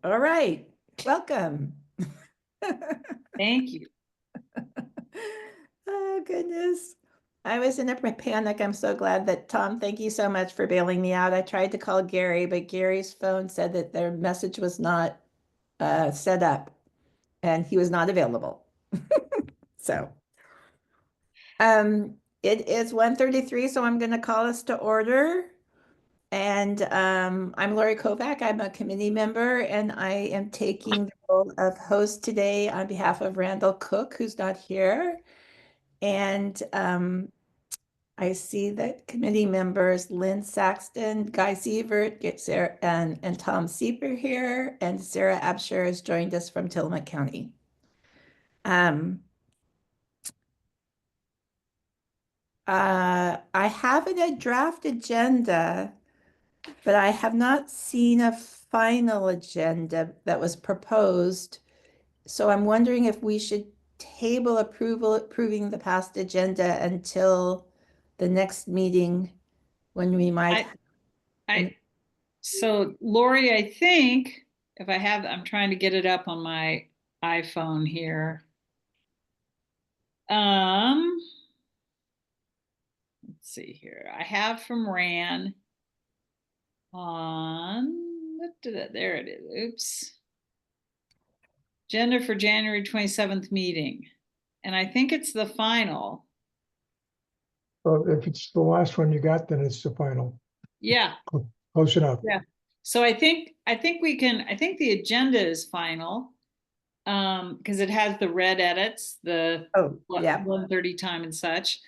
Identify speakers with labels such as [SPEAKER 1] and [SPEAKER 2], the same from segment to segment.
[SPEAKER 1] All right, welcome.
[SPEAKER 2] Thank you.
[SPEAKER 1] Oh, goodness. I was in a panic. I'm so glad that Tom, thank you so much for bailing me out. I tried to call Gary, but Gary's phone said that their message was not set up and he was not available. So it is 1:33, so I'm going to call us to order. And I'm Lori Kovac. I'm a committee member, and I am taking the role of host today on behalf of Randall Cook, who's not here. And I see that committee members Lynn Saxton, Guy Sievert, get Sarah, and Tom Sieper here, and Sarah Absher has joined us from Tillamook County. I have a draft agenda, but I have not seen a final agenda that was proposed. So I'm wondering if we should table approving the past agenda until the next meeting when we might.
[SPEAKER 2] So Lori, I think if I have, I'm trying to get it up on my iPhone here. Let's see here. I have from Ran on, there it is. Oops. Agenda for January 27th meeting. And I think it's the final.
[SPEAKER 3] Well, if it's the last one you got, then it's the final.
[SPEAKER 2] Yeah.
[SPEAKER 3] Close enough.
[SPEAKER 2] Yeah. So I think the agenda is final. Because it has the red edits, the 1:30 time and such.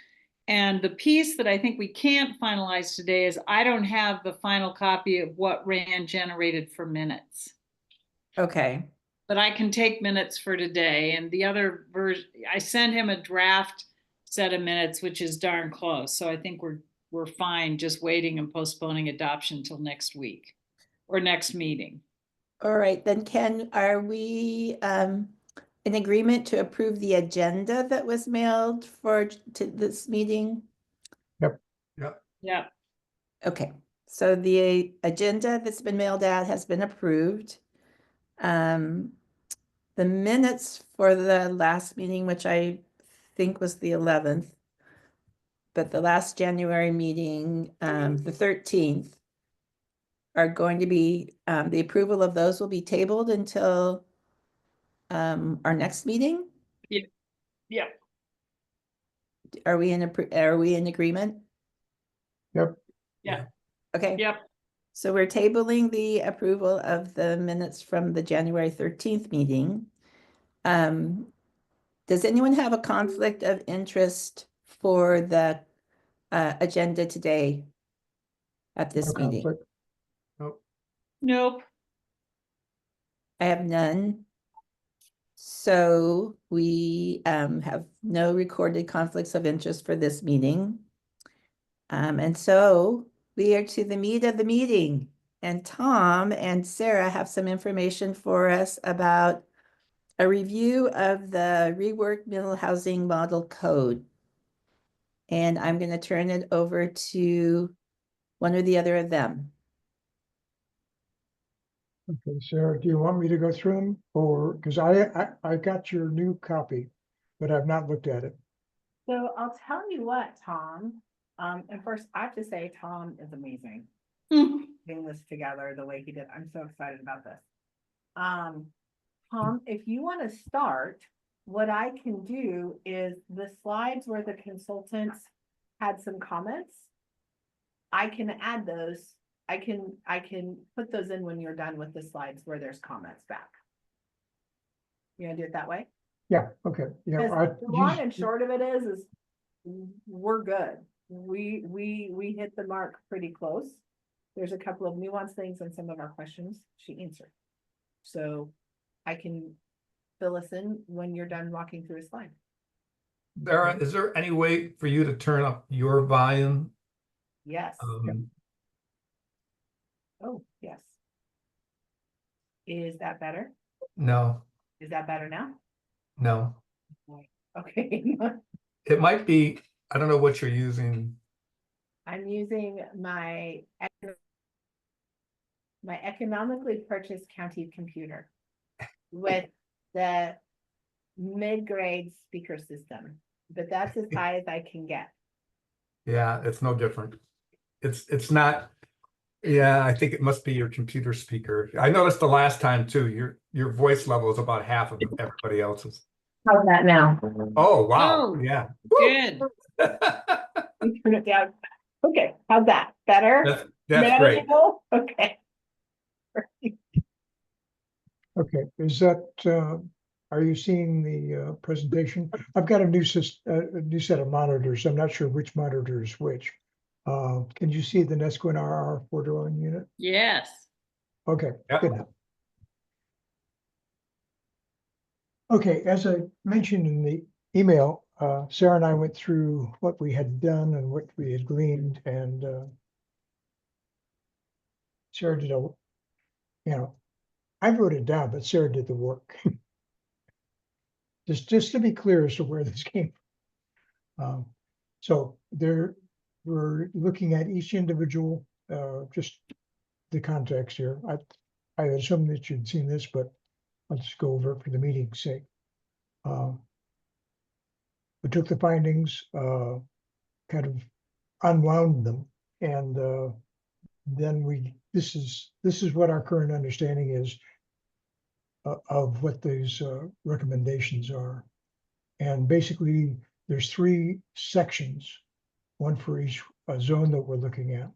[SPEAKER 2] And the piece that I think we can't finalize today is I don't have the final copy of what Rand generated for minutes.
[SPEAKER 1] Okay.
[SPEAKER 2] But I can take minutes for today. And the other version, I sent him a draft set of minutes, which is darn close. So I think we're fine just waiting and postponing adoption until next week or next meeting.
[SPEAKER 1] All right, then Ken, are we in agreement to approve the agenda that was mailed to this meeting?
[SPEAKER 3] Yep.
[SPEAKER 2] Yeah.
[SPEAKER 1] Okay, so the agenda that's been mailed out has been approved. The minutes for the last meeting, which I think was the 11th, but the last January meeting, the 13th, are going to be, the approval of those will be tabled until our next meeting.
[SPEAKER 2] Yeah.
[SPEAKER 1] Are we in agreement?
[SPEAKER 3] Yep.
[SPEAKER 2] Yeah.
[SPEAKER 1] Okay.
[SPEAKER 2] Yep.
[SPEAKER 1] So we're tabling the approval of the minutes from the January 13th meeting. Does anyone have a conflict of interest for the agenda today at this
[SPEAKER 3] No
[SPEAKER 1] meeting?
[SPEAKER 3] conflict.
[SPEAKER 2] Nope.
[SPEAKER 1] I have none. So we have no recorded conflicts of interest for this meeting. And so we are to the meat of the meeting. And Tom and Sarah have some information for us about a review of the Reworked Middle Housing Model Code. And I'm going to turn it over to one or the other of them.
[SPEAKER 3] Okay, Sarah, do you want me to go through them, or because I got your new copy, but I've not looked at it.
[SPEAKER 4] So I'll tell you what, Tom. And first I have to say Tom is amazing. Putting this together the way he did. I'm so excited about this. Tom, if you want to start, what I can do is the slides where the consultants had some comments. I can add those. I can put those in when you're done with the slides where there's comments back. You gonna do it that way?
[SPEAKER 3] Yeah, okay. Yeah.
[SPEAKER 4] The long and short of it is we're good. We hit the mark pretty close. There's a couple of nuanced things in some of our questions she answered. So I can fill us in when you're done walking through a slide.
[SPEAKER 5] Sarah, is there any way for you to turn up your volume?
[SPEAKER 4] Yes. Oh, yes. Is that better?
[SPEAKER 5] No,
[SPEAKER 4] Is that better now?
[SPEAKER 5] no.
[SPEAKER 4] Okay.
[SPEAKER 5] It might be, I don't know what you're using.
[SPEAKER 4] I'm using my my economically purchased county computer with the mid-grade speaker system, but that's as high as I can get.
[SPEAKER 5] Yeah, it's no different. It's not. Yeah, I think it must be your computer speaker. I noticed the last time too, your voice level is about half of everybody else's.
[SPEAKER 4] How's that now?
[SPEAKER 5] Oh, wow.
[SPEAKER 2] Oh,
[SPEAKER 5] Yeah.
[SPEAKER 2] good.
[SPEAKER 4] You turn it down. Okay, how's that? Better?
[SPEAKER 5] That's great.
[SPEAKER 4] Manageable? Okay.
[SPEAKER 3] Okay, is that, are you seeing the presentation? I've got a new set of monitors. I'm not sure which monitor is which. Can you see the Neskowin RR4 dwelling unit?
[SPEAKER 2] Yes.
[SPEAKER 3] Okay,
[SPEAKER 5] Yep.
[SPEAKER 3] good. Okay, as I mentioned in the email, Sarah and I went through what we had done and what we had gleaned, and Sarah did I wrote it down, but Sarah did the work. Just to be clear as to where this came from. So we're looking at each individual, just the context here. I assume that you'd seen this, but I'll just go over it for the meeting's sake. We took the findings, kind of unwound them, and then this is what our current understanding is of what these recommendations are. And basically, there's 3 sections, one for each zone that we're looking at.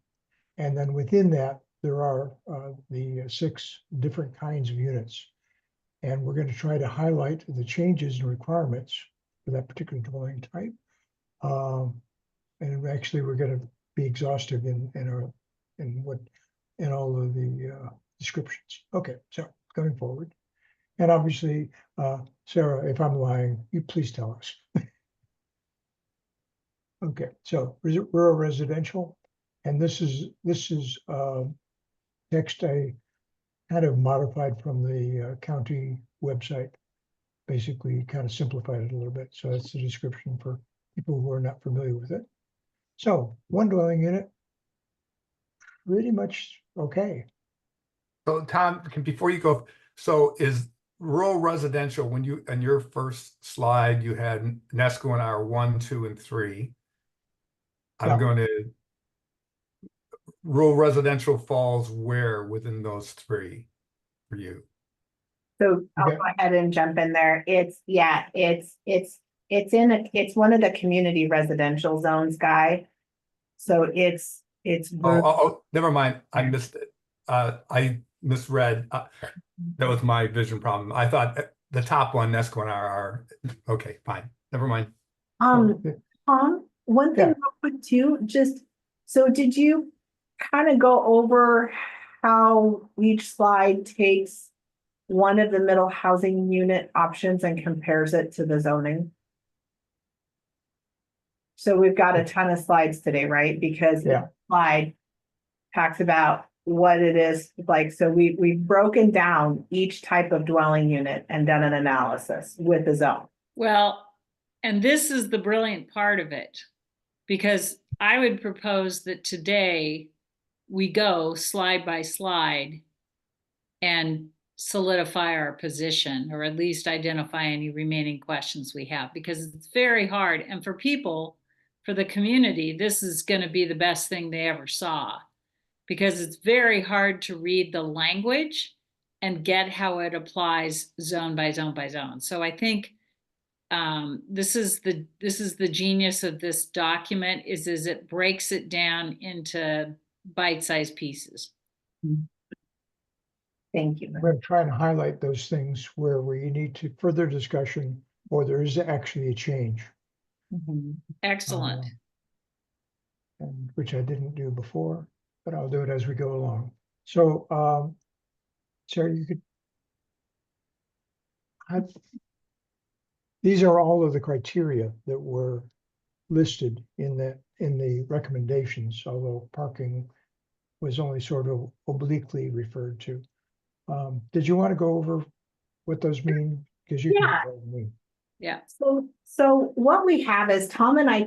[SPEAKER 3] And then within that, there are the 6 different kinds of units. And we're going to try to highlight the changes and requirements for that particular dwelling type. And actually, we're going to be exhaustive in all of the descriptions. Okay, so going forward. And obviously, Sarah, if I'm lying, you please tell us. Okay, so rural residential, and this is text I kind of modified from the county website, basically kind of simplified it a little bit. So that's the description for people who are not familiar with it. So 1 dwelling unit, pretty much okay.
[SPEAKER 5] So Tom, before you go, so is rural residential, when you, on your first slide, you had Neskowin R1, 2, and 3. I'm
[SPEAKER 3] Yeah.
[SPEAKER 5] going to, rural residential falls where within those 3 for you?
[SPEAKER 4] So I'll
[SPEAKER 3] Okay.
[SPEAKER 4] go ahead and jump in there. It's one of the community residential zones, Guy. So it's.
[SPEAKER 5] Oh, never mind. I missed it. I misread. That was my vision problem. I thought the top one, Neskowin RR. Okay, fine. Never mind.
[SPEAKER 4] Tom, one thing real quick too, just, so did you kind of go over how each slide takes one of the middle housing unit options and compares it to the zoning? So we've got a ton of slides today, right? Because the slide talks about what it is like. So we've broken down each type of dwelling unit and done an analysis with the zone.
[SPEAKER 2] Well, and this is the brilliant part of it, because I would propose that today we go slide by slide and solidify our position, or at least identify any remaining questions we have, because it's very hard. And for people, for the community, this is going to be the best thing they ever saw, because it's very hard to read the language and get how it applies zone by zone by zone. So I think this is the genius of this document is it breaks it down into bite-sized pieces.
[SPEAKER 4] Thank you.
[SPEAKER 3] I'm going to try and highlight those things where we need to further discussion or there is actually a change.
[SPEAKER 2] Excellent.
[SPEAKER 3] And which I didn't do before, but I'll do it as we go along. So, Sarah, you could. These are all of the criteria that were listed in the recommendations, although parking was only sort of obliquely referred to. Did you want to go over what those mean? Because you can tell me.
[SPEAKER 2] Yeah.
[SPEAKER 4] So what we have is Tom and I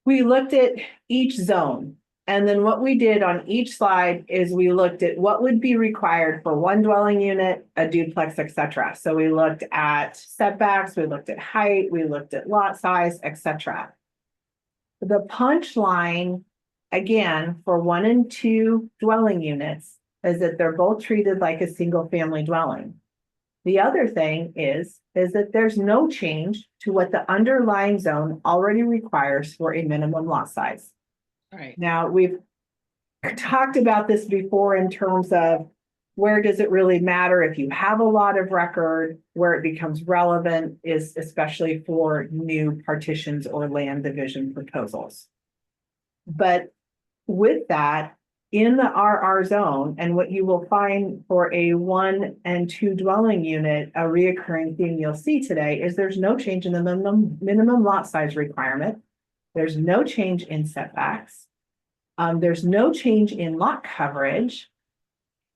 [SPEAKER 4] we looked at each zone And then what we did on each slide is we looked at what would be required for one dwelling unit, a duplex, etc. So we looked at setbacks, we looked at height, we looked at lot size, etc. The punchline, again, for 1 and 2 dwelling units is that they're both treated like a single family dwelling. The other thing is that there's no change to what the underlying zone already requires for a minimum lot size.
[SPEAKER 2] Right.
[SPEAKER 4] Now, we've talked about this before in terms of where does it really matter if you have a lot of record, where it becomes relevant is especially for new partitions or land division proposals. But with that, in the RR zone, and what you will find for a 1 and 2 dwelling unit, a reoccurring theme you'll see today is there's no change in the minimum lot size requirement. There's no change in setbacks. There's no change in lot coverage.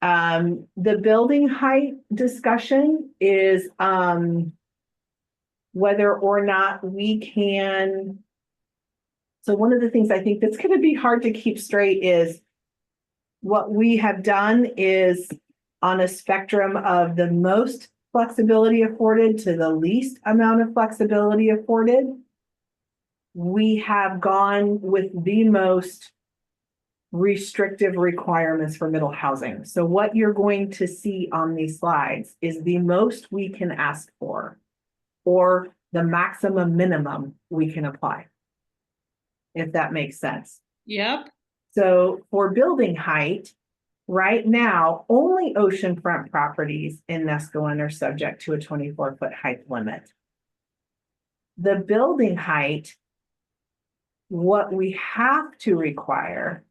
[SPEAKER 4] The building height discussion is whether or not we can. So one of the things I think that's going to be hard to keep straight is what we have done is on a spectrum of the most flexibility afforded to the least amount of flexibility afforded. We have gone with the most restrictive requirements for middle housing. So what you're going to see on these slides is the most we can ask for, or the maximum minimum we can apply, if that makes sense.
[SPEAKER 2] Yep.
[SPEAKER 4] So for building height, right now, only oceanfront properties in Neskowin are subject to a 24-foot height limit. The building height, what we have to require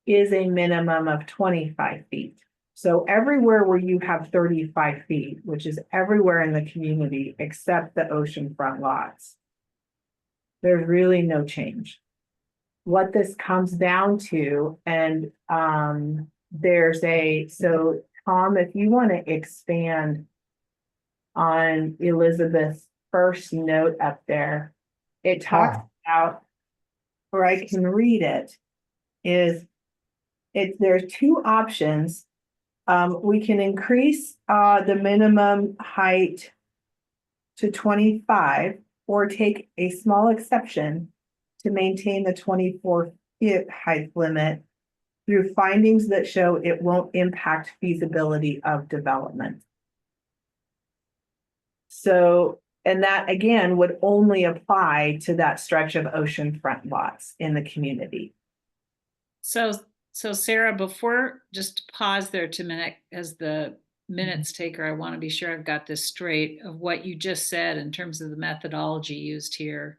[SPEAKER 4] is a minimum of 25 feet. So everywhere where you have 35 feet, which is everywhere in the community except the oceanfront lots, there's really no change. What this comes down to, and so Tom, if you want to expand on Elizabeth's first note up there, it talks about, or I can read it, there's 2 options. We can increase the minimum height to 25 or take a small exception to maintain the 24-foot height limit through findings that show it won't impact feasibility of development. So, and that again would only apply to that stretch of oceanfront lots in the community.
[SPEAKER 2] So Sarah, before, just pause there to a minute as the minutes taker. I want to be sure I've got this straight of what you just said in terms of the methodology used here.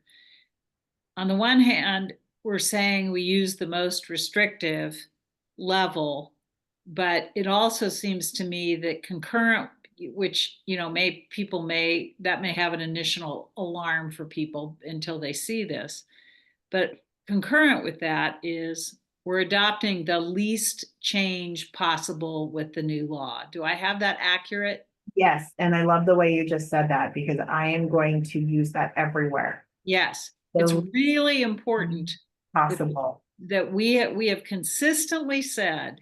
[SPEAKER 2] On the one hand, we're saying we use the most restrictive level, but it also seems to me that concurrent, which, you know, that may have an initial alarm for people until they see this, but concurrent with that is we're adopting the least change possible with the new law. Do I have that accurate?
[SPEAKER 4] Yes, and I love the way you just said that because I am going to use that everywhere.
[SPEAKER 2] Yes,
[SPEAKER 4] So,
[SPEAKER 2] it's really important
[SPEAKER 4] possible
[SPEAKER 2] that we have consistently said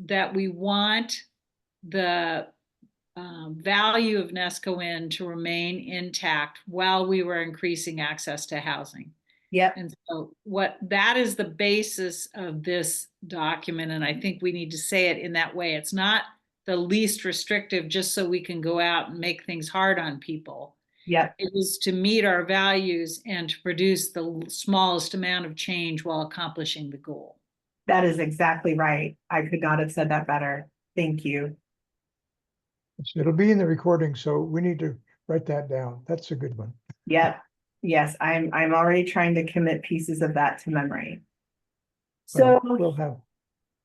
[SPEAKER 2] that we want the value of Neskowin to remain intact while we were increasing access to housing.
[SPEAKER 4] Yep.
[SPEAKER 2] And so that is the basis of this document. And I think we need to say it in that way. It's not the least restrictive just so we can go out and make things hard on people.
[SPEAKER 4] Yep.
[SPEAKER 2] It is to meet our values and to produce the smallest amount of change while accomplishing the goal.
[SPEAKER 4] That is exactly right. I could not have said that better. Thank you.
[SPEAKER 3] It'll be in the recording, so we need to write that down. That's a good one.
[SPEAKER 4] Yep. Yes, I'm already trying to commit pieces of that to memory. So
[SPEAKER 3] we'll have.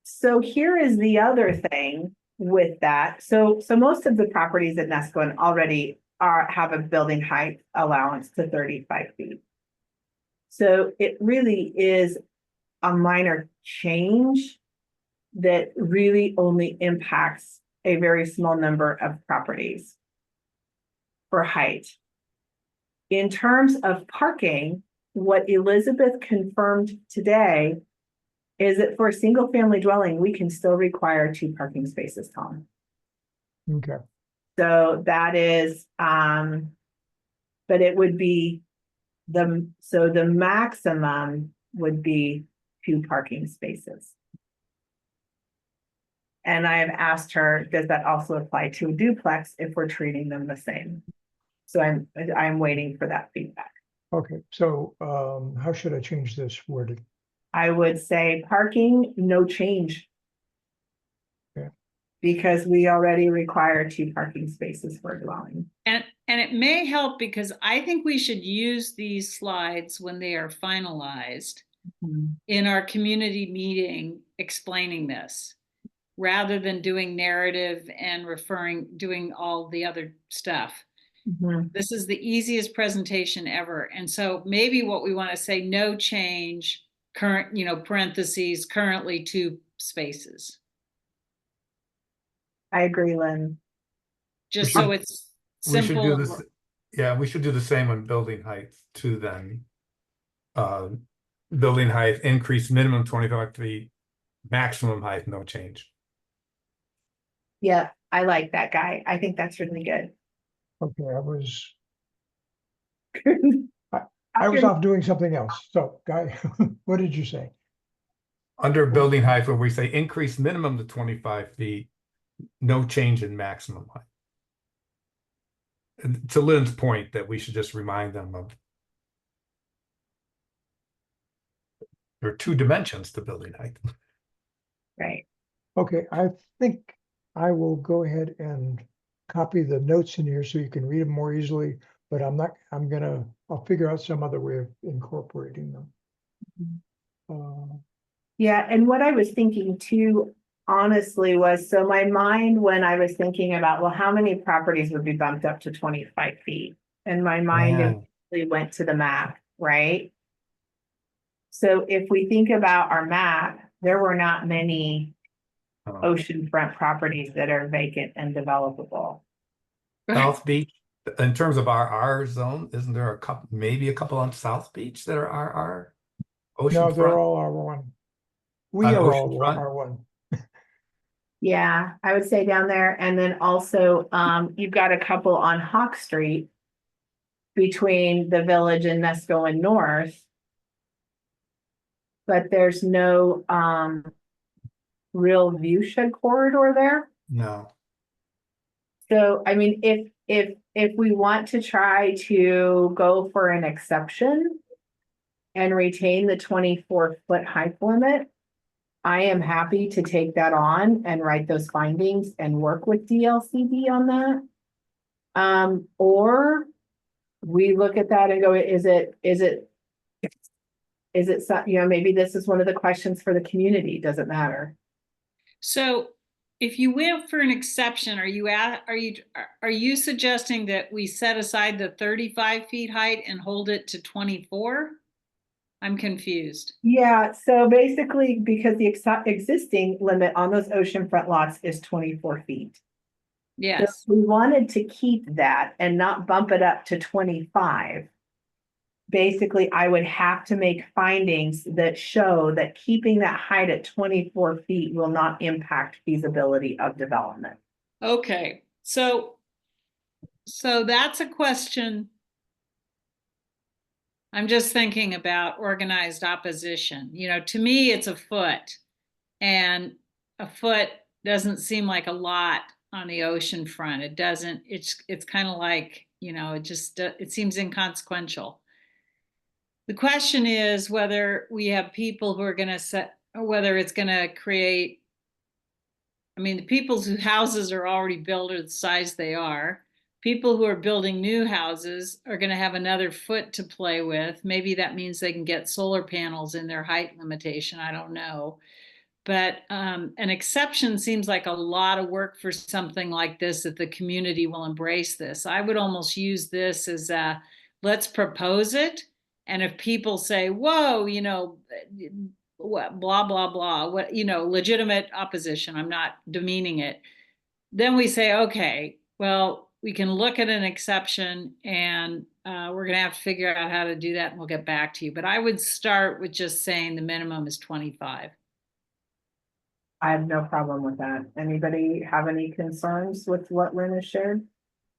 [SPEAKER 4] So here is the other thing with that. So most of the properties at Neskowin already have a building height allowance to 35 feet. So it really is a minor change that really only impacts a very small number of properties for height. In terms of parking, what Elizabeth confirmed today is that for a single family dwelling, we can still require 2 parking spaces, Tom.
[SPEAKER 3] Okay,
[SPEAKER 4] So that is, but it would be so the maximum would be 2 parking spaces. And I have asked her, does that also apply to a duplex if we're treating them the same? So I'm waiting for that feedback.
[SPEAKER 3] okay, so, how should I change this wording?
[SPEAKER 4] I would say parking, no change.
[SPEAKER 3] Yeah.
[SPEAKER 4] Because we already require 2 parking spaces for a dwelling.
[SPEAKER 2] And it may help because I think we should use these slides when they are finalized in our community meeting explaining this, rather than doing narrative and doing all the other stuff. This is the easiest presentation ever. And so maybe what we want to say, no change, current, parentheses, currently 2 spaces.
[SPEAKER 4] I agree, Lynn.
[SPEAKER 2] Just so it's
[SPEAKER 5] We should do
[SPEAKER 2] simple.
[SPEAKER 5] this. Yeah, we should do the same on building height too then. Building height increase minimum 25 feet, maximum height, no change.
[SPEAKER 4] Yeah, I like that guy. I think that's really good.
[SPEAKER 3] Okay, I was off doing something else. So, Guy, what did you say?
[SPEAKER 5] Under building height, where we say increase minimum to 25 feet, no change in maximum height. And to Lynn's point that we should just remind them of. There are 2 dimensions to building height.
[SPEAKER 4] Right.
[SPEAKER 3] Okay, I think I will go ahead and copy the notes in here so you can read them more easily, but I'll figure out some other way of incorporating them.
[SPEAKER 4] Yeah, and what I was thinking too, honestly, was, so my mind, when I was thinking about, well, how many properties would be bumped up to 25 feet? And my mind immediately went to the map, right? So if we think about our map, there were not many oceanfront properties that are vacant and developable.
[SPEAKER 5] South Beach, in terms of our zone, isn't there a couple, maybe a couple on South Beach that are our
[SPEAKER 3] No, they're
[SPEAKER 5] oceanfront?
[SPEAKER 3] all R1. We
[SPEAKER 5] On
[SPEAKER 3] are all
[SPEAKER 5] oceanfront?
[SPEAKER 3] R1.
[SPEAKER 4] Yeah, I would say down there. And then also, you've got a couple on Hawk Street between the village and Neskowin North. But there's no real view shed corridor there.
[SPEAKER 5] No.
[SPEAKER 4] So, I mean, if we want to try to go for an exception and retain the 24-foot height limit, I am happy to take that on and write those findings and work with DLCD on that. Or we look at that and go, is it, maybe this is one of the questions for the community. Does it matter?
[SPEAKER 2] So if you went for an exception, are you suggesting that we set aside the 35 feet height and hold it to 24? I'm confused.
[SPEAKER 4] Yeah, so basically, because the existing limit on those oceanfront lots is 24 feet.
[SPEAKER 2] Yes.
[SPEAKER 4] So if we wanted to keep that and not bump it up to 25. Basically, I would have to make findings that show that keeping that height at 24 feet will not impact feasibility of development.
[SPEAKER 2] Okay, so that's a question. I'm just thinking about organized opposition. To me, it's a foot, and a foot doesn't seem like a lot on the ocean front. It doesn't. It's kind of like, it seems inconsequential. The question is whether we have people who are going to set, or whether it's going to create. I mean, the people's houses are already built or the size they are. People who are building new houses are going to have another foot to play with. Maybe that means they can get solar panels in their height limitation. I don't know. But an exception seems like a lot of work for something like this, that the community will embrace this. I would almost use this as let's propose it. And if people say, whoa, blah, blah, blah, legitimate opposition, I'm not demeaning it. Then we say, okay, well, we can look at an exception, and we're going to have to figure out how to do that, and we'll get back to you. But I would start with just saying the minimum is 25.
[SPEAKER 4] I have no problem with that. Anybody have any concerns with what Lynn has shared?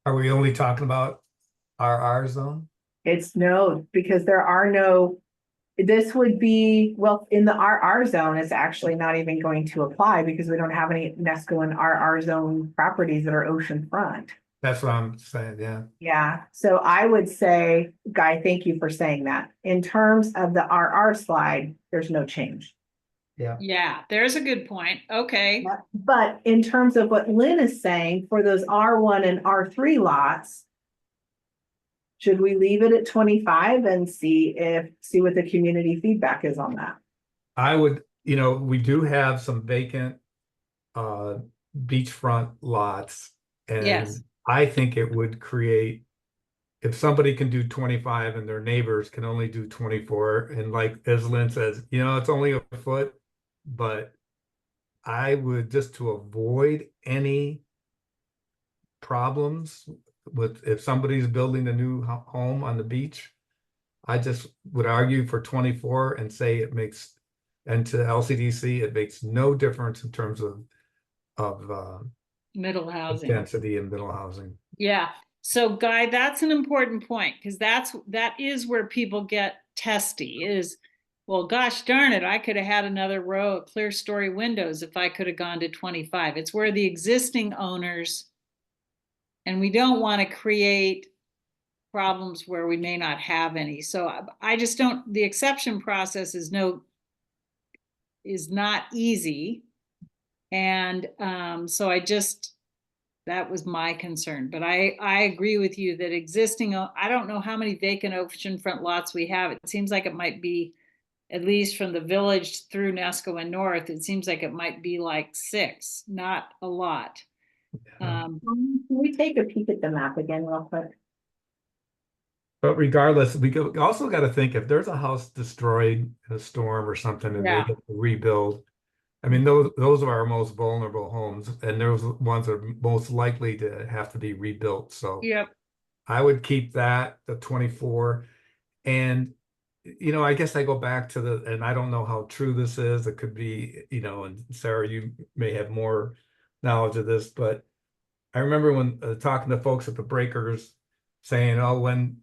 [SPEAKER 5] Are we only talking about RR zone?
[SPEAKER 4] It's no, because there are no, this would be, well, in the RR zone, it's actually not even going to apply because we don't have any Neskowin RR zone properties that are oceanfront.
[SPEAKER 5] That's what I'm saying, yeah.
[SPEAKER 4] Yeah, so I would say, Guy, thank you for saying that. In terms of the RR slide, there's no change.
[SPEAKER 2] Yeah, there's a good point. Okay.
[SPEAKER 4] But in terms of what Lynn is saying, for those R1 and R3 lots, should we leave it at 25 and see what the community feedback is on that?
[SPEAKER 5] I would, we do have some vacant beachfront lots. And
[SPEAKER 2] Yes.
[SPEAKER 5] I think it would create, if somebody can do 25 and their neighbors can only do 24, and like as Lynn says, it's only a foot, but I would, just to avoid any problems with if somebody's building a new home on the beach, I just would argue for 24 and say it makes, and to LCDC, it makes no difference in terms of
[SPEAKER 2] Middle housing.
[SPEAKER 5] density in middle housing.
[SPEAKER 2] Yeah. So Guy, that's an important point, because that is where people get testy is, well, gosh darn it, I could have had another row of clear story windows if I could have gone to 25. It's where the existing owners, and we don't want to create problems where we may not have any. So I just don't, the exception process is not easy. And so that was my concern, but I agree with you that existing, I don't know how many vacant oceanfront lots we have. It seems like it might be, at least from the village through Neskowin North, it seems like it might be like 6, not a lot.
[SPEAKER 4] Can we take a peek at the map again real quick?
[SPEAKER 5] But regardless, we also got to think, if there's a house destroyed in a storm or something and they get to rebuild, I mean, those are our most vulnerable homes, and those ones are most likely to have to be rebuilt. So
[SPEAKER 2] Yep.
[SPEAKER 5] I would keep that, the 24. And, I guess I go back to and I don't know how true this is. It could be, and Sarah, you may have more knowledge of this, but I remember when talking to folks at the breakers saying, oh, when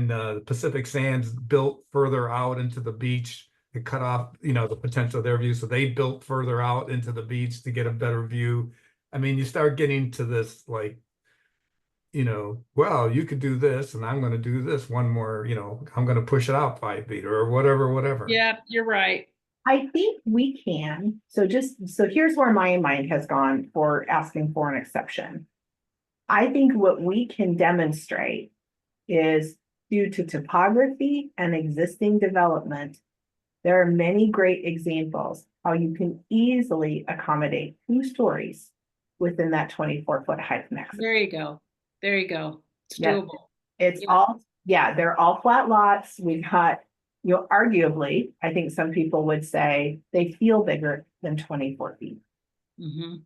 [SPEAKER 5] the Pacific Sands built further out into the beach, it cut off, the potential of their view. So they built further out into the beach to get a better view. I mean, you start getting to this, like, well, you could do this and I'm going to do this one more, I'm going to push it out 5 feet or whatever.
[SPEAKER 2] Yeah, you're right.
[SPEAKER 4] I think we can. So here's where my mind has gone for asking for an exception. I think what we can demonstrate is, due to topography and existing development, there are many great examples how you can easily accommodate 2 stories within that 24-foot height maximum.
[SPEAKER 2] There you go. It's doable.
[SPEAKER 4] It's they're all flat lots. We've got, arguably, I think some people would say they feel bigger than 24 feet.
[SPEAKER 2] Mm-hmm.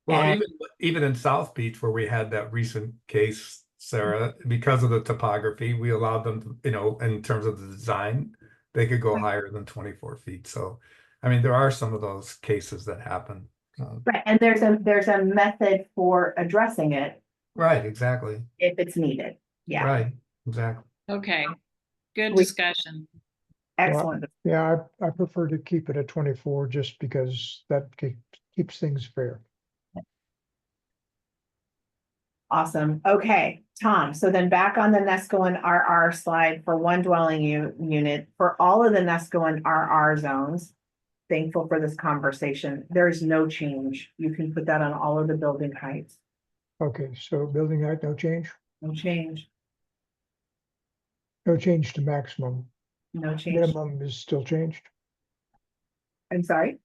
[SPEAKER 5] Well, even in South Beach, where we had that recent case, Sarah, because of the topography, we allowed them to, in terms of the design, they could go higher than 24 feet. So, I mean, there are some of those cases that happen.
[SPEAKER 4] Right, and there's a method for addressing it.
[SPEAKER 5] Right, exactly.
[SPEAKER 4] If it's needed. Yeah.
[SPEAKER 5] Right, exactly.
[SPEAKER 2] Okay, good discussion.
[SPEAKER 4] Excellent.
[SPEAKER 3] Yeah, I prefer to keep it at 24 just because that keeps things fair.
[SPEAKER 4] Awesome. Okay, Tom, so then back on the Neskowin RR slide for one dwelling unit, for all of the Neskowin RR zones, thankful for this conversation, there's no change. You can put that on all of the building heights.
[SPEAKER 3] Okay, so building height, no change?
[SPEAKER 4] No change.
[SPEAKER 3] No change to maximum.
[SPEAKER 4] No change.
[SPEAKER 3] Minimum is still changed?
[SPEAKER 4] I'm sorry?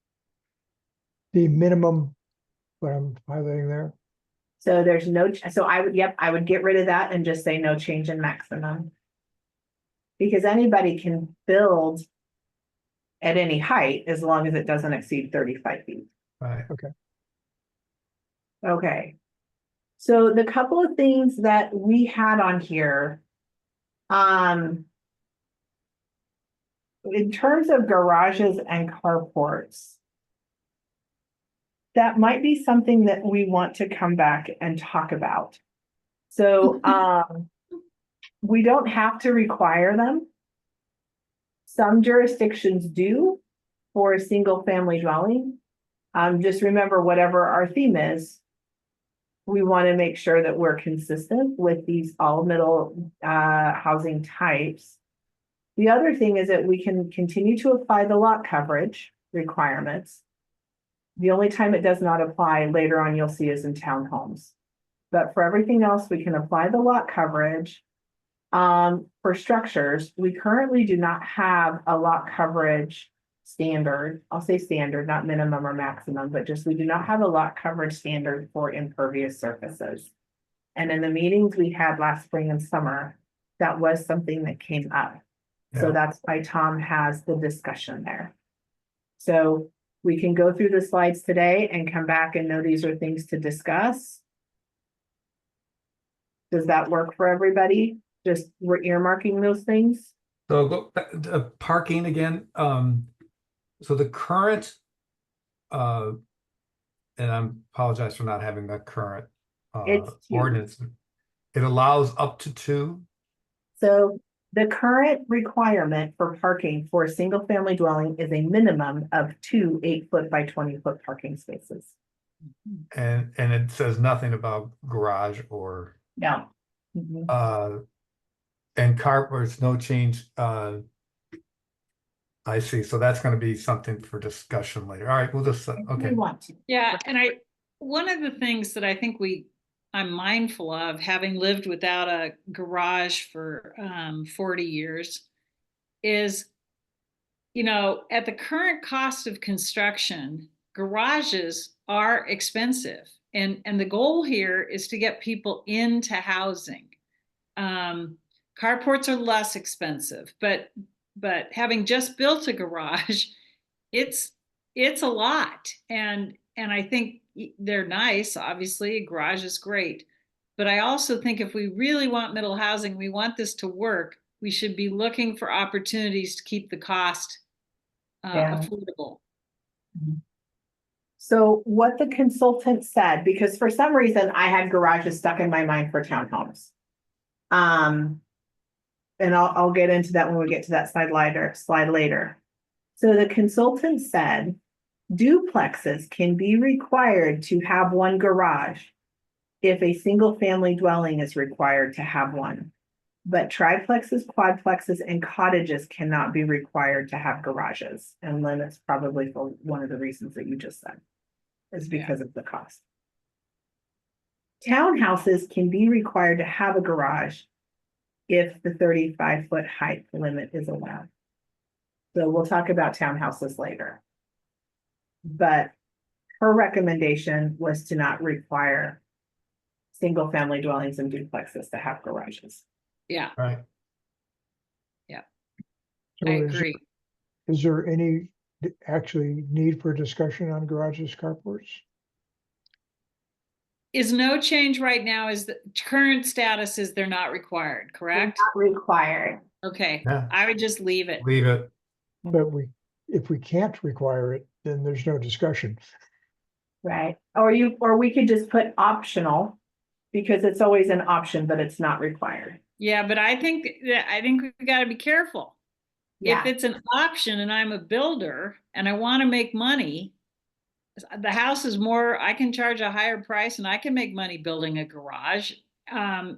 [SPEAKER 3] The minimum, what I'm highlighting there?
[SPEAKER 4] So there's so I would get rid of that and just say no change in maximum. Because anybody can build at any height as long as it doesn't exceed 35 feet.
[SPEAKER 5] Right.
[SPEAKER 4] Okay. So the couple of things that we had on here, in terms of garages and carports, that might be something that we want to come back and talk about. So, we don't have to require them. Some jurisdictions do for a single family dwelling. Just remember, whatever our theme is, we want to make sure that we're consistent with these all middle housing types. The other thing is that we can continue to apply the lot coverage requirements. The only time it does not apply later on, you'll see, is in townhomes. But for everything else, we can apply the lot coverage. For structures, we currently do not have a lot coverage standard. I'll say standard, not minimum or maximum, but just we do not have a lot coverage standard for impervious surfaces. And in the meetings we had last spring and summer, that was something that came up. So that's why Tom has the discussion there. So we can go through the slides today and come back and know these are things to discuss. Does that work for everybody? Just we're earmarking those things.
[SPEAKER 5] So go back to parking again. So the current, and I apologize for not having the current
[SPEAKER 4] It's two.
[SPEAKER 5] ordinance. It allows up to 2.
[SPEAKER 4] So the current requirement for parking for a single family dwelling is a minimum of 2 8-foot by 20-foot parking spaces.
[SPEAKER 5] And it says nothing about garage or
[SPEAKER 4] No.
[SPEAKER 5] and carports, no change. I see. So that's going to be something for discussion later. All right, we'll just okay.
[SPEAKER 4] We want to.
[SPEAKER 2] Yeah, and one of the things that I think I'm mindful of, having lived without a garage for 40 years, is, at the current cost of construction, garages are expensive. And the goal here is to get people into housing. Carports are less expensive, but having just built a garage, it's a lot. And I think they're nice. Obviously, a garage is great. But I also think if we really want middle housing, we want this to work, we should be looking for opportunities to keep the cost affordable.
[SPEAKER 4] So what the consultant said, because for some reason I had garages stuck in my mind for townhomes. And I'll get into that when we get to that slide later. So the consultant said duplexes can be required to have one garage if a single family dwelling is required to have one. But triplexes, quadplexes, and cottages cannot be required to have garages. And then it's probably for one of the reasons that you just said, is because of the cost. Townhouses can be required to have a garage if the 35-foot height limit is allowed. So we'll talk about townhouses later. But her recommendation was to not require single family dwellings and duplexes to have garages.
[SPEAKER 2] Yeah.
[SPEAKER 5] Right.
[SPEAKER 2] Yeah.
[SPEAKER 3] So
[SPEAKER 2] I agree.
[SPEAKER 3] Is there any actually need for discussion on garages, carports?
[SPEAKER 2] Is no change right now, is the current status is they're not required, correct?
[SPEAKER 4] They're not required.
[SPEAKER 2] Okay,
[SPEAKER 5] Yeah.
[SPEAKER 2] I would just leave it.
[SPEAKER 5] Leave it.
[SPEAKER 3] But if we can't require it, then there's no discussion.
[SPEAKER 4] Right. Or we could just put optional, because it's always an option, but it's not required.
[SPEAKER 2] Yeah, but I think we got to be careful.
[SPEAKER 4] Yeah.
[SPEAKER 2] If it's an option and I'm a builder and I want to make money, the house is more, I can charge a higher price and I can make money building a garage. And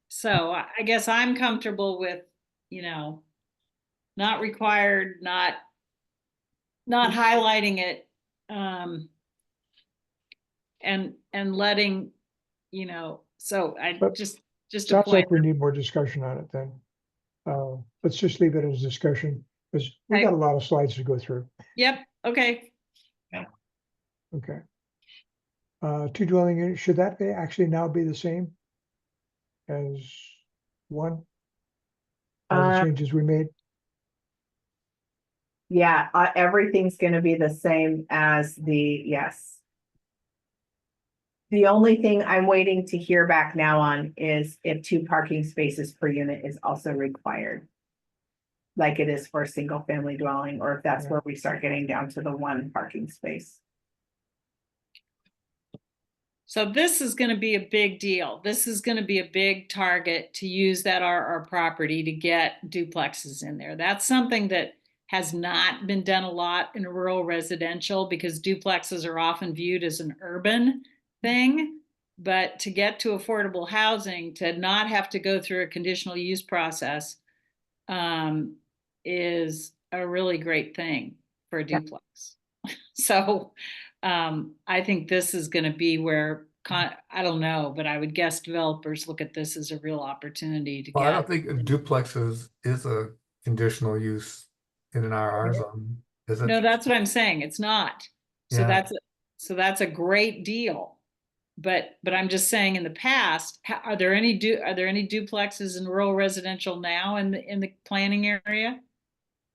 [SPEAKER 2] so I guess I'm comfortable with, not required, not highlighting it, and letting, so I
[SPEAKER 3] But
[SPEAKER 2] just a
[SPEAKER 3] Sounds
[SPEAKER 2] point.
[SPEAKER 3] like we need more discussion on it then. Let's just leave it as discussion, because we got a lot of slides to go through.
[SPEAKER 2] Yep, okay.
[SPEAKER 3] Okay. 2 dwelling units, should that actually now be the same as 1? All the changes we made?
[SPEAKER 4] Yeah, everything's going to be the same as yes. The only thing I'm waiting to hear back now on is if 2 parking spaces per unit is also required, like it is for a single family dwelling, or if that's where we start getting down to the 1 parking space.
[SPEAKER 2] So this is going to be a big deal. This is going to be a big target to use that RR property to get duplexes in there. That's something that has not been done a lot in rural residential because duplexes are often viewed as an urban thing. But to get to affordable housing, to not have to go through a conditional use process, is a really great thing for a duplex. So I think this is going to be where, I don't know, but I would guess developers look at this as a real opportunity to
[SPEAKER 5] Well, I don't
[SPEAKER 2] get.
[SPEAKER 5] think duplexes is a conditional use in an RR zone, is it?
[SPEAKER 2] No, that's what I'm saying. It's not. So
[SPEAKER 5] Yeah.
[SPEAKER 2] that's a great deal. But I'm just saying in the past, are there any duplexes in rural residential now in the planning area?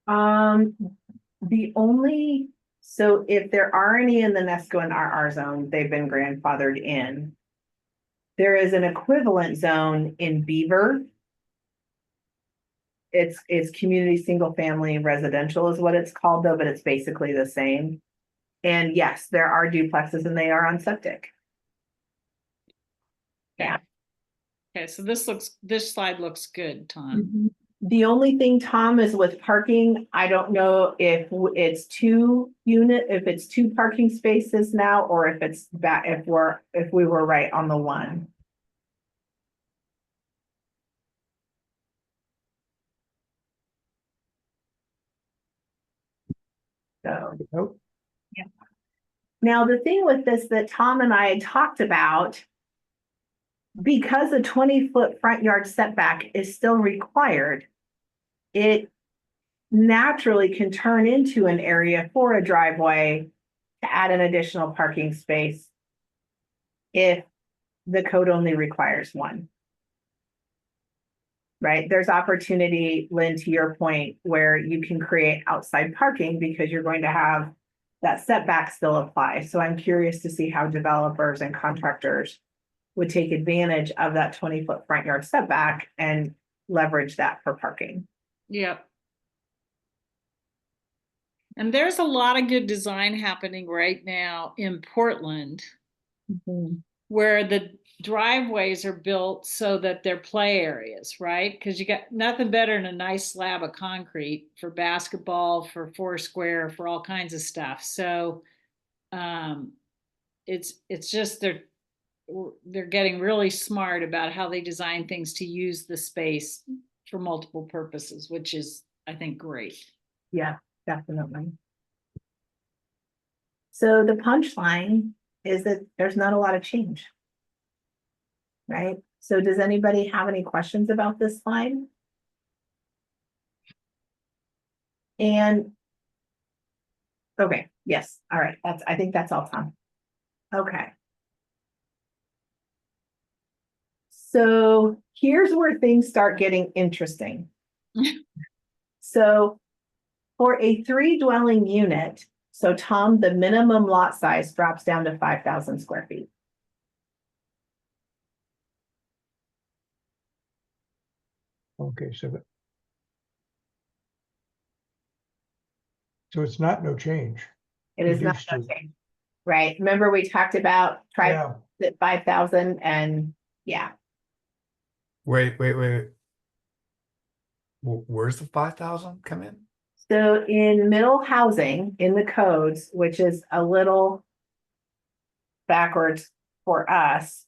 [SPEAKER 4] The only, so if there are any in the Neskowin RR zone, they've been grandfathered in. There is an equivalent zone in Beaver. It's community single family residential is what it's called though, but it's basically the same. And yes, there are duplexes and they are on septic. Yeah.
[SPEAKER 2] Okay, so this slide looks good, Tom.
[SPEAKER 4] The only thing, Tom, is with parking, I don't know if it's two parking spaces now, or if it's back, if we were right on the one. So,
[SPEAKER 3] Nope.
[SPEAKER 4] yeah. Now, the thing with this that Tom and I had talked about, because a 20-foot front yard setback is still required, it naturally can turn into an area for a driveway to add an additional parking space if the code only requires one. Right? There's opportunity, Lynn, to your point, where you can create outside parking because you're going to have that setback still apply. So I'm curious to see how developers and contractors would take advantage of that 20-foot front yard setback and leverage that for parking.
[SPEAKER 2] Yep. And there's a lot of good design happening right now in Portland, where the driveways are built so that they're play areas, right? Because you got nothing better than a nice slab of concrete for basketball, for foursquare, for all kinds of stuff. So it's just they're getting really smart about how they design things to use the space for multiple purposes, which is, I think, great.
[SPEAKER 4] Yeah, definitely. So the punchline is that there's not a lot of change. Right? So does anybody have any questions about this slide? And okay, yes, all right, I think that's all, Tom. Okay. So here's where things start getting interesting. So for a 3-dwelling unit, so Tom, the minimum lot size drops down to 5,000 square feet.
[SPEAKER 3] Okay, so it's not no change.
[SPEAKER 4] It is not
[SPEAKER 3] Reduced to-
[SPEAKER 4] okay. Right? Remember we talked about try
[SPEAKER 3] Yeah.
[SPEAKER 4] at 5,000 and yeah.
[SPEAKER 5] Wait. Where's the 5,000 come in?
[SPEAKER 4] So in middle housing in the codes, which is a little backwards for us,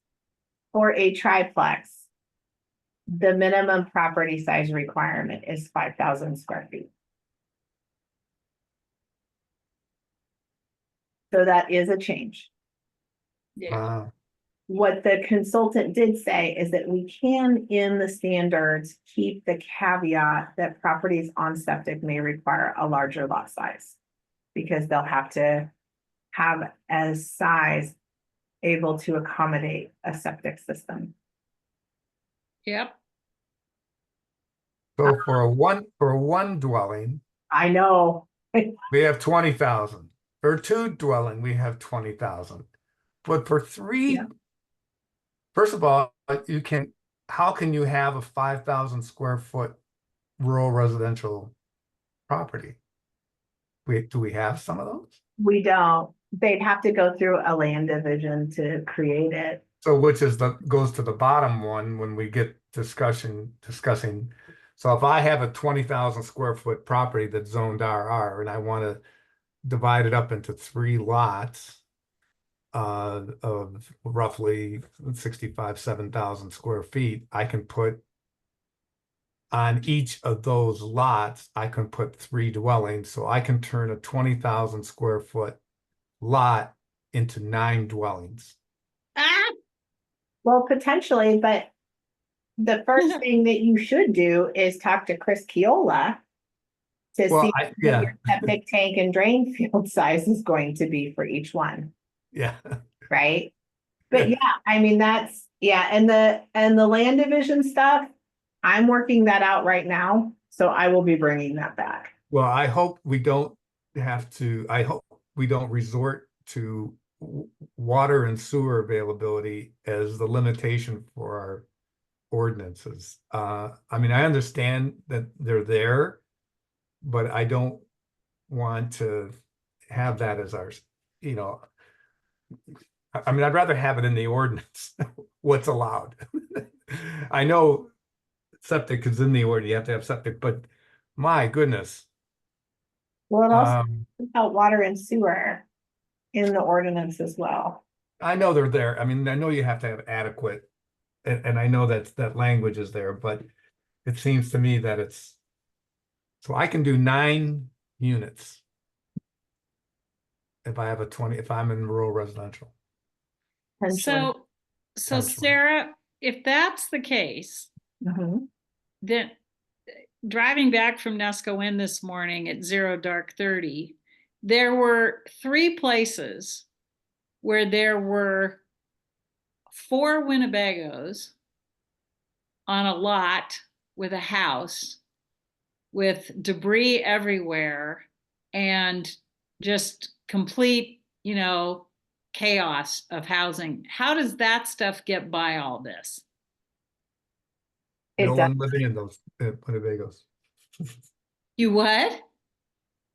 [SPEAKER 4] for a triplex, the minimum property size requirement is 5,000 square feet. So that is a change.
[SPEAKER 2] Yeah.
[SPEAKER 4] What the consultant did say is that we can, in the standards, keep the caveat that properties on septic may require a larger lot size because they'll have to have a size able to accommodate a septic system.
[SPEAKER 2] Yep.
[SPEAKER 5] So for a one dwelling,
[SPEAKER 4] I know.
[SPEAKER 5] we have 20,000. For a 2 dwelling, we have 20,000. But for 3,
[SPEAKER 4] Yeah.
[SPEAKER 5] first of all, how can you have a 5,000 square foot rural residential property? Do we have some of those?
[SPEAKER 4] We don't. They'd have to go through a land division to create it.
[SPEAKER 5] So which is goes to the bottom one when we get discussing. So if I have a 20,000 square foot property that's zoned RR and I want to divide it up into 3 lots of roughly 7,000 square feet, I can put on each of those lots, I can put 3 dwellings. So I can turn a 20,000 square foot lot into 9 dwellings.
[SPEAKER 2] Ah,
[SPEAKER 4] Well, potentially, but the first thing that you should do is talk to Chris Keola to
[SPEAKER 5] Well,
[SPEAKER 4] see what your septic tank and drain field size is going to be for each one,
[SPEAKER 5] yeah.
[SPEAKER 4] right? But yeah, I mean, that's, yeah, and the land division stuff, I'm working that out right now, so I will be bringing that back.
[SPEAKER 5] Well, I hope we don't I hope we don't resort to water and sewer availability as the limitation for our ordinances. I mean, I understand that they're there, but I don't want to have that as our, you know, I mean, I'd rather have it in the ordinance, what's allowed. I know septic is in the order, you have to have septic, but my goodness.
[SPEAKER 4] Well, it also about water and sewer in the ordinance as well.
[SPEAKER 5] I know they're there. I mean, I know you have to have adequate, and I know that language is there, but it seems to me that it's, so I can do 9 units if I have if I'm in rural residential.
[SPEAKER 2] so
[SPEAKER 5] Potentially.
[SPEAKER 2] Sarah, if that's the case,
[SPEAKER 4] Mhm.
[SPEAKER 2] then driving back from Neskowin this morning at 0:30, there were 3 places where there were 4 Winnebagos on a lot with a house with debris everywhere and just complete, chaos of housing. How does that stuff get by all this?
[SPEAKER 5] No one living in those Winnebagos.
[SPEAKER 2] You what?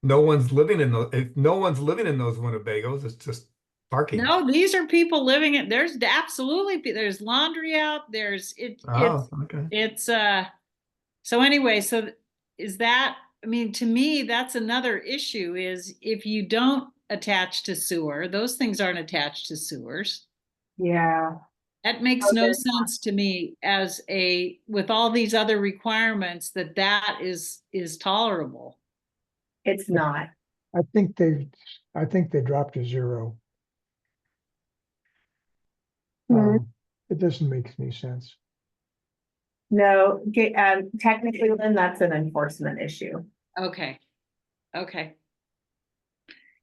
[SPEAKER 5] No one's living in those. If no one's living in those Winnebagos, it's just parking.
[SPEAKER 2] No, these are people living in. There's absolutely there's laundry out. It's so anyway. So is that? I mean, to me, that's another issue. Is if you don't attach to sewer, those things aren't attached to sewers.
[SPEAKER 4] Yeah.
[SPEAKER 2] That makes no sense to me with all these other requirements that is tolerable.
[SPEAKER 4] It's not.
[SPEAKER 3] I think they dropped to 0. It doesn't make any sense.
[SPEAKER 4] No, technically, then that's an enforcement issue.
[SPEAKER 2] Okay.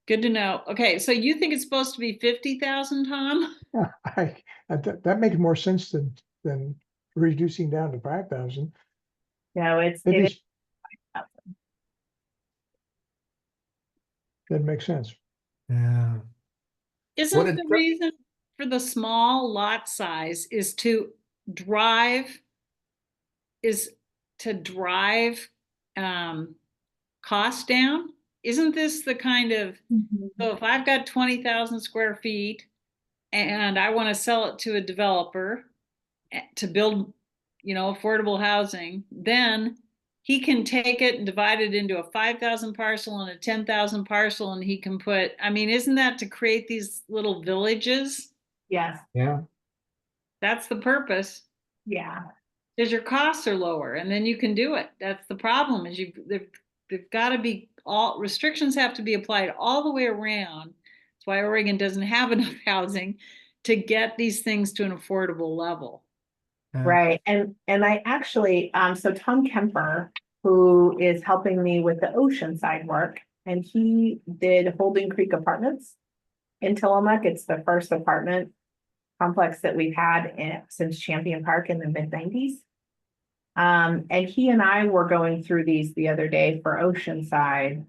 [SPEAKER 2] Good to know. Okay, so you think it's supposed to be 50,000, Tom?
[SPEAKER 3] That makes more sense than reducing down to 5,000.
[SPEAKER 4] No, it is.
[SPEAKER 3] That makes sense.
[SPEAKER 5] Yeah.
[SPEAKER 2] Isn't the reason for the small lot size is to drive costs down? Isn't this the kind of, so if I've got 20,000 square feet and I want to sell it to a developer to build, affordable housing, then he can take it and divide it into a 5,000 parcel and a 10,000 parcel, and he can isn't that to create these little villages?
[SPEAKER 4] Yes.
[SPEAKER 5] Yeah.
[SPEAKER 2] That's the purpose.
[SPEAKER 4] Yeah.
[SPEAKER 2] Because your costs are lower, and then you can do it. That's the problem. Is they've got to be restrictions have to be applied all the way around. That's why Oregon doesn't have enough housing to get these things to an affordable level.
[SPEAKER 5] Yeah.
[SPEAKER 4] Right. And I actually, so Tom Kemper, who is helping me with the Oceanside work, and he did Holding Creek Apartments in Tillamook. It's the first apartment complex that we've had since Champion Park in the mid-90s. And he and I were going through these the other day for Oceanside,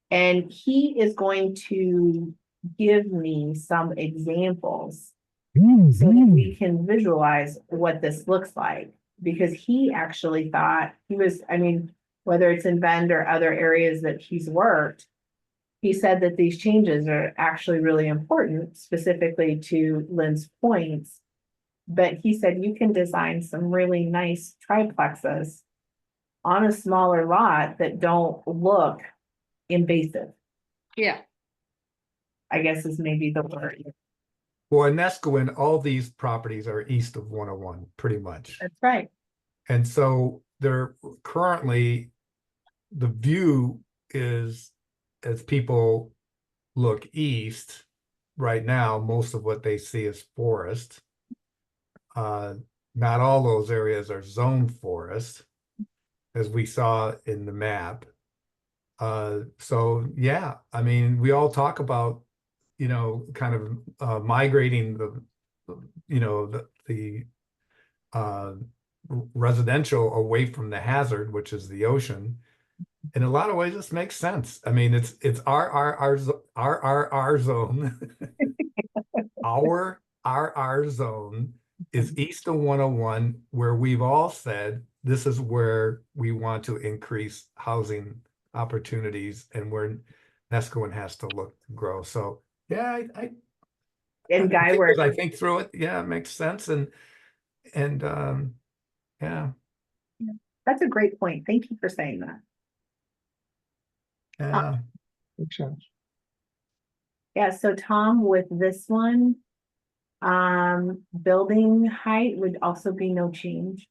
[SPEAKER 4] and he is going to give me some examples so that we can visualize what this looks like, because he actually thought whether it's in Bend or other areas that he's worked, he said that these changes are actually really important, specifically to Lynn's points. But he said you can design some really nice triplexes on a smaller lot that don't look invasive,
[SPEAKER 2] Yeah,
[SPEAKER 4] I guess is maybe the word.
[SPEAKER 5] Well, in Neskowin, all these properties are east of 101, pretty much.
[SPEAKER 4] That's right.
[SPEAKER 5] And so they're currently, the view is, as people look east, right now, most of what they see is forest. Not all those areas are zoned forest, as we saw in the map. So yeah, I mean, we all talk about, you know, kind of migrating the, you know, the residential away from the hazard, which is the ocean. In a lot of ways, this makes sense. I mean, it's our zone. Our zone is east of 101, where we've all said this is where we want to increase housing opportunities and where Neskowin has to look to grow. So yeah,
[SPEAKER 4] And Guy,
[SPEAKER 5] as I think through it, yeah, it makes sense. And yeah.
[SPEAKER 4] that's a great point. Thank you for saying that.
[SPEAKER 5] Yeah.
[SPEAKER 3] Makes sense.
[SPEAKER 4] Yeah, so Tom, with this one, building height would also be no change.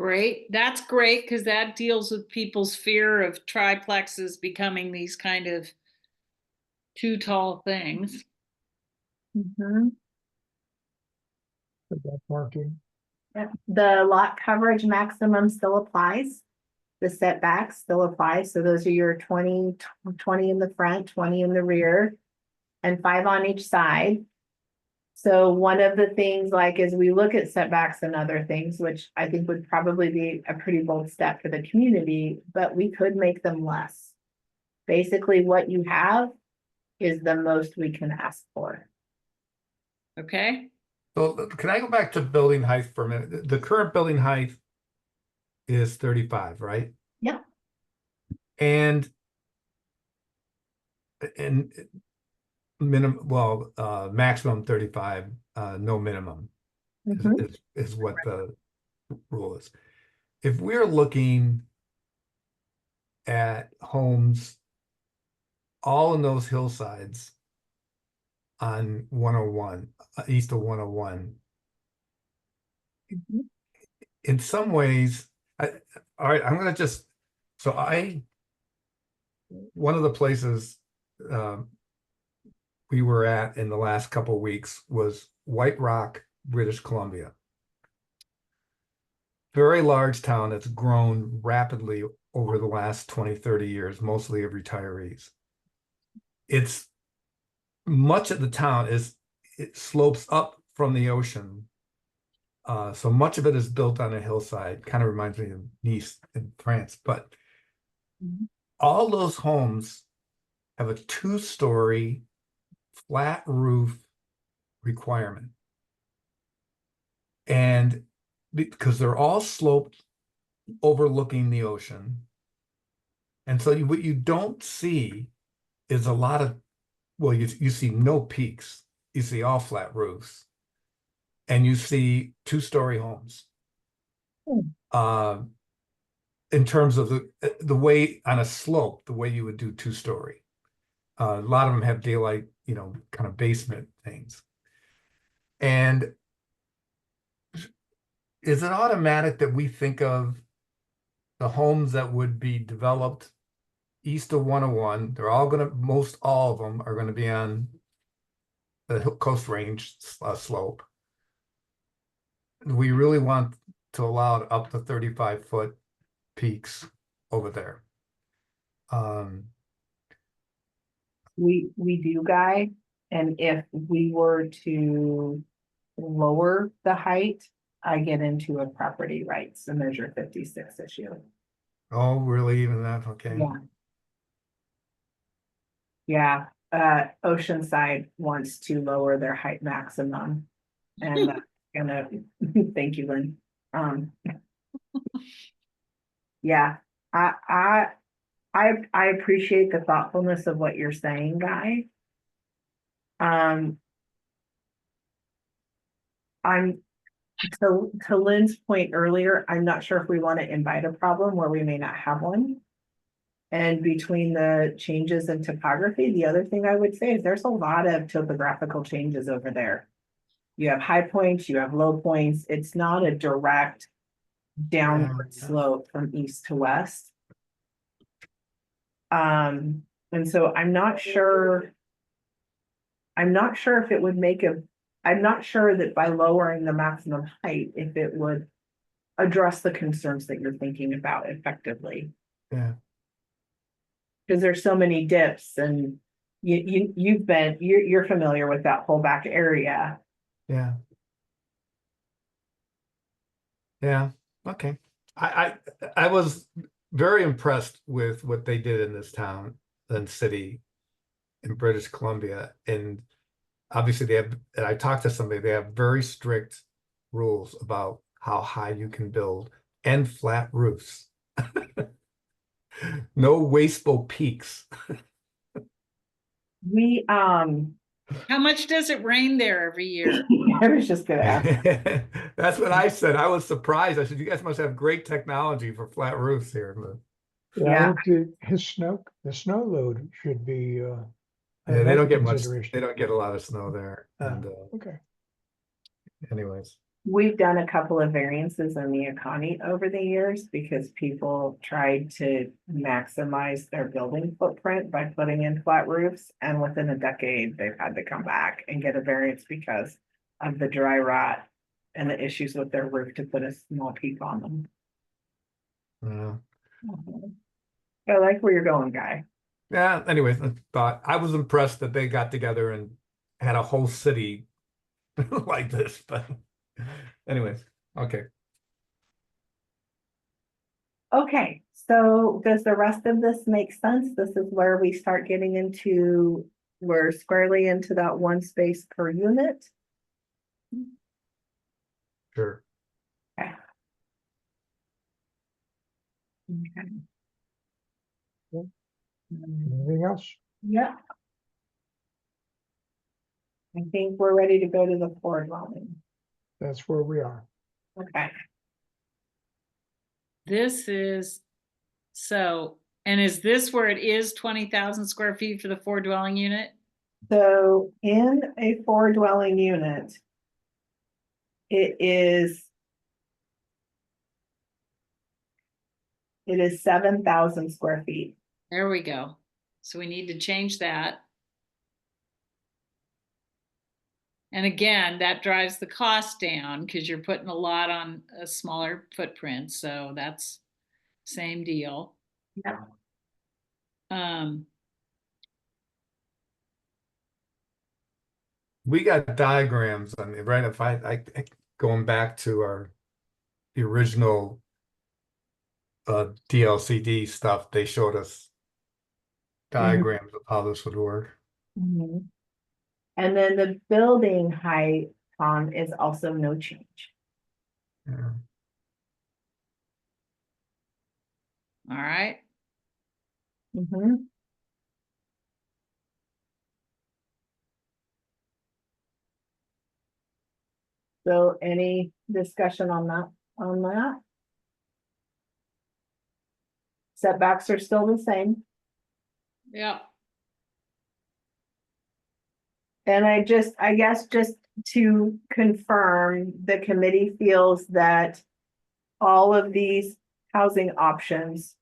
[SPEAKER 2] great. That's great because that deals with people's fear of triplexes becoming these kind of too tall things.
[SPEAKER 4] Mhm.
[SPEAKER 3] For that parking.
[SPEAKER 4] Yep. The lot coverage maximum still applies. The setbacks still apply. So those are your 20 in the front, 20 in the rear, and 5 on each side. So one of the things, like, as we look at setbacks and other things, which I think would probably be a pretty bold step for the community, but we could make them less. Basically, what you have is the most we can ask for.
[SPEAKER 2] Okay.
[SPEAKER 5] So can I go back to building height for a minute? The current building height is 35, right?
[SPEAKER 4] Yeah.
[SPEAKER 5] And maximum 35, no minimum is what the rule is. If we're looking at homes all in those hillsides on 101, east of 101, in some ways, all right, I'm gonna just, one of the places we were at in the last couple of weeks was White Rock, British Columbia. Very large town that's grown rapidly over the last 20, 30 years, mostly of retirees. It's much of the town it slopes up from the ocean. So much of it is built on a hillside, kind of reminds me of Nice in France, but all those homes have a 2-story flat roof requirement. And because they're all sloped overlooking the ocean. And so what you don't see is a lot of, well, you see no peaks. You see all flat roofs. And you see 2-story homes. In terms of the way on a slope, the way you would do 2-story. A lot of them have daylight, you know, kind of basement things. And is it automatic that we think of the homes that would be developed east of 101? They're all going to, most all of them are going to be on the Coast Range slope. We really want to allow up to 35-foot peaks over there.
[SPEAKER 4] We do, Guy, and if we were to lower the height, I get into a property rights and measure 56 issue.
[SPEAKER 5] Oh, really? Even that? Okay.
[SPEAKER 4] Yeah. Oceanside wants to lower their height maximum, and gonna thank you, Lynn. Yeah, I appreciate the thoughtfulness of what you're saying, Guy. I'm to Lynn's point earlier, I'm not sure if we want to invite a problem where we may not have one. And between the changes in topography, the other thing I would say is there's a lot of topographical changes over there. You have high points, you have low points. It's not a direct downward slope from east to west. And so I'm not sure if it would make I'm not sure that by lowering the maximum height, if it would address the concerns that you're thinking about effectively.
[SPEAKER 5] Yeah.
[SPEAKER 4] Because there's so many dips and you're familiar with that whole back area.
[SPEAKER 5] Yeah. Yeah. Okay. I was very impressed with what they did in this town and city in British Columbia. And obviously they have, and I talked to somebody, they have very strict rules about how high you can build and flat roofs. No wasteful peaks.
[SPEAKER 4] We
[SPEAKER 2] How much does it rain there every year?
[SPEAKER 4] I was just gonna ask.
[SPEAKER 5] That's what I said. I was surprised. I said, you guys must have great technology for flat roofs here. But
[SPEAKER 3] Yeah, I think the snow load should be,
[SPEAKER 5] yeah, they don't get much,
[SPEAKER 3] consideration.
[SPEAKER 5] they don't get a lot of snow there. And
[SPEAKER 3] Okay.
[SPEAKER 5] anyways.
[SPEAKER 4] We've done a couple of variances on the economy over the years because people tried to maximize their building footprint by putting in flat roofs. And within a decade, they've had to come back and get a variance because of the dry rot and the issues with their roof to put a small peak on them. I like where you're going, Guy.
[SPEAKER 5] Yeah, anyways, I thought I was impressed that they got together and had a whole city like this, but anyways, okay.
[SPEAKER 4] Okay, so does the rest of this make sense? This is where we start getting into, we're squarely into that one space per unit.
[SPEAKER 5] Sure.
[SPEAKER 4] Okay.
[SPEAKER 3] Anything else?
[SPEAKER 4] Yeah. I think we're ready to go to the floor dwelling.
[SPEAKER 3] That's where we are.
[SPEAKER 4] Okay.
[SPEAKER 2] This is, so, and is this where it is 20,000 square feet for the 4 dwelling unit?
[SPEAKER 4] So in a 4 dwelling unit, it is 7,000 square feet.
[SPEAKER 2] There we go. So we need to change that. And again, that drives the cost down because you're putting a lot on a smaller footprint. So that's same deal.
[SPEAKER 4] Yeah.
[SPEAKER 5] We got diagrams. I mean, right? If I going back to the original DLCD stuff, they showed us diagrams of how this would work.
[SPEAKER 4] Mm-hmm. And then the building height, Tom, is also no change.
[SPEAKER 5] Yeah.
[SPEAKER 2] All right.
[SPEAKER 4] Mm-hmm. So any discussion on that? Setbacks are still the same.
[SPEAKER 2] Yeah.
[SPEAKER 4] And I guess just to confirm, the committee feels that all of these housing options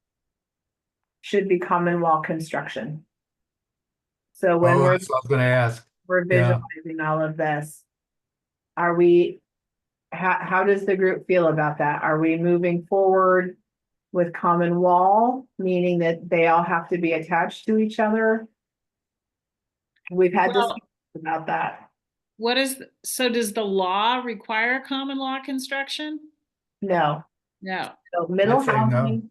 [SPEAKER 4] should be common wall construction. So when
[SPEAKER 5] Oh, that's what I was going to ask.
[SPEAKER 4] we're visualizing all of this, are we, how does the group feel about that? Are we moving forward with common wall, meaning that they all have to be attached to each other? We've had discussions about that.
[SPEAKER 2] What is, so does the law require common law construction?
[SPEAKER 4] No.
[SPEAKER 2] No.
[SPEAKER 4] So middle
[SPEAKER 5] I'd say no.
[SPEAKER 4] housing,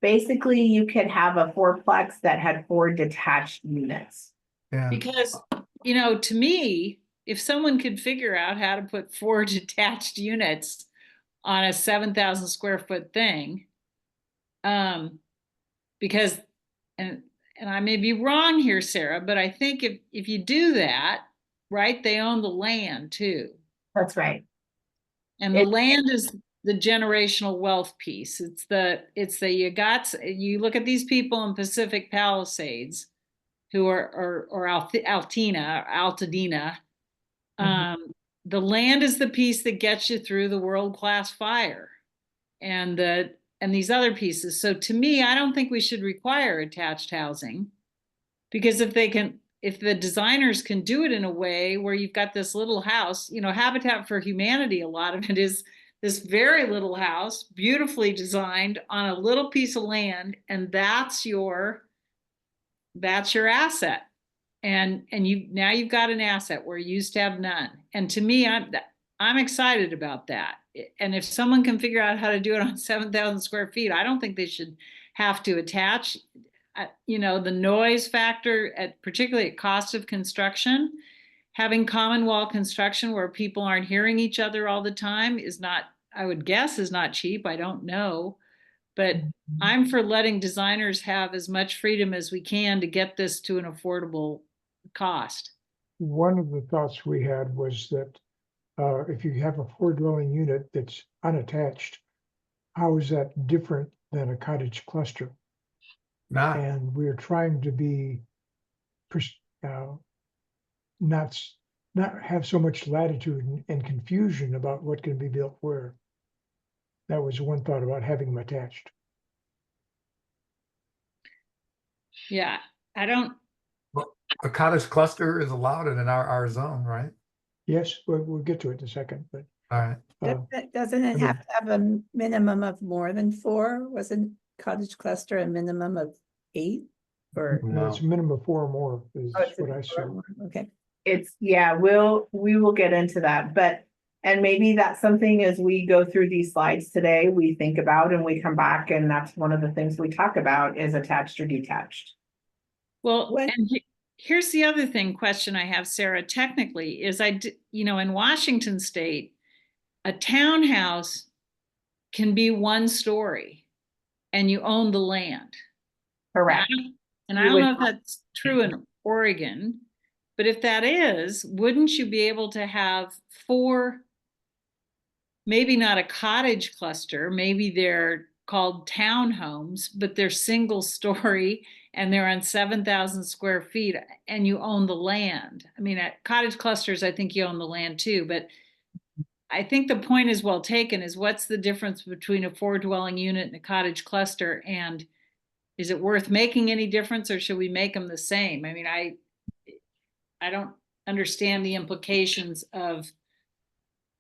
[SPEAKER 4] basically you could have a fourplex that had 4 detached units.
[SPEAKER 5] Yeah.
[SPEAKER 2] Because, you know, to me, if someone could figure out how to put 4 detached units on a 7,000 square foot thing, Because, and I may be wrong here, Sarah, but I think if you do that, right, they own the land too.
[SPEAKER 4] That's right.
[SPEAKER 2] And the land is the generational wealth piece. It's the you look at these people in Pacific Palisades who are or Altadena. The land is the piece that gets you through the world-class fire and these other pieces. So to me, I don't think we should require attached housing, because if the designers can do it in a way where you've got this little house, Habitat for Humanity, a lot of it is this very little house, beautifully designed on a little piece of land, and that's your asset. And you've got an asset where you used to have none. And to me, I'm excited about that. And if someone can figure out how to do it on 7,000 square feet, I don't think they should have to attach. The noise factor, particularly at cost of construction, having common wall construction where people aren't hearing each other all the time is not, I would guess, is not cheap. I don't know. But I'm for letting designers have as much freedom as we can to get this to an affordable cost.
[SPEAKER 3] One of the thoughts we had was that if you have a 4-dwelling unit that's unattached, how is that different than a cottage cluster? And we're trying to be not have so much latitude and confusion about what can be built where. That was one thought about having them attached.
[SPEAKER 2] Yeah, I don't.
[SPEAKER 5] Well, a cottage cluster is allowed in our zone, right?
[SPEAKER 3] Yes, we'll get to it in a second, but.
[SPEAKER 5] All
[SPEAKER 1] right. Doesn't it have to have a minimum of more than 4? Wasn't cottage cluster a minimum of 8? Or
[SPEAKER 3] no, it's a minimum of 4 or more is what I saw.
[SPEAKER 1] Okay.
[SPEAKER 4] We will get into that, and maybe that's something as we go through these slides today, we think about and we come back, and that's one of the things we talk about is attached or detached.
[SPEAKER 2] Well, and here's the other question I have, Sarah, technically is in Washington State, a townhouse can be 1 story and you own the land.
[SPEAKER 4] Correct.
[SPEAKER 2] And I don't know if that's true in Oregon, but if that is, wouldn't you be able to have 4, maybe not a cottage cluster, maybe they're called townhomes, but they're single story and they're on 7,000 square feet and you own the land. I mean, at cottage clusters, I think you own the land too, but I think the point is well taken, is what's the difference between a 4-dwelling unit and a cottage cluster, and is it worth making any difference, or should we make them the same? I mean, I don't understand the implications of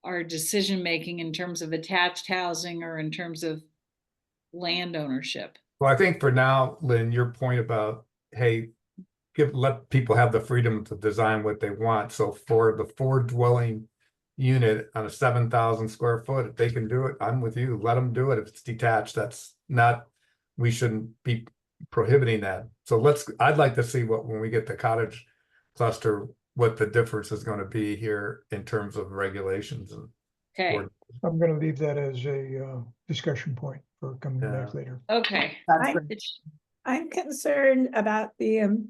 [SPEAKER 2] our decision making in terms of attached housing or in terms of land ownership.
[SPEAKER 5] Well, I think for now, Lynn, your point about, hey, let people have the freedom to design what they want. So for the 4-dwelling unit on a 7,000 square foot, if they can do it, I'm with you. Let them do it. If it's detached, that's not, we shouldn't be prohibiting that. So I'd like to see when we get the cottage cluster, what the difference is going to be here in terms of regulations.
[SPEAKER 2] Okay.
[SPEAKER 3] I'm going to leave that as a discussion point for coming back later.
[SPEAKER 2] Okay.
[SPEAKER 1] I'm concerned about the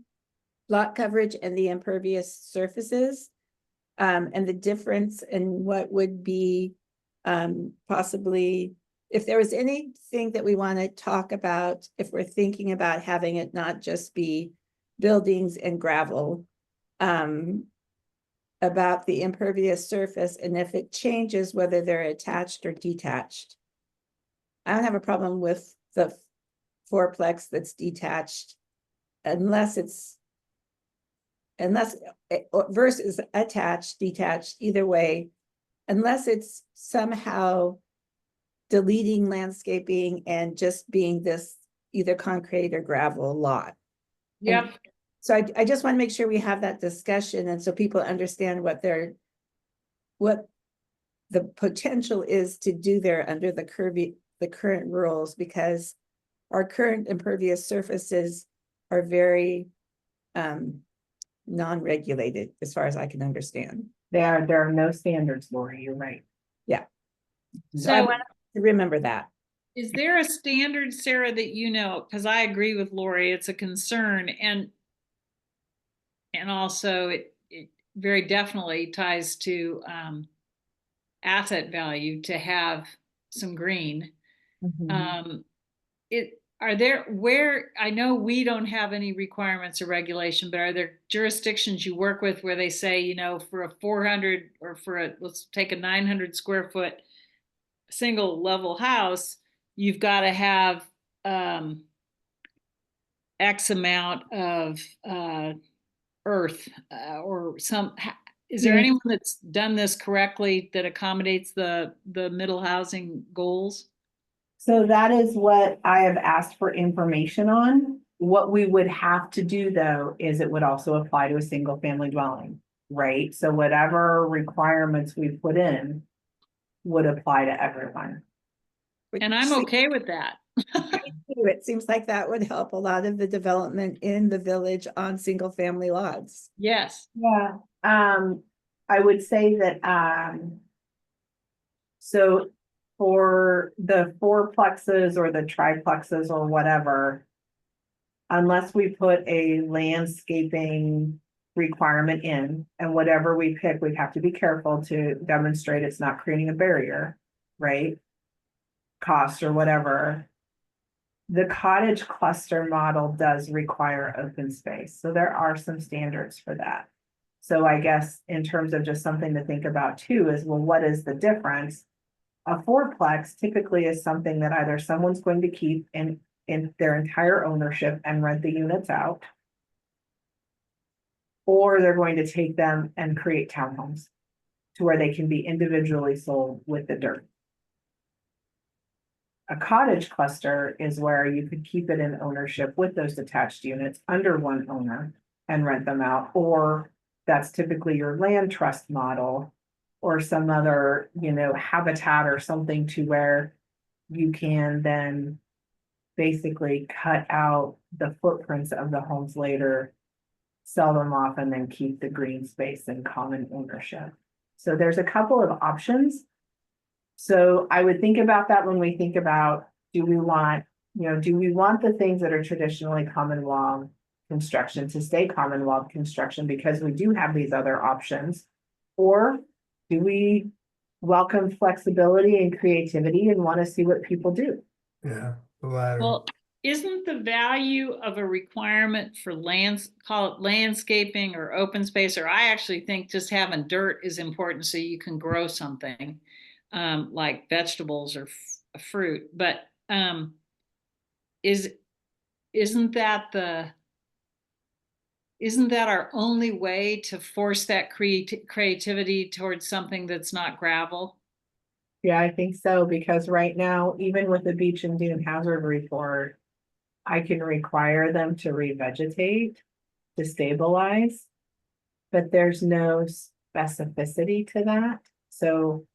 [SPEAKER 1] lot coverage and the impervious surfaces, and the difference in what would be possibly, if there was anything that we want to talk about, if we're thinking about having it not just be buildings and gravel, about the impervious surface, and if it changes whether they're attached or detached. I don't have a problem with the 4-plex that's detached versus attached, detached, either way, unless it's somehow deleting landscaping and just being this either concrete or gravel lot.
[SPEAKER 2] Yep.
[SPEAKER 1] And so I just want to make sure we have that discussion, and so people understand what the potential is to do there under the current rules, because our current impervious surfaces are very non-regulated as far as I can understand.
[SPEAKER 4] There are no standards, Lori, you're right.
[SPEAKER 1] Yeah. So I want to remember that.
[SPEAKER 2] Is there a standard, Sarah, that you know? Because I agree with Lori, it's a concern, and also it very definitely ties to asset value to have some green. Are there, where, I know we don't have any requirements or regulation, but are there jurisdictions you work with where they say, you know, for a 400 or for a, let's take a 900 square foot single level house, you've got to have X amount of earth or some, is there anyone that's done this correctly that accommodates the middle housing goals?
[SPEAKER 4] So that is what I have asked for information on. What we would have to do though, is it would also apply to a single family dwelling, right? So whatever requirements we put in would apply to everyone.
[SPEAKER 2] And I'm okay with that.
[SPEAKER 1] It seems like that would help a lot of the development in the village on single family lots.
[SPEAKER 2] Yes.
[SPEAKER 4] Yeah, I would say that, so for the fourplexes or the triplexes or whatever, unless we put a landscaping requirement in, and whatever we pick, we have to be careful to demonstrate it's not creating a barrier, right? Cost or whatever. The cottage cluster model does require open space, so there are some standards for that. So I guess in terms of just something to think about too is, well, what is the difference? A fourplex typically is something that either someone's going to keep in their entire ownership and rent the units out, or they're going to take them and create townhomes to where they can be individually sold with the dirt. A cottage cluster is where you could keep it in ownership with those detached units under one owner and rent them out, or that's typically your land trust model or some other, you know, habitat or something to where you can then basically cut out the footprints of the homes later, sell them off, and then keep the green space in common ownership. So there's a couple of options. So I would think about that when we think about, do we want the things that are traditionally common law construction to stay common law construction because we do have these other options? Or do we welcome flexibility and creativity and want to see what people do?
[SPEAKER 5] Yeah, the latter.
[SPEAKER 2] Well, isn't the value of a requirement for call it landscaping or open space, or I actually think just having dirt is important so you can grow something like vegetables or fruit, but isn't that our only way to force that creativity towards something that's not gravel?
[SPEAKER 4] Yeah, I think so, because right now, even with the beach and dune hazard report, I can require them to revegetate, to stabilize, but there's no specificity to that. So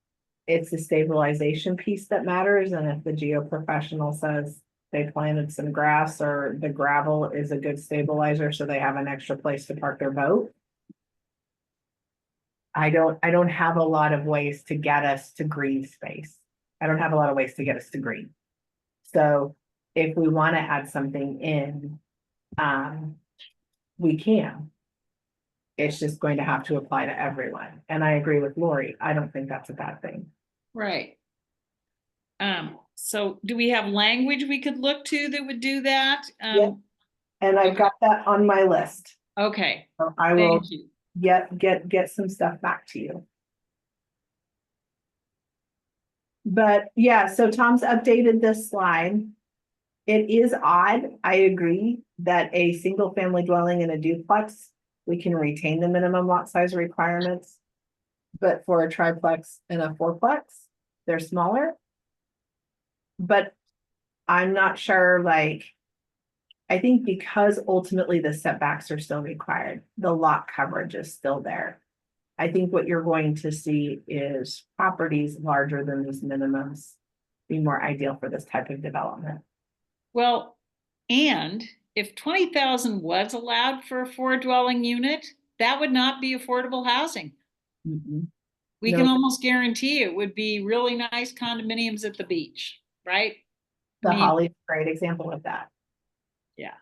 [SPEAKER 4] it's the stabilization piece that matters. And if the geoprofessional says they planted some grass or the gravel is a good stabilizer, so they have an extra place to park their boat, I don't have a lot of ways to get us to green space. I don't have a lot of ways to get us to green. So if we want to add something in, we can. It's just going to have to apply to everyone. And I agree with Lori. I don't think that's a bad thing.
[SPEAKER 2] Right. So do we have language we could look to that would do that?
[SPEAKER 4] Yep. And I've got that on my list.
[SPEAKER 2] Okay.
[SPEAKER 4] So I will
[SPEAKER 2] Thank you.
[SPEAKER 4] get some stuff back to you. But yeah, so Tom's updated this slide. It is odd. I agree that a single family dwelling in a duplex, we can retain the minimum lot size requirements. But for a triplex and a fourplex, they're smaller. But I'm not sure, like, I think because ultimately the setbacks are still required, the lot coverage is still there. I think what you're going to see is properties larger than these minimums be more ideal for this type of development.
[SPEAKER 2] Well, and if 20,000 was allowed for a 4-dwelling unit, that would not be affordable housing. We can almost guarantee it would be really nice condominiums at the beach, right?
[SPEAKER 4] The
[SPEAKER 2] mean-
[SPEAKER 4] Holly's a great example of that.
[SPEAKER 2] Yeah.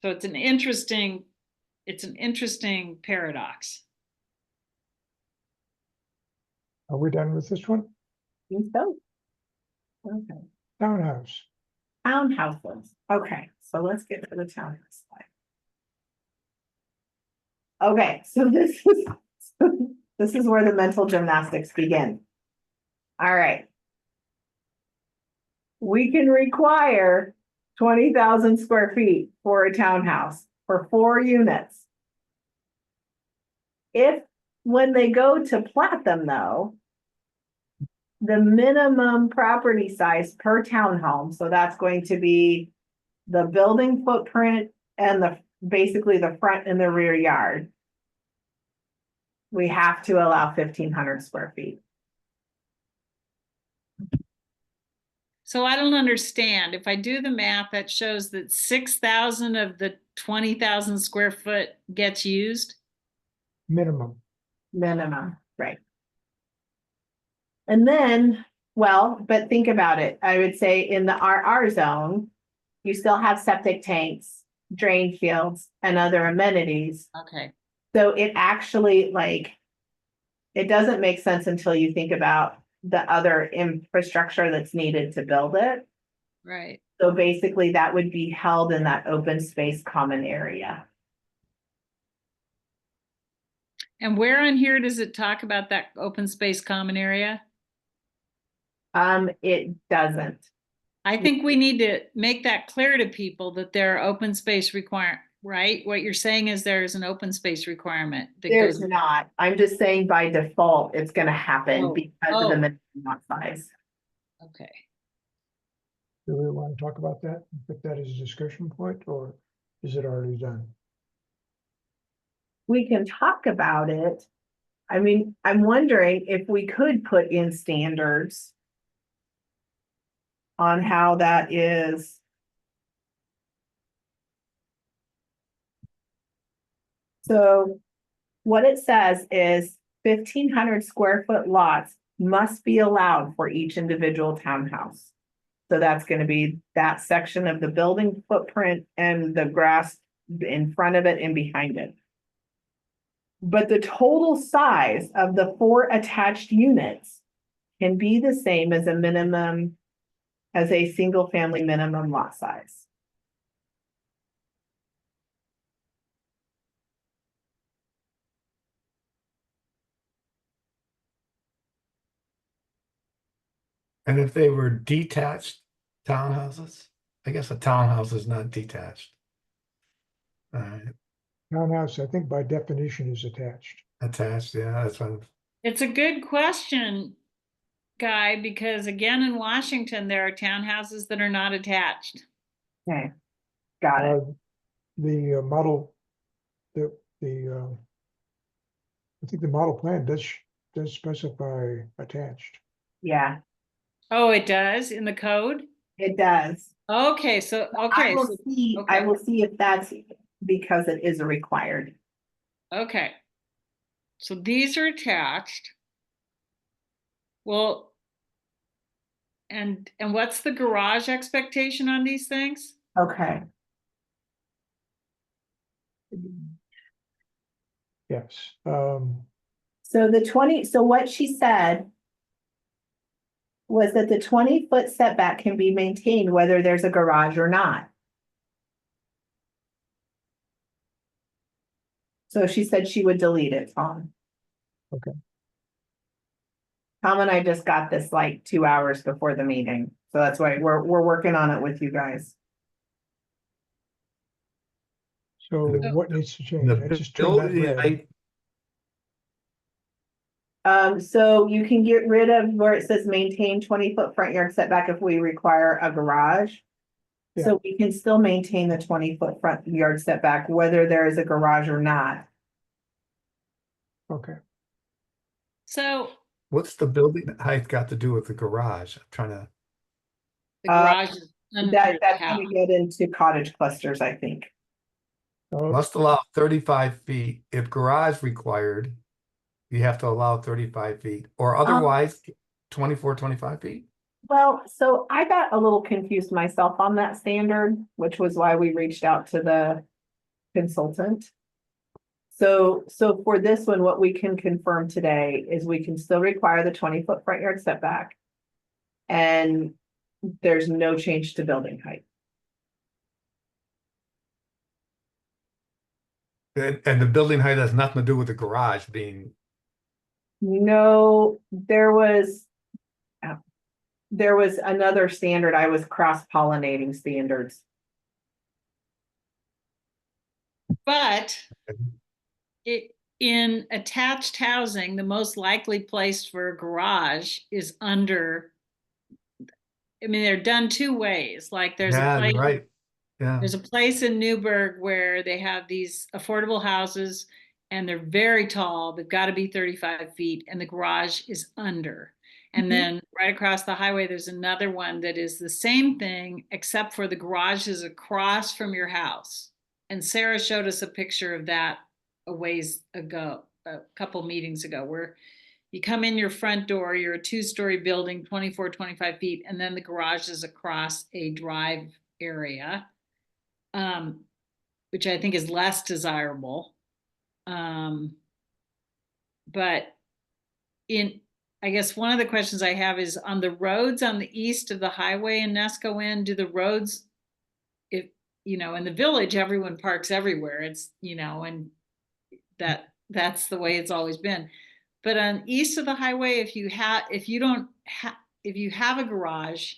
[SPEAKER 2] So it's an interesting paradox.
[SPEAKER 3] Are we done with this one?
[SPEAKER 4] Think so? Okay.
[SPEAKER 3] Townhouse.
[SPEAKER 4] Townhouses. Okay, so let's get to the townhouse slide. Okay, so this is where the mental gymnastics begin. All right. We can require 20,000 square feet for a townhouse for 4 units. If, when they go to plat them though, the minimum property size per townhome, so that's going to be the building footprint and basically the front and the rear yard. We have to allow 1,500 square feet.
[SPEAKER 2] So I don't understand. If I do the math, that shows that 6,000 of the 20,000 square foot gets used.
[SPEAKER 3] Minimum.
[SPEAKER 4] Minimum, right. And then, well, but think about it. I would say in the RR zone, you still have septic tanks, drain fields, and other amenities.
[SPEAKER 2] Okay.
[SPEAKER 4] So it actually it doesn't make sense until you think about the other infrastructure that's needed to build it.
[SPEAKER 2] Right.
[SPEAKER 4] So basically that would be held in that open space common area.
[SPEAKER 2] And where on here does it talk about that open space common area?
[SPEAKER 4] It doesn't.
[SPEAKER 2] I think we need to make that clear to people that there are open space requirement, right? What you're saying is there's an open space requirement.
[SPEAKER 4] There's not. I'm just saying by default, it's gonna happen because of the
[SPEAKER 2] Oh.
[SPEAKER 4] minimum lot size.
[SPEAKER 2] Okay.
[SPEAKER 3] Do we want to talk about that? Put that as a discussion point, or is it already done?
[SPEAKER 4] We can talk about it. I mean, I'm wondering if we could put in standards on how that is. So what it says is 1,500 square foot lots must be allowed for each individual townhouse. So that's going to be that section of the building footprint and the grass in front of it and behind it. But the total size of the 4 attached units can be the same as a single family minimum lot size.
[SPEAKER 5] And if they were detached townhouses, I guess a townhouse is not detached. All right,
[SPEAKER 3] Townhouse, I think by definition is attached.
[SPEAKER 5] attached, yeah, that's what.
[SPEAKER 2] It's a good question, Guy, because again, in Washington, there are townhouses that are not attached.
[SPEAKER 4] Okay, got it.
[SPEAKER 3] The model, I think the model plan does specify attached.
[SPEAKER 4] Yeah,
[SPEAKER 2] Oh, it does in the code?
[SPEAKER 4] it does.
[SPEAKER 2] Okay, so, okay.
[SPEAKER 4] I will
[SPEAKER 2] so-
[SPEAKER 4] see,
[SPEAKER 2] okay.
[SPEAKER 4] I will see if that's because it is required.
[SPEAKER 2] Okay. So these are attached. Well, and what's the garage expectation on these things?
[SPEAKER 4] Okay,
[SPEAKER 3] Yes,
[SPEAKER 4] so what she said was that the 20-foot setback can be maintained whether there's a garage or not. So she said she would delete it, Tom.
[SPEAKER 3] Okay.
[SPEAKER 4] Tom and I just got this like 2 hours before the meeting, so that's why we're working on it with you guys.
[SPEAKER 3] so
[SPEAKER 5] The-
[SPEAKER 3] what needs to change? I
[SPEAKER 5] The
[SPEAKER 3] just turned that
[SPEAKER 5] building
[SPEAKER 3] red.
[SPEAKER 5] height,
[SPEAKER 4] So you can get rid of where it says maintain 20-foot front yard setback if we require a garage. So we can still maintain the 20-foot front yard setback whether there is a garage or not.
[SPEAKER 3] Okay,
[SPEAKER 2] So
[SPEAKER 5] what's the building height got to do with the garage? I'm trying to,
[SPEAKER 2] the garage is under
[SPEAKER 4] That's
[SPEAKER 2] the house.
[SPEAKER 4] gonna get into cottage clusters, I think.
[SPEAKER 5] must allow 35 feet. If garage required, you have to allow 35 feet, or otherwise 24, 25 feet.
[SPEAKER 4] Well, so I got a little confused myself on that standard, which was why we reached out to the consultant. So for this one, what we can confirm today is we can still require the 20-foot front yard setback. And there's no change to building height.
[SPEAKER 5] And the building height has nothing to do with the garage being,
[SPEAKER 4] No, there was another standard. I was cross-pollinating standards.
[SPEAKER 2] But in attached housing, the most likely place for a garage is under. I mean, they're done two ways. Like there's a
[SPEAKER 5] yeah,
[SPEAKER 2] place,
[SPEAKER 5] right. Yeah.
[SPEAKER 2] there's a place in Newburgh where they have these affordable houses and they're very tall. They've got to be 35 feet and the garage is under. And then right across the highway, there's another one that is the same thing, except for the garage is across from your house. And Sarah showed us a picture of that a ways ago, a couple meetings ago, where you come in your front door, you're a 2-story building, 24, 25 feet, and then the garage is across a drive area, which I think is less desirable. But I guess one of the questions I have is on the roads on the east of the highway in Neskowin, do the roads, if, in the village, everyone parks everywhere. It's, and that's the way it's always been. But on east of the highway, if you have a garage,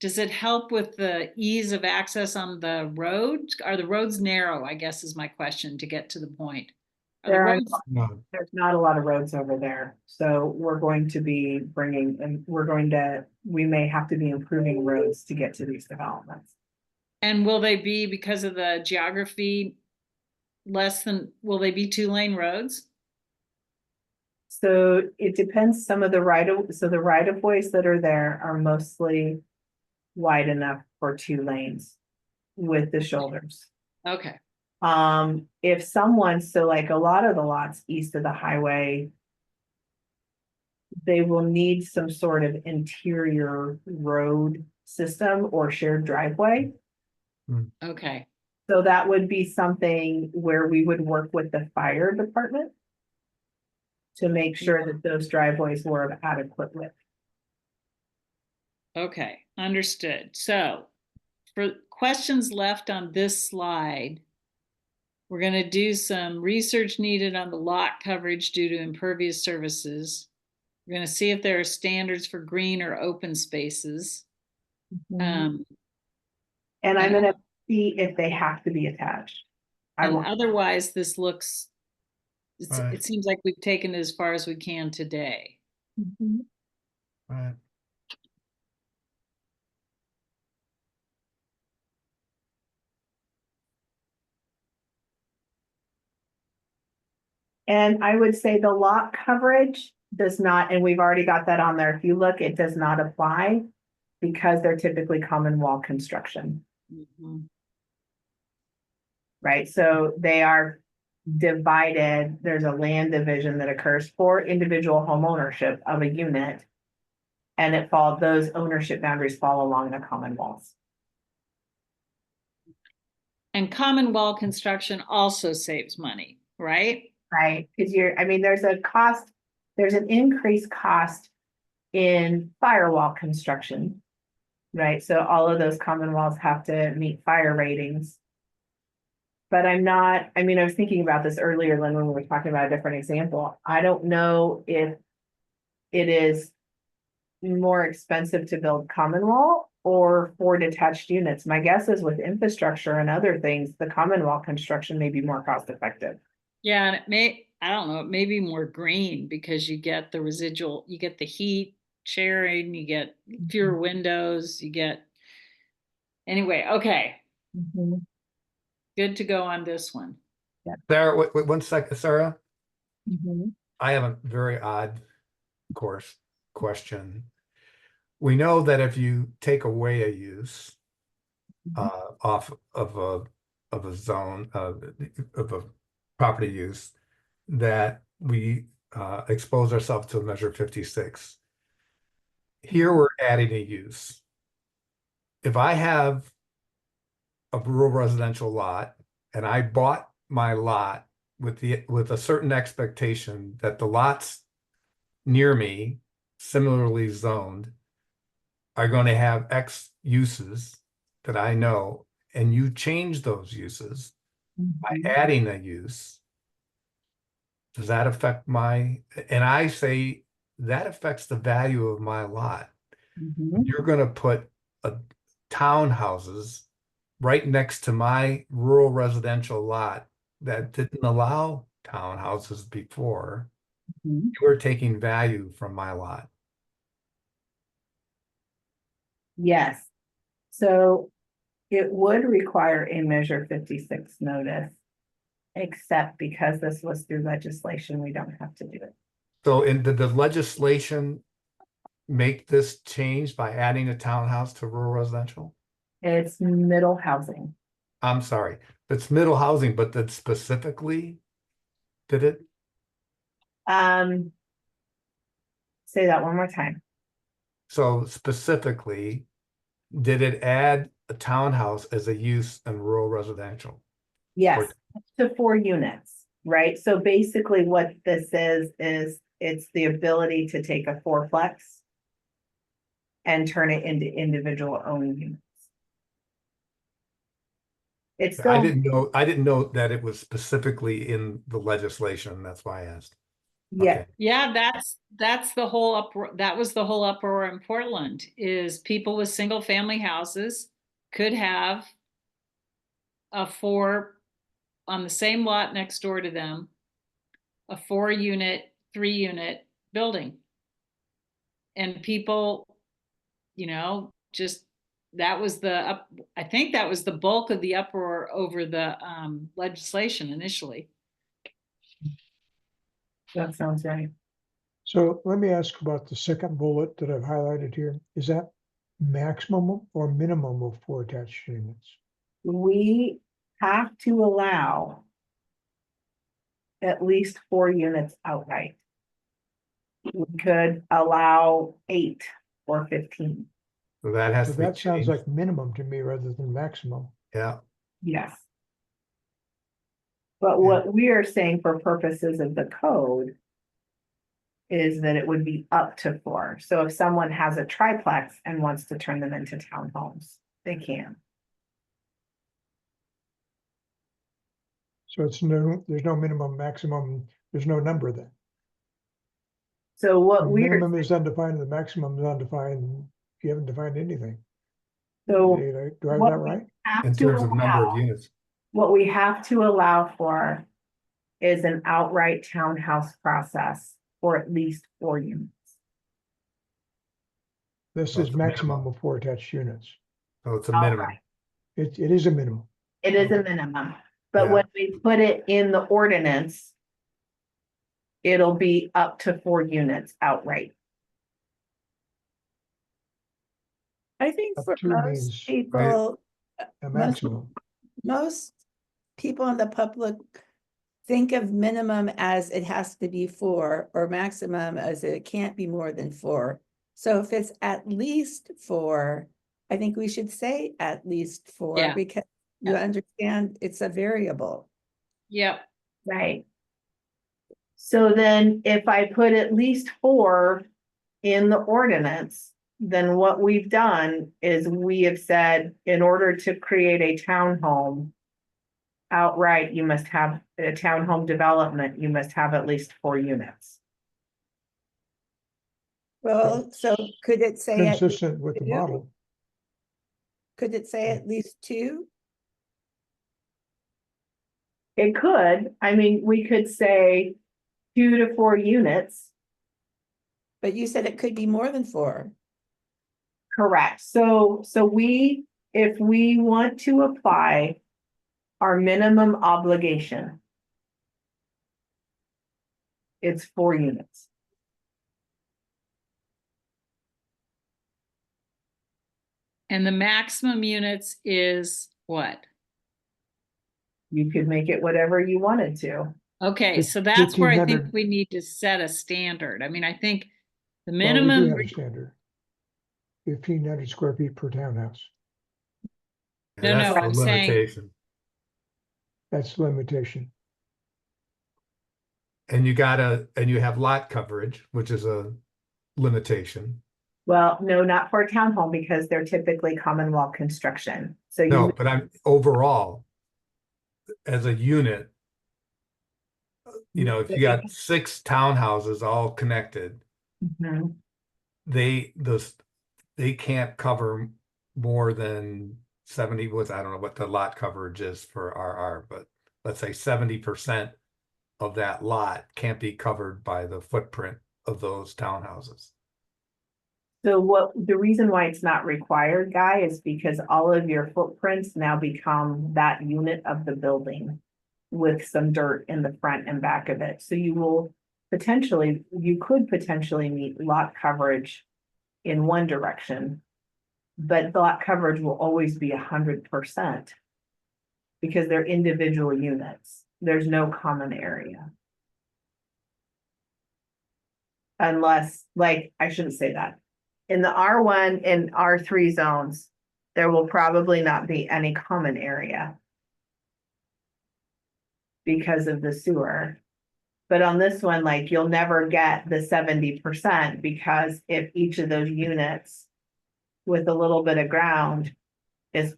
[SPEAKER 2] does it help with the ease of access on the road? Are the roads narrow, I guess is my question to get to the point.
[SPEAKER 4] There's not a lot of roads over there. So we're going to be we may have to be improving roads to get to these developments.
[SPEAKER 2] And will they be, because of the geography, will they be 2-lane roads?
[SPEAKER 4] So it depends. Some of the the right of ways that are there are mostly wide enough for 2 lanes with the shoulders.
[SPEAKER 2] Okay.
[SPEAKER 4] If someone, so like a lot of the lots east of the highway, they will need some sort of interior road system or shared driveway.
[SPEAKER 2] Okay.
[SPEAKER 4] So that would be something where we would work with the fire department to make sure that those driveways were of adequate width.
[SPEAKER 2] Okay, understood. So for questions left on this slide, we're going to do some research needed on the lot coverage due to impervious surfaces. We're going to see if there are standards for green or open spaces.
[SPEAKER 4] And I'm going to see if they have to be attached.
[SPEAKER 2] Otherwise, this looks,
[SPEAKER 5] Right.
[SPEAKER 2] it seems like we've taken it as far as we can today.
[SPEAKER 5] Right.
[SPEAKER 4] And I would say the lot coverage does not, and we've already got that on there. If you look, it does not apply because they're typically common wall construction. Right, so they are divided. There's a land division that occurs for individual home ownership of a unit. And those ownership boundaries fall along the common walls.
[SPEAKER 2] And common wall construction also saves money, right?
[SPEAKER 4] Right, because there's an increased cost in firewall construction. Right, so all of those common walls have to meet fire ratings. But I was thinking about this earlier when we were talking about a different example. I don't know if it is more expensive to build common wall or for detached units. My guess is with infrastructure and other things, the common wall construction may be more cost effective.
[SPEAKER 2] Yeah, and I don't know, it may be more green because you get the residual, you get the heat sharing, you get fewer windows, anyway, okay. Good to go on this one.
[SPEAKER 5] Yeah. Sarah, wait 1 second, Sarah. I have a very odd question. We know that if you take away a use off of a zone of a property use, that we expose ourselves to Measure 56. here we're adding a use. If I have a rural residential lot and I bought my lot with a certain expectation that the lots near me, similarly zoned, are going to have X uses that I know, and you change those uses by adding a use, does that affect and I say that affects the value of my lot. You're going to put townhouses right next to my rural residential lot that didn't allow townhouses before. You are taking value from my lot.
[SPEAKER 4] Yes. So it would require a Measure 56 notice, except because this was through legislation, we don't have to do it.
[SPEAKER 5] So did the legislation make this change by adding a townhouse to rural residential?
[SPEAKER 4] It's middle housing.
[SPEAKER 5] I'm sorry, it's middle housing, but that specifically did it?
[SPEAKER 4] Say that one more time.
[SPEAKER 5] So specifically, did it add a townhouse as a use in rural residential?
[SPEAKER 4] Yes, to 4 units, right? So basically what this is it's the ability to take a 4-plex and turn it into individual owned units. It's still.
[SPEAKER 5] I didn't know that it was specifically in the legislation. That's why I asked.
[SPEAKER 4] Yeah.
[SPEAKER 5] Okay.
[SPEAKER 2] Yeah, that's the whole uproar. That was the whole uproar in Portland, is people with single family houses could have a 4 on the same lot next door to them, a 4-unit, 3-unit building. And people, just that was I think that was the bulk of the uproar over the legislation initially.
[SPEAKER 4] That sounds right.
[SPEAKER 3] So let me ask about the second bullet that I've highlighted here. Is that maximum or minimum of 4 attached units?
[SPEAKER 4] We have to allow at least 4 units outright. We could allow 8 or 15.
[SPEAKER 5] So that has
[SPEAKER 3] So
[SPEAKER 5] to be
[SPEAKER 3] that sounds
[SPEAKER 5] changed.
[SPEAKER 3] like minimum to me rather than maximum.
[SPEAKER 5] Yeah.
[SPEAKER 4] Yes. But what we are saying for purposes of the code is that it would be up to 4. So if someone has a triplex and wants to turn them into townhomes, they can.
[SPEAKER 3] So there's no minimum, maximum, there's no number then.
[SPEAKER 4] So
[SPEAKER 3] The
[SPEAKER 4] what
[SPEAKER 3] minimum is undefined, the maximum is undefined. You haven't defined anything.
[SPEAKER 4] So
[SPEAKER 3] do I have that right?
[SPEAKER 5] In terms of number of units.
[SPEAKER 4] What we have to allow for is an outright townhouse process for at least 4 units.
[SPEAKER 3] This
[SPEAKER 5] So
[SPEAKER 3] is
[SPEAKER 5] it's a
[SPEAKER 3] maximum
[SPEAKER 5] minimum.
[SPEAKER 3] of 4 attached units.
[SPEAKER 5] So it's a minimum.
[SPEAKER 3] It is a minimum.
[SPEAKER 4] It is a minimum, but
[SPEAKER 5] Yeah.
[SPEAKER 4] when we put it in the ordinance, it'll be up to 4 units outright.
[SPEAKER 1] I think
[SPEAKER 3] Up
[SPEAKER 1] for
[SPEAKER 3] to
[SPEAKER 1] most
[SPEAKER 3] means,
[SPEAKER 1] people,
[SPEAKER 3] A maximum.
[SPEAKER 1] most people in the public think of minimum as it has to be 4 or maximum as it can't be more than 4. So if it's at least 4, I think we should say at least 4
[SPEAKER 2] Yeah.
[SPEAKER 1] because you understand it's a variable.
[SPEAKER 2] Yep.
[SPEAKER 4] Right. So then if I put at least 4 in the ordinance, then what we've done is we have said, in order to create a townhome outright, you must have a townhome development, you must have at least 4 units.
[SPEAKER 1] Well, so could it say at least
[SPEAKER 3] Consistent with the
[SPEAKER 1] 2?
[SPEAKER 3] model.
[SPEAKER 1] Could it say at least 2?
[SPEAKER 4] It could, I mean, we could say 2 to 4 units.
[SPEAKER 1] But you said it could be more than 4.
[SPEAKER 4] Correct. So if we want to apply our minimum obligation, it's 4 units.
[SPEAKER 2] And the maximum units is what?
[SPEAKER 4] You could make it whatever you wanted to.
[SPEAKER 2] Okay,
[SPEAKER 3] It's
[SPEAKER 2] so that's where I think
[SPEAKER 3] 1,500.
[SPEAKER 2] we need to set a standard. I mean, I think the
[SPEAKER 3] Well, we do
[SPEAKER 2] minimum,
[SPEAKER 3] have a standard. 1,500 square feet per townhouse.
[SPEAKER 2] No,
[SPEAKER 5] And that's
[SPEAKER 2] no,
[SPEAKER 5] the
[SPEAKER 2] I'm saying-
[SPEAKER 5] limitation.
[SPEAKER 3] That's the limitation.
[SPEAKER 5] And you have lot coverage, which is a limitation.
[SPEAKER 4] Well, no, not for a townhome because they're typically Commonwealth construction. So
[SPEAKER 5] No,
[SPEAKER 4] you,
[SPEAKER 5] but I'm overall, as a unit, if you got 6 townhouses all connected,
[SPEAKER 4] Mhm.
[SPEAKER 5] they can't cover more than 70 I don't know what the lot coverage is for RR, but let's say 70% of that lot can't be covered by the footprint of those townhouses.
[SPEAKER 4] So what, the reason why it's not required, Guy, is because all of your footprints now become that unit of the building with some dirt in the front and back of it. So you could potentially meet lot coverage in one direction, but the lot coverage will always be 100% because they're individual units. There's no common area. Unless, I shouldn't say that. In the R1 and R3 zones, there will probably not be any common area because of the sewer. But on this one, you'll never get the 70% because if each of those units with a little bit of ground is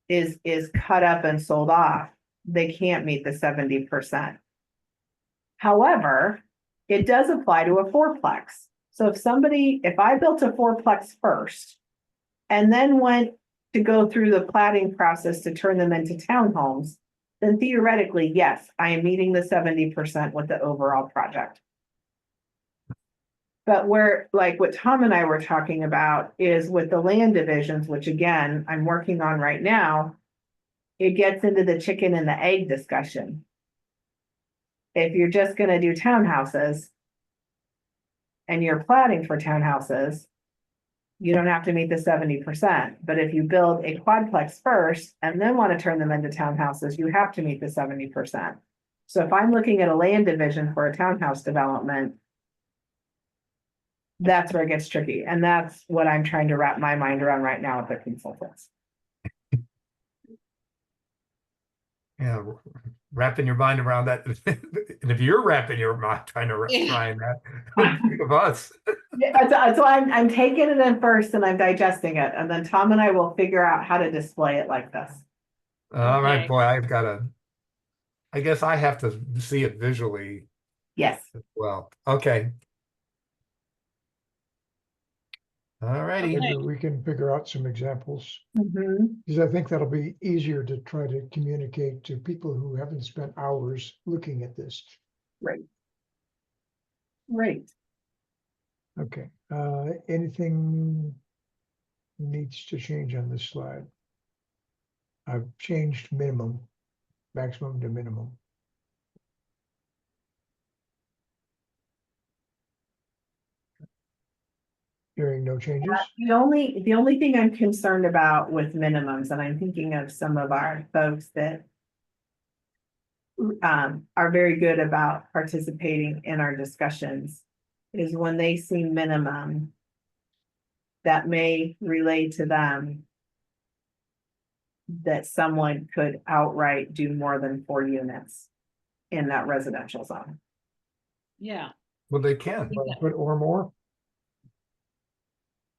[SPEAKER 4] cut up and sold off, they can't meet the 70%. However, it does apply to a fourplex. So if I built a fourplex first and then went to go through the platting process to turn them into townhomes, then theoretically, yes, I am meeting the 70% with the overall project. But what Tom and I were talking about is with the land divisions, which again, I'm working on right now, it gets into the chicken and the egg discussion. If you're just gonna do townhouses and you're platting for townhouses, you don't have to meet the 70%. But if you build a quadplex first and then want to turn them into townhouses, you have to meet the 70%. So if I'm looking at a land division for a townhouse development, that's where it gets tricky. And that's what I'm trying to wrap my mind around right now with the consultants.
[SPEAKER 5] Yeah, wrapping your mind around that. And if you're wrapping your mind trying to find that, think of us.
[SPEAKER 4] Yeah, that's why I'm taking it in first and I'm digesting it. And then Tom and I will figure out how to display it like this.
[SPEAKER 5] All right,
[SPEAKER 2] Okay.
[SPEAKER 5] boy, I guess I have to see it visually
[SPEAKER 4] Yes.
[SPEAKER 5] as well. Okay. All righty.
[SPEAKER 3] Maybe we can figure out some examples,
[SPEAKER 4] Mhm.
[SPEAKER 3] because I think that'll be easier to try to communicate to people who haven't spent hours looking at this.
[SPEAKER 4] Right.
[SPEAKER 3] Okay, anything needs to change on this slide? I've changed maximum to minimum. Hearing no changes?
[SPEAKER 4] The only thing I'm concerned about with minimums, and I'm thinking of some of our folks that are very good about participating in our discussions, is when they see minimum that may relate to them that someone could outright do more than 4 units in that residential zone.
[SPEAKER 2] Yeah.
[SPEAKER 5] Well, they can.
[SPEAKER 3] But or more?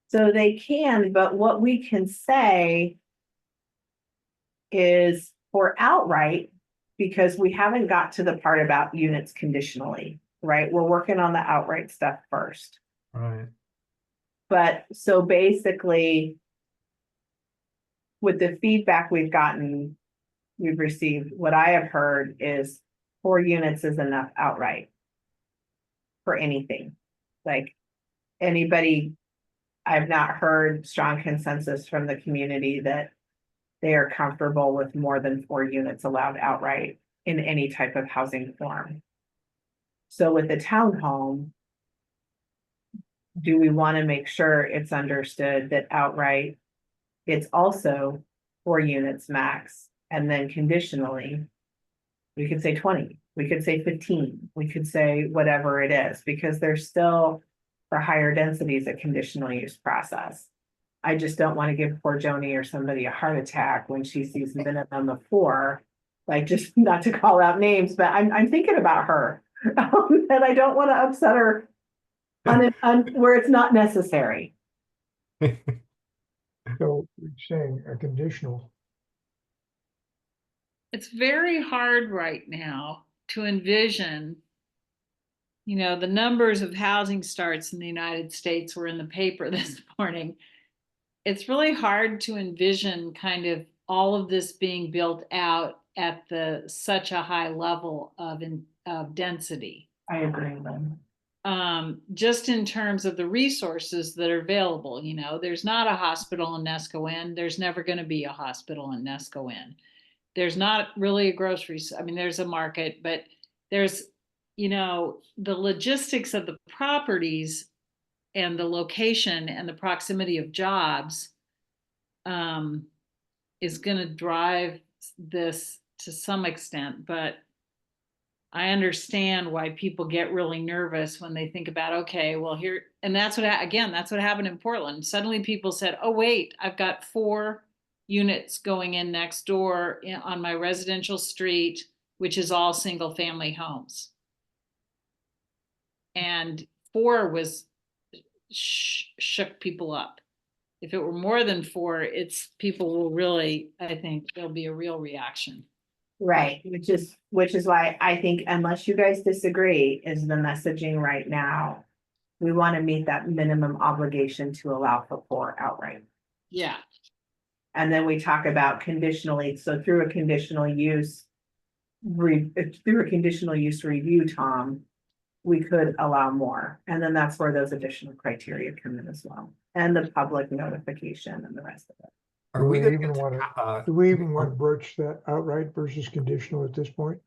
[SPEAKER 4] So they can, but what we can say is for outright, because we haven't got to the part about units conditionally, right? We're working on the outright stuff first.
[SPEAKER 5] Right.
[SPEAKER 4] But so basically, with the feedback we've received, what I have heard is 4 units is enough outright for anything. Like anybody, I've not heard strong consensus from the community that they are comfortable with more than 4 units allowed outright in any type of housing form. So with the townhome, do we want to make sure it's understood that outright, it's also 4 units max, and then conditionally, we could say 20, we could say 15, we could say whatever it is, because there's still for higher densities a conditional use process. I just don't want to give poor Joni or somebody a heart attack when she sees a minimum of 4. Like, just not to call out names, but I'm thinking about her. And I don't want to upset her where it's not necessary.
[SPEAKER 3] So you're saying a conditional,
[SPEAKER 2] It's very hard right now to envision, you know, the numbers of housing starts in the United States were in the paper this morning. It's really hard to envision kind of all of this being built out at such a high level of density.
[SPEAKER 4] I agree, Lynn.
[SPEAKER 2] Just in terms of the resources that are available, you know, there's not a hospital in Neskowin. There's never going to be a hospital in Neskowin. There's not really a grocery. I mean, there's a market, but there's, you know, the logistics of the properties and the location and the proximity of jobs is going to drive this to some extent. But I understand why people get really nervous when they think about, okay, well here, and that's what, again, that's what happened in Portland. Suddenly people said, oh, wait, I've got 4 units going in next door on my residential street, which is all single family homes. And 4 was shook people up. If it were more than 4, people will really, I think there'll be a real reaction.
[SPEAKER 4] Right, which is why I think, unless you guys disagree, is the messaging right now. We want to meet that minimum obligation to allow for 4 outright.
[SPEAKER 2] Yeah.
[SPEAKER 4] And then we talk about conditionally, so through a conditional use review, Tom, we could allow more. And then that's where those additional criteria come in as well. And the public notification and the rest of it.
[SPEAKER 5] Are we
[SPEAKER 3] do
[SPEAKER 5] gonna
[SPEAKER 3] we even
[SPEAKER 5] get
[SPEAKER 3] want
[SPEAKER 5] to,
[SPEAKER 3] to, do we even want to broach that outright versus conditional at this point?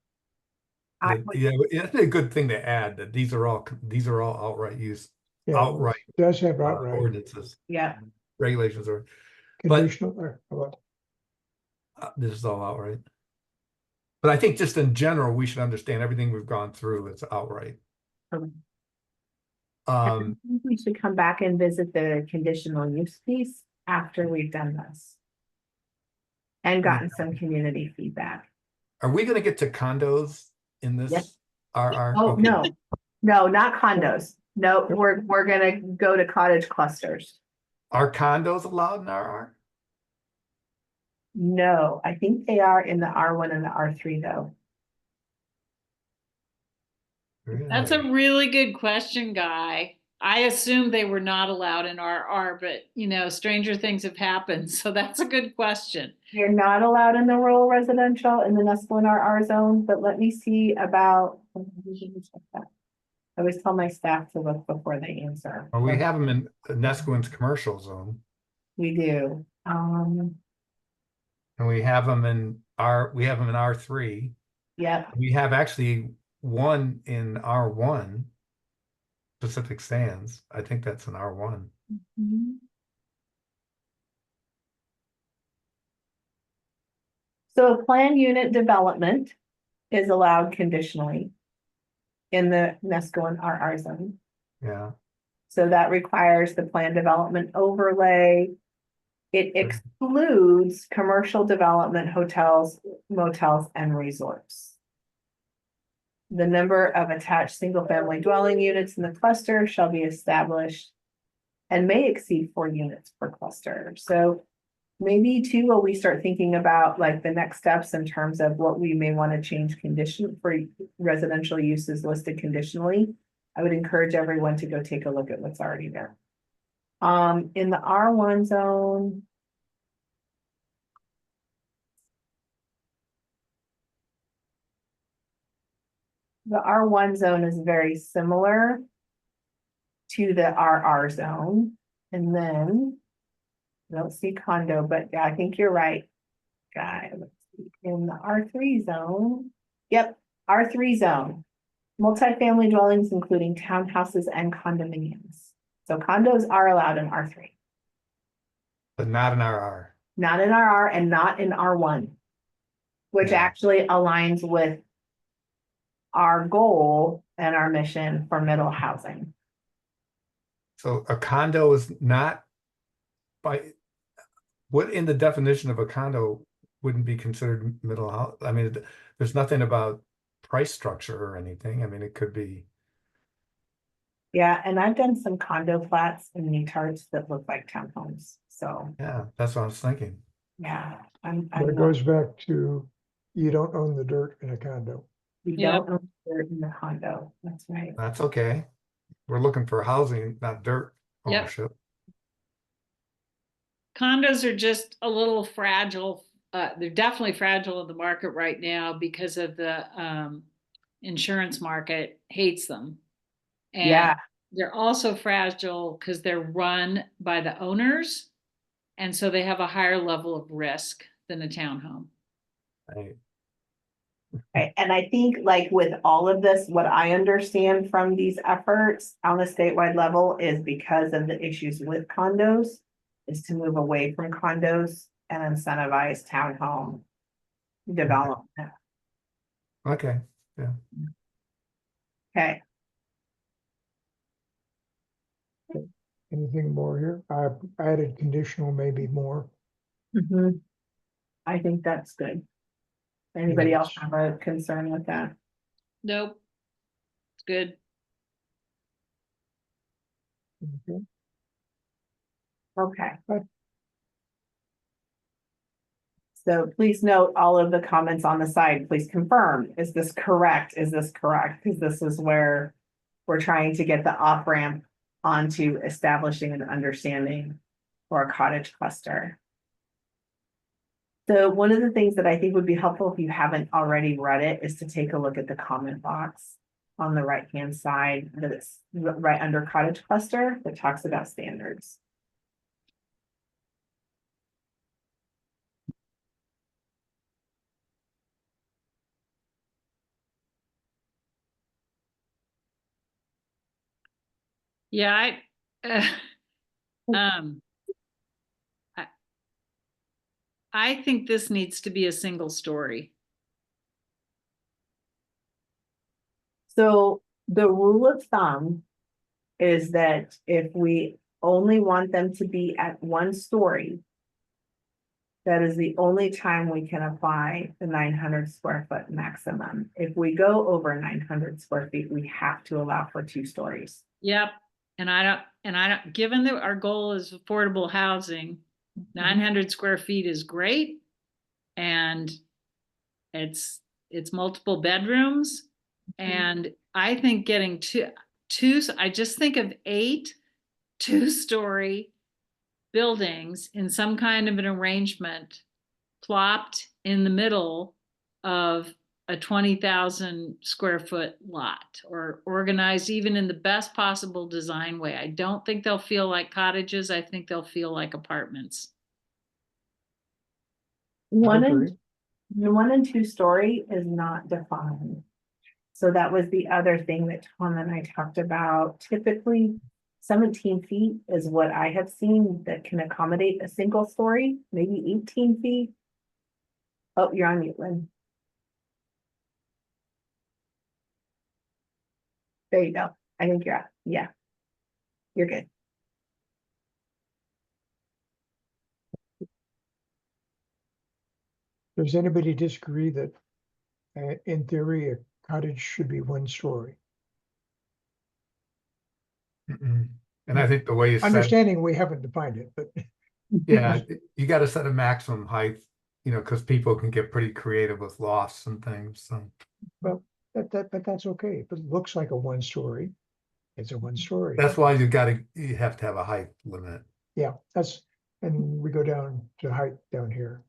[SPEAKER 5] yeah, it's a good thing to add that these are all outright use,
[SPEAKER 3] Yeah,
[SPEAKER 5] outright
[SPEAKER 3] it does have outright
[SPEAKER 5] ordinances,
[SPEAKER 4] Yeah,
[SPEAKER 5] regulations, or
[SPEAKER 3] conditional, or what?
[SPEAKER 5] this is all outright. But I think just in general, we should understand everything we've gone through. It's outright.
[SPEAKER 4] I think we should come back and visit the conditional use piece after we've done this. And gotten some community feedback.
[SPEAKER 5] Are we going to get to condos in this?
[SPEAKER 4] Yes.
[SPEAKER 5] RR?
[SPEAKER 4] Oh,
[SPEAKER 5] Okay.
[SPEAKER 4] no, not condos. No, we're gonna go to cottage clusters.
[SPEAKER 5] Are condos allowed in RR?
[SPEAKER 4] No, I think they are in the R1 and the R3 though.
[SPEAKER 2] That's a really good question, Guy. I assumed they were not allowed in RR, but you know, stranger things have happened. So that's a good question.
[SPEAKER 4] You're not allowed in the rural residential in the Neskowin RR zone, but let me see about. I always tell my staff to look before they answer.
[SPEAKER 5] Well, we have them in Neskowin's commercial zone.
[SPEAKER 4] We do.
[SPEAKER 5] And we have them in R3.
[SPEAKER 4] Yep.
[SPEAKER 5] We have actually one in R1, Pacific Sands. I think that's an R1.
[SPEAKER 4] So planned unit development is allowed conditionally in the Neskowin RR zone.
[SPEAKER 5] Yeah.
[SPEAKER 4] So that requires the planned development overlay. It excludes commercial development, hotels, motels, and resorts. The number of attached single-family dwelling units in the cluster shall be established and may exceed 4 units per cluster. So maybe too, will we start thinking about like the next steps in terms of what we may want to change condition for residential uses listed conditionally? I would encourage everyone to go take a look at what's already there. In the R1 zone. The R1 zone is very similar to the RR zone. And then I don't see condo, but yeah, I think you're right, Guy. Let's see. In the R3 zone, yep, R3 zone, multifamily dwellings, including townhouses and condominiums. So condos are allowed in R3.
[SPEAKER 5] But not in RR.
[SPEAKER 4] Not in RR and not in R1, which actually aligns with our goal and our mission for middle housing.
[SPEAKER 5] So a condo is not by, what in the definition of a condo wouldn't be considered middle house? I mean, there's nothing about price structure or anything. I mean, it could be,
[SPEAKER 4] Yeah, and I've done some condo flats in new charts that look like townhomes, so,
[SPEAKER 5] yeah, that's what I was thinking.
[SPEAKER 4] yeah,
[SPEAKER 3] But it goes back to, you don't own the dirt in a condo.
[SPEAKER 4] You
[SPEAKER 2] Yep.
[SPEAKER 4] don't own dirt in the condo, that's right.
[SPEAKER 5] That's okay. We're looking for housing, not dirt
[SPEAKER 2] Yep.
[SPEAKER 5] ownership.
[SPEAKER 2] Condos are just a little fragile. They're definitely fragile in the market right now because of the insurance market hates them. And
[SPEAKER 4] Yeah.
[SPEAKER 2] they're also fragile because they're run by the owners. And so they have a higher level of risk than a townhome.
[SPEAKER 5] Right.
[SPEAKER 4] Right, and I think like with all of this, what I understand from these efforts on the statewide level is because of the issues with condos, is to move away from condos and incentivize townhome development.
[SPEAKER 5] Okay, yeah.
[SPEAKER 4] Okay,
[SPEAKER 3] Anything more here? I added conditional, maybe more.
[SPEAKER 4] I think that's good. Anybody else
[SPEAKER 3] Yes.
[SPEAKER 4] have a concern with that?
[SPEAKER 2] Nope. It's good.
[SPEAKER 3] Okay.
[SPEAKER 4] Okay.
[SPEAKER 3] Right.
[SPEAKER 4] So please note all of the comments on the side, please confirm, is this correct? Is this correct? Because this is where we're trying to get the off ramp onto establishing an understanding for a cottage cluster. So one of the things that I think would be helpful if you haven't already read it is to take a look at the comment box on the right-hand side that's right under cottage cluster that talks about standards.
[SPEAKER 2] Yeah, um, I think this needs to be a single story.
[SPEAKER 4] So the rule of thumb is that if we only want them to be at one story, that is the only time we can apply the 900 square foot maximum. If we go over 900 square feet, we have to allow for 2 stories.
[SPEAKER 2] Yep. And I don't, given that our goal is affordable housing, 900 square feet is great. And it's multiple bedrooms. And I think getting two, I just think of 8 2-story buildings in some kind of an arrangement plopped in the middle of a 20,000 square foot lot, or organized even in the best possible design way. I don't think they'll feel like cottages. I think they'll feel like apartments.
[SPEAKER 4] 1 and 2 story is not defined. So that was the other thing that Tom and I talked about. Typically 17 feet is what I have seen that can accommodate a single story, maybe 18 feet. Oh, you're on mute, Lynn. There you go. I think you're up. Yeah. You're good.
[SPEAKER 3] Does anybody disagree that in theory, a cottage should be 1 story?
[SPEAKER 5] And I think the way you said,
[SPEAKER 3] Understanding we haven't defined it, but
[SPEAKER 5] yeah, you got to set a maximum height, you know, because people can get pretty creative with lofts and things. So,
[SPEAKER 3] well, but that's okay. If it looks like a 1 story, it's a 1 story.
[SPEAKER 5] that's why you have to have a height limit.
[SPEAKER 3] Yeah, and we go down to height down here.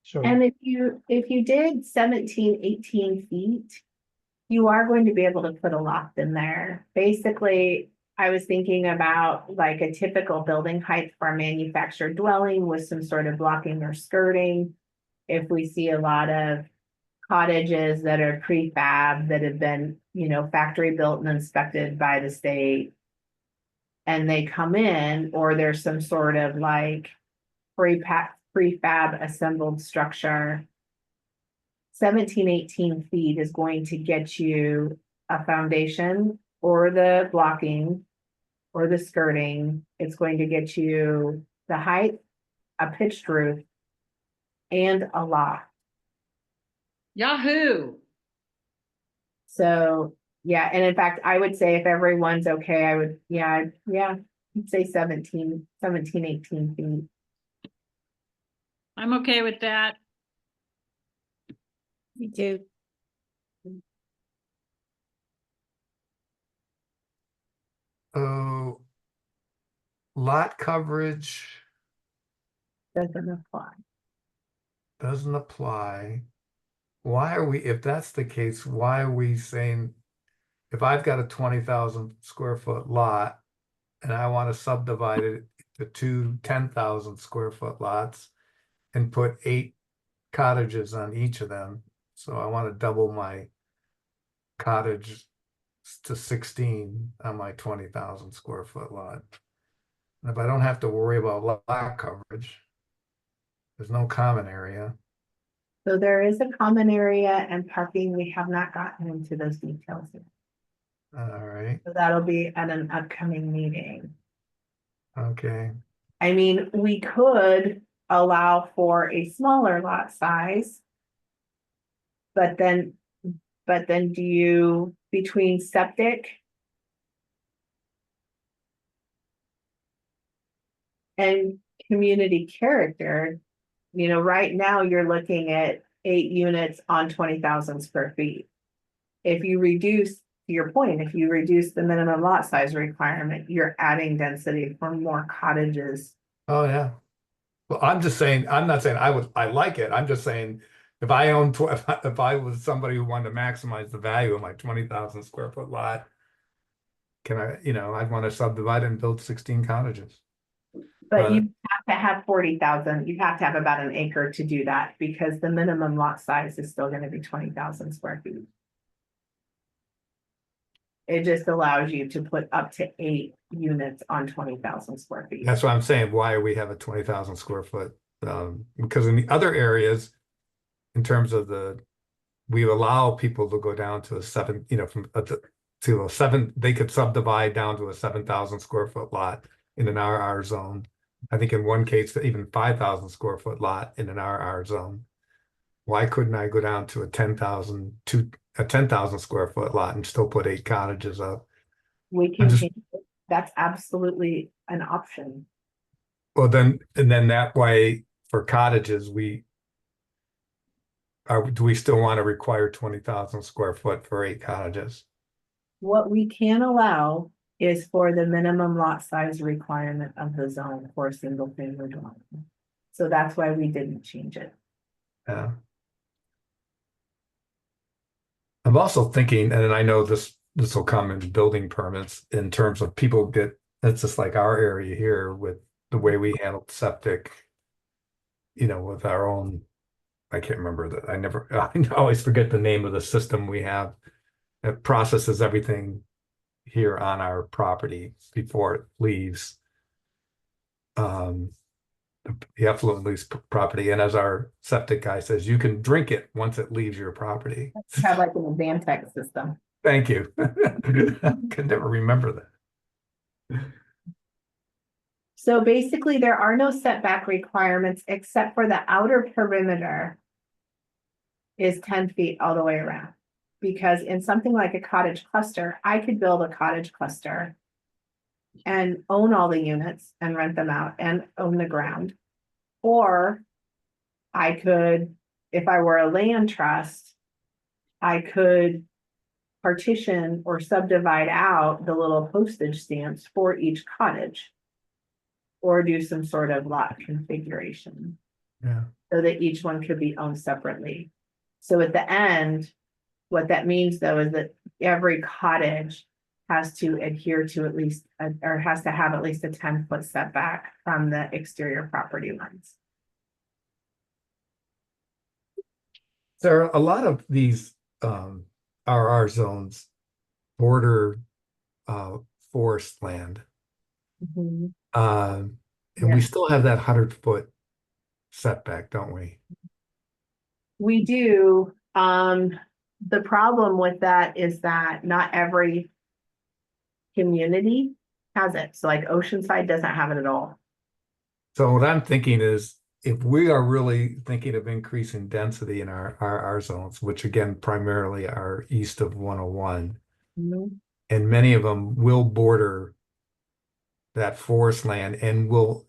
[SPEAKER 3] So,
[SPEAKER 4] And if you did 17, 18 feet, you are going to be able to put a loft in there. Basically, I was thinking about like a typical building height for a manufactured dwelling with some sort of blocking or skirting. If we see a lot of cottages that are prefab that have been, factory built and inspected by the state, and they come in, or there's some sort of like prefab assembled structure, 17, 18 feet is going to get you a foundation or the blocking or the skirting. It's going to get you the height, a pitched roof, and a loft.
[SPEAKER 2] Yahoo!
[SPEAKER 4] So, yeah, and in fact, I would say if everyone's okay, I would, yeah, I'd say 17, 18 feet.
[SPEAKER 2] I'm okay with that.
[SPEAKER 1] Me too.
[SPEAKER 5] Oh, lot coverage
[SPEAKER 4] Doesn't apply.
[SPEAKER 5] doesn't apply. Why are we, if that's the case, why are we saying, if I've got a 20,000 square foot lot and I want to subdivide it to two 10,000 square foot lots and put 8 cottages on each of them. So I want to double my cottage to 16 on my 20,000 square foot lot. And if I don't have to worry about lot coverage, there's no common area.
[SPEAKER 4] So there is a common area and parking. We have not gotten into those details yet.
[SPEAKER 5] All right,
[SPEAKER 4] So that'll be at an upcoming meeting.
[SPEAKER 5] okay.
[SPEAKER 4] I mean, we could allow for a smaller lot size. But then do you, between septic and community character, you know, right now you're looking at 8 units on 20,000 square feet. If you reduce, to your point, if you reduce the minimum lot size requirement, you're adding density for more cottages.
[SPEAKER 5] Oh, yeah. Well, I'm just saying, I'm not saying I like it. I'm just saying if I own, if I was somebody who wanted to maximize the value of my 20,000 square foot lot, can I, I'd want to subdivide and build 16 cottages.
[SPEAKER 4] But you have to have 40,000, you have to have about an acre to do that because the minimum lot size is still gonna be 20,000 square feet. It just allows you to put up to 8 units on 20,000 square feet.
[SPEAKER 5] That's what I'm saying. Why we have a 20,000 square foot? Because in the other areas, in terms of we allow people to go down to a 7, to a 7, they could subdivide down to a 7,000 square foot lot in an RR zone. I think in one case, even 5,000 square foot lot in an RR zone. Why couldn't I go down to a 10,000 square foot lot and still put 8 cottages up?
[SPEAKER 4] We can change it. That's absolutely an option.
[SPEAKER 5] Well, then that way for cottages, do we still want to require 20,000 square foot for 8 cottages?
[SPEAKER 4] What we can allow is for the minimum lot size requirement of the zone for a single family dwelling. So that's why we didn't change it.
[SPEAKER 5] Yeah. I'm also thinking, and I know this will come in building permits in terms of people it's just like our area here with the way we handled septic, with our own, I can't remember that. I always forget the name of the system we have that processes everything here on our property before it leaves the effluent lease property. And as our septic guy says, you can drink it once it leaves your property.
[SPEAKER 4] Have like an Advantech system.
[SPEAKER 5] Thank you. I could never remember that.
[SPEAKER 4] So basically there are no setback requirements except for the outer perimeter is 10 feet all the way around. Because in something like a cottage cluster, I could build a cottage cluster and own all the units and rent them out and own the ground. Or I could, if I were a land trust, I could partition or subdivide out the little postage stamps for each cottage. Or do some sort of lot configuration.
[SPEAKER 5] Yeah.
[SPEAKER 4] So that each one could be owned separately. So at the end, what that means though is that every cottage has to adhere to at least, or has to have at least a 10-foot setback from the exterior property lines.
[SPEAKER 5] There are a lot of these RR zones border forest land.
[SPEAKER 4] Mm-hmm.
[SPEAKER 5] And we still have that 100-foot setback, don't we?
[SPEAKER 4] We do. The problem with that is that not every community has it. So like Oceanside doesn't have it at all.
[SPEAKER 5] So what I'm thinking is, if we are really thinking of increasing density in our zones, which again primarily are east of 101, and many of them will border that forest land and will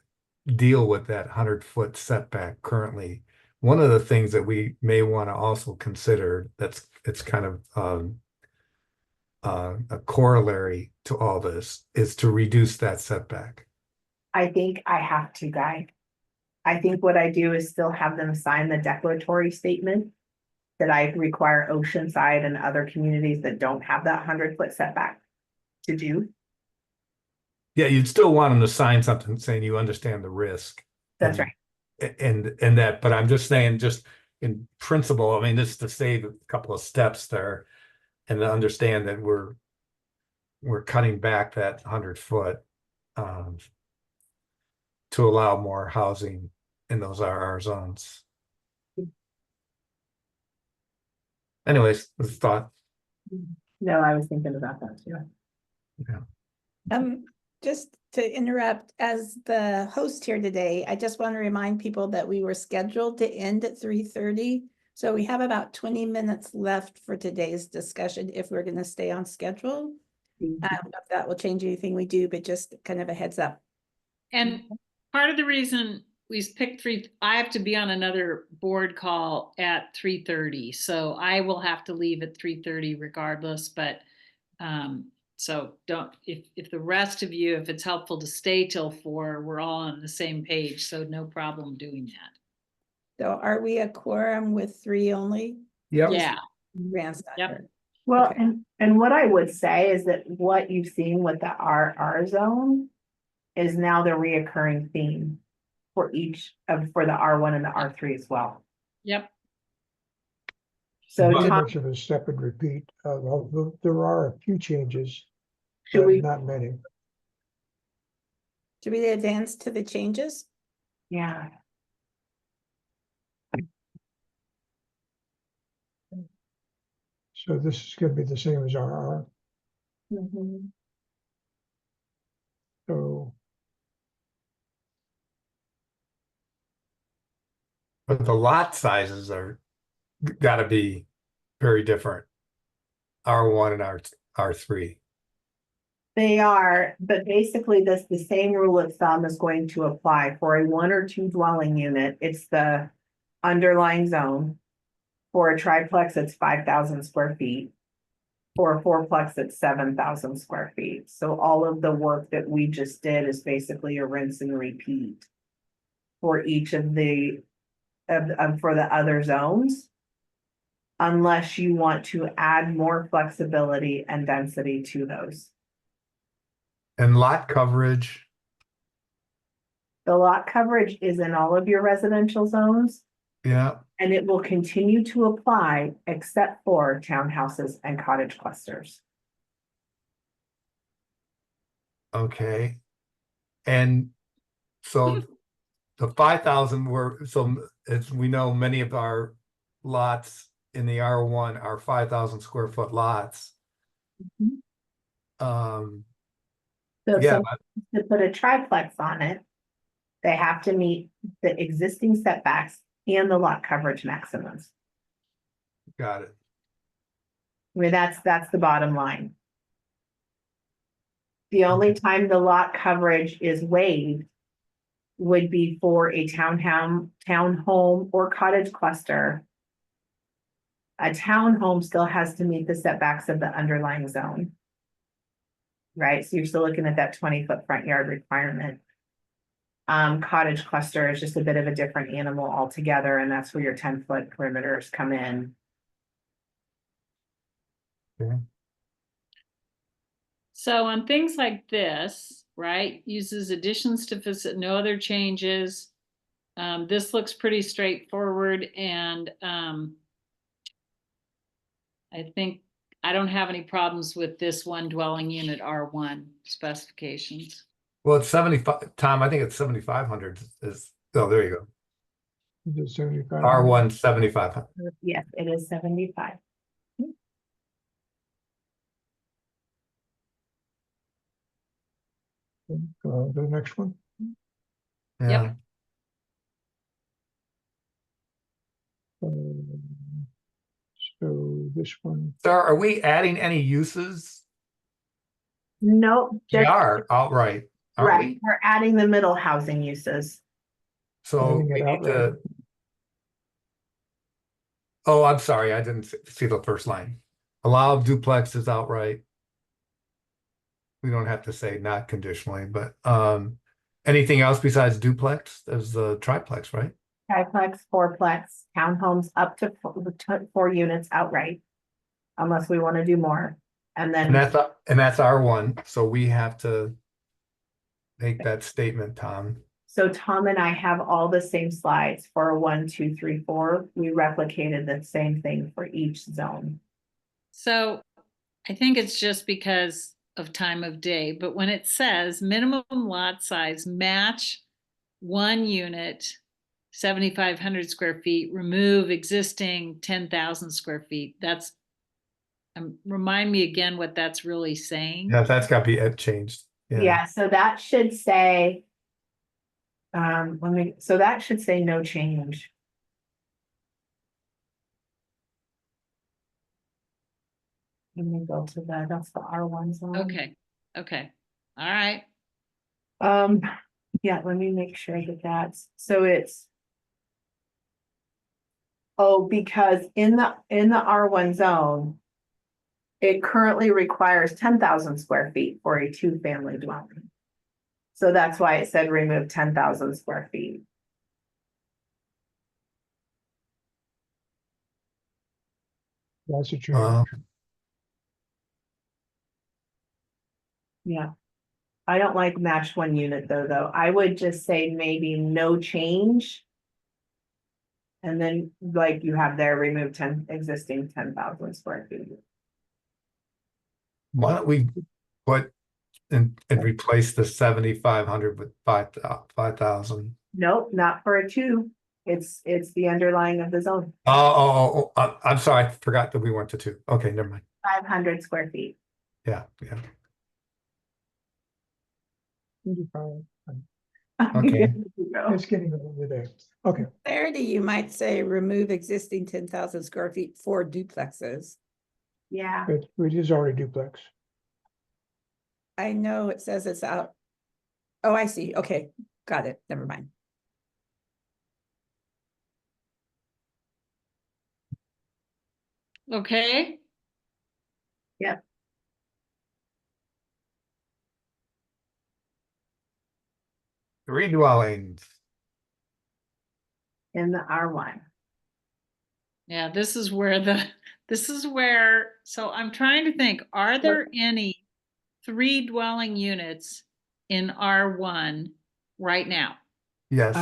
[SPEAKER 5] deal with that 100-foot setback currently. One of the things that we may want to also consider, it's kind of a corollary to all this, is to reduce that setback.
[SPEAKER 4] I think I have to, Guy. I think what I do is still have them sign the declaratory statement that I require Oceanside and other communities that don't have that 100-foot setback to do.
[SPEAKER 5] Yeah, you'd still want them to sign something saying you understand the risk.
[SPEAKER 4] That's
[SPEAKER 5] and,
[SPEAKER 4] right.
[SPEAKER 5] And that, but I'm just saying, just in principle, I mean, just to save a couple of steps there and to understand that we're cutting back that 100-foot to allow more housing in those RR zones. Anyways, this thought.
[SPEAKER 4] No, I was thinking about that too.
[SPEAKER 5] Yeah.
[SPEAKER 1] Just to interrupt, as the host here today, I just want to remind people that we were scheduled to end at 3:30. So we have about 20 minutes left for today's discussion if we're going to stay on schedule. I don't know if that will change anything we do, but just kind of a heads up.
[SPEAKER 2] And part of the reason we picked I have to be on another board call at 3:30, so I will have to leave at 3:30 regardless, but so if the rest of you, if it's helpful to stay till 4, we're all on the same page, so no problem doing that.
[SPEAKER 1] So are we a quorum with 3 only?
[SPEAKER 5] Yep.
[SPEAKER 2] Yeah.
[SPEAKER 1] Yep.
[SPEAKER 4] Well,
[SPEAKER 1] Okay.
[SPEAKER 4] and what I would say is that what you've seen with the RR zone is now the reoccurring theme for for the R1 and the R3 as well.
[SPEAKER 2] Yep.
[SPEAKER 4] So
[SPEAKER 3] Too
[SPEAKER 4] Tom,
[SPEAKER 3] much of a step and repeat. There are a few changes,
[SPEAKER 4] should
[SPEAKER 3] but
[SPEAKER 4] we?
[SPEAKER 3] not many.
[SPEAKER 1] Should we advance to the changes?
[SPEAKER 4] Yeah.
[SPEAKER 3] So this is going to be the same as RR. So
[SPEAKER 5] But the lot sizes are got to be very different. R1 and R3.
[SPEAKER 4] They are, but basically the same rule of thumb is going to apply for a 1 or 2 dwelling unit. It's the underlying zone. For a triplex, it's 5,000 square feet. For a fourplex, it's 7,000 square feet. So all of the work that we just did is basically a rinse and repeat for each of the for the other zones, unless you want to add more flexibility and density to those.
[SPEAKER 5] And lot coverage.
[SPEAKER 4] The lot coverage is in all of your residential zones.
[SPEAKER 5] Yeah.
[SPEAKER 4] And it will continue to apply except for townhouses and cottage clusters.
[SPEAKER 5] Okay. And so the 5,000 as we know, many of our lots in the R1 are 5,000 square foot lots.
[SPEAKER 4] So
[SPEAKER 5] Yeah,
[SPEAKER 4] to put a triplex on it, they have to meet the existing setbacks and the lot coverage maximums.
[SPEAKER 5] got it.
[SPEAKER 4] I mean, that's the bottom line. The only time the lot coverage is waived would be for a townhome or cottage cluster. A townhome still has to meet the setbacks of the underlying zone. Right, so you're still looking at that 20-foot front yard requirement. Cottage cluster is just a bit of a different animal altogether, and that's where your 10-foot perimeters come in.
[SPEAKER 5] Okay.
[SPEAKER 2] So on things like this, right, uses additions to visit, no other changes. This looks pretty straightforward, and I think I don't have any problems with this 1 dwelling unit R1 specifications.
[SPEAKER 5] Well, it's 75, Tom, I think it's 7,500 is, oh, there you go.
[SPEAKER 3] the 75.
[SPEAKER 5] R1 7,500.
[SPEAKER 4] Yes, it is 75.
[SPEAKER 3] The next one.
[SPEAKER 5] Yeah.
[SPEAKER 3] So this one,
[SPEAKER 5] So are we adding any uses?
[SPEAKER 4] Nope,
[SPEAKER 5] We
[SPEAKER 4] just,
[SPEAKER 5] are outright, aren't
[SPEAKER 4] right,
[SPEAKER 5] we?
[SPEAKER 4] we're adding the middle housing uses.
[SPEAKER 5] So
[SPEAKER 3] adding
[SPEAKER 5] we
[SPEAKER 3] it
[SPEAKER 5] need
[SPEAKER 3] outright.
[SPEAKER 5] to. Oh, I'm sorry, I didn't see the first line. Allow duplexes outright. We don't have to say not conditionally, but anything else besides duplex? There's the triplex, right?
[SPEAKER 4] Triplex, fourplex, townhomes up to 4 units outright. Unless we want to do more. And
[SPEAKER 5] And
[SPEAKER 4] then,
[SPEAKER 5] that's R1, so we have to make that statement, Tom.
[SPEAKER 4] so Tom and I have all the same slides for 1, 2, 3, 4. We replicated the same thing for each zone.
[SPEAKER 2] So I think it's just because of time of day, but when it says minimum lot size match 1 unit, 7,500 square feet, remove existing 10,000 square feet. That's, remind me again what that's really saying.
[SPEAKER 5] Yeah, that's got to be changed.
[SPEAKER 4] Yeah, so that should say. So that should say no change. Let me go to that's the R1 zone.
[SPEAKER 2] Okay. All right.
[SPEAKER 4] Yeah, let me make sure that that's, so it's. Oh, because in the R1 zone. It currently requires 10,000 square feet for a 2-family dwelling. So that's why it said remove 10,000 square feet.
[SPEAKER 3] That's a change.
[SPEAKER 4] Yeah. I don't like match 1 unit though. I would just say maybe no change. And then like you have there, remove existing 10,000 square feet.
[SPEAKER 5] Why don't we put and replace the 7,500 with 5,000?
[SPEAKER 4] Nope, not for a 2. It's the underlying of the zone.
[SPEAKER 5] I'm sorry, I forgot that we went to 2. Okay, never mind.
[SPEAKER 4] 500 square feet.
[SPEAKER 5] Yeah. Okay.
[SPEAKER 3] It's getting over there. Okay.
[SPEAKER 1] Clarity, you might say remove existing 10,000 square feet for duplexes.
[SPEAKER 4] Yeah.
[SPEAKER 3] It is already duplex.
[SPEAKER 1] I know it says it's out. Oh, I see. Okay, got it. Never mind.
[SPEAKER 2] Okay.
[SPEAKER 4] Yep.
[SPEAKER 5] 3 dwellings.
[SPEAKER 4] In the R1.
[SPEAKER 2] Yeah, this is where, so I'm trying to think, are there any 3 dwelling units in R1 right now?
[SPEAKER 5] Yes.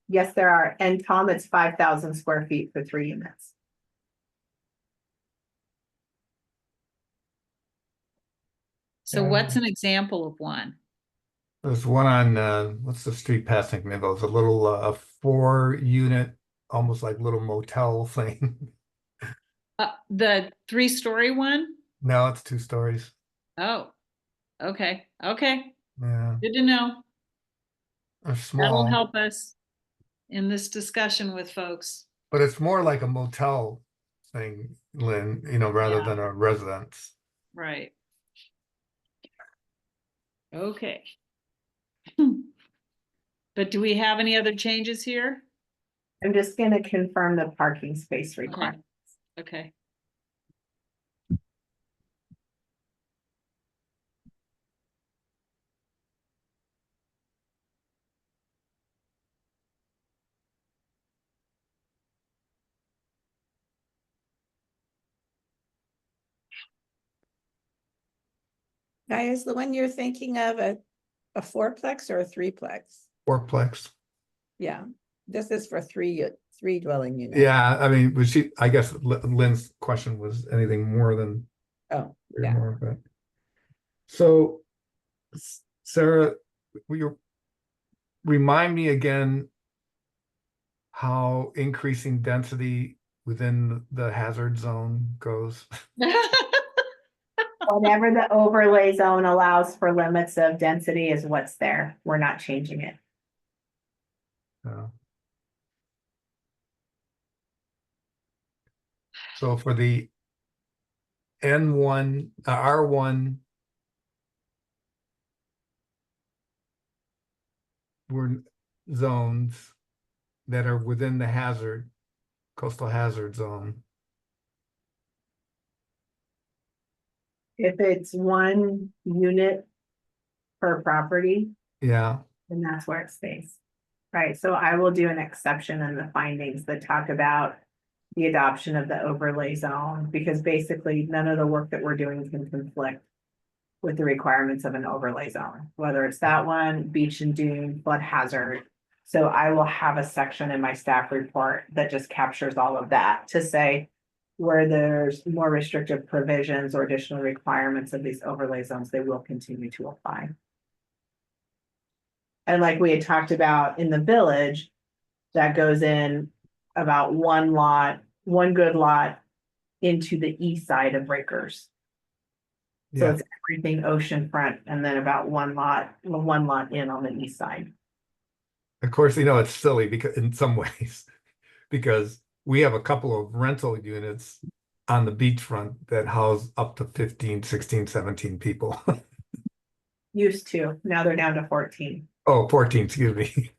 [SPEAKER 4] Yes, there are. And Tom, it's 5,000 square feet for 3 units.
[SPEAKER 2] So what's an example of one?
[SPEAKER 5] There's one on what's the street past McNichols? A little 4-unit, almost like little motel thing.
[SPEAKER 2] The 3-story one?
[SPEAKER 5] No, it's 2 stories.
[SPEAKER 2] Oh, okay.
[SPEAKER 5] Yeah,
[SPEAKER 2] Good to know.
[SPEAKER 5] they're
[SPEAKER 2] That'll
[SPEAKER 5] small,
[SPEAKER 2] help us in this discussion with folks.
[SPEAKER 5] but it's more like a motel thing, Lynn, rather than a residence.
[SPEAKER 2] Right. Okay. But do we have any other changes here?
[SPEAKER 4] I'm just going to confirm the parking space requirement.
[SPEAKER 2] Okay.
[SPEAKER 1] Now, is the one you're thinking of a 4-plex or a 3-plex?
[SPEAKER 5] 4-plex.
[SPEAKER 1] Yeah, this is for 3 dwelling units.
[SPEAKER 5] Yeah, I mean, I guess Lynn's question was anything more than
[SPEAKER 1] Oh,
[SPEAKER 5] 3 or
[SPEAKER 1] yeah.
[SPEAKER 5] more, but. So, Sarah, will you remind me again how increasing density within the hazard zone goes?
[SPEAKER 4] Whatever the overlay zone allows for limits of density is what's there. We're not changing it.
[SPEAKER 5] So for the N1, R1, we're zones that are within the coastal hazard zone.
[SPEAKER 4] If it's one unit per property,
[SPEAKER 5] Yeah,
[SPEAKER 4] then that's where it stays. Right, so I will do an exception in the findings that talk about the adoption of the overlay zone, because basically none of the work that we're doing can conflict with the requirements of an overlay zone, whether it's that one, beach and dune, flood hazard. So I will have a section in my staff report that just captures all of that to say where there's more restrictive provisions or additional requirements of these overlay zones, they will continue to apply. And like we had talked about in the village, that goes in about one good lot into the east side of Breakers. So
[SPEAKER 5] yeah.
[SPEAKER 4] it's everything oceanfront and then about one lot in on the east side.
[SPEAKER 5] Of course, it's silly because in some ways, because we have a couple of rental units on the beachfront that house up to 15, 16, 17 people.
[SPEAKER 4] Used to, now they're down to 14.
[SPEAKER 5] Oh, 14, excuse me.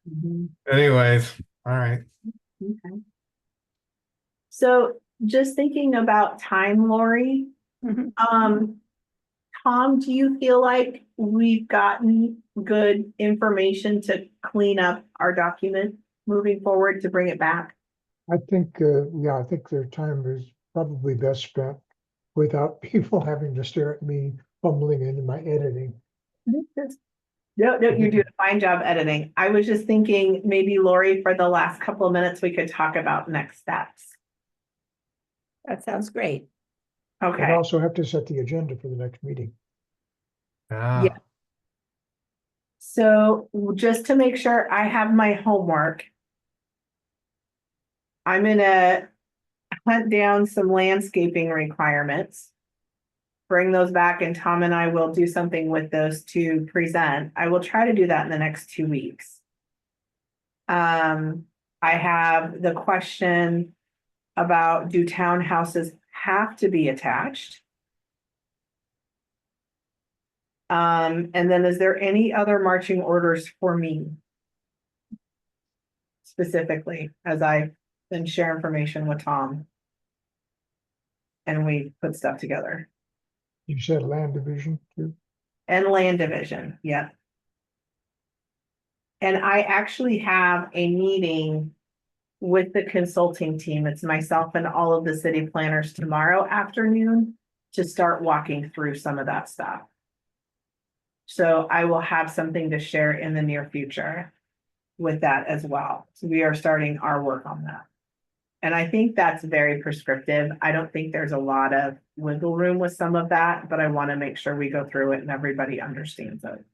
[SPEAKER 4] Mhm.
[SPEAKER 5] Anyways, all right.
[SPEAKER 4] Okay. So just thinking about time, Lori, Tom, do you feel like we've gotten good information to clean up our document moving forward to bring it back?
[SPEAKER 3] I think, I think their time is probably best spent without people having to stare at me fumbling into my editing.
[SPEAKER 4] No, you're doing a fine job editing. I was just thinking maybe Lori, for the last couple of minutes, we could talk about next steps.
[SPEAKER 1] That sounds great.
[SPEAKER 3] And
[SPEAKER 4] Okay,
[SPEAKER 3] also have to set the agenda for the next meeting.
[SPEAKER 5] Yeah.
[SPEAKER 4] so just to make sure I have my homework, I'm gonna hunt down some landscaping requirements. Bring those back and Tom and I will do something with those to present. I will try to do that in the next 2 weeks. I have the question about, do townhouses have to be attached? And then is there any other marching orders for me? Specifically, as I then share information with Tom. And we put stuff together.
[SPEAKER 3] You said land division too?
[SPEAKER 4] And land division, yeah. And I actually have a meeting with the consulting team. It's myself and all of the city planners tomorrow afternoon to start walking through some of that stuff. So I will have something to share in the near future with that as well. So we are starting our work on that. And I think that's very prescriptive. I don't think there's a lot of wiggle room with some of that, but I want to make sure we go through it and everybody understands it.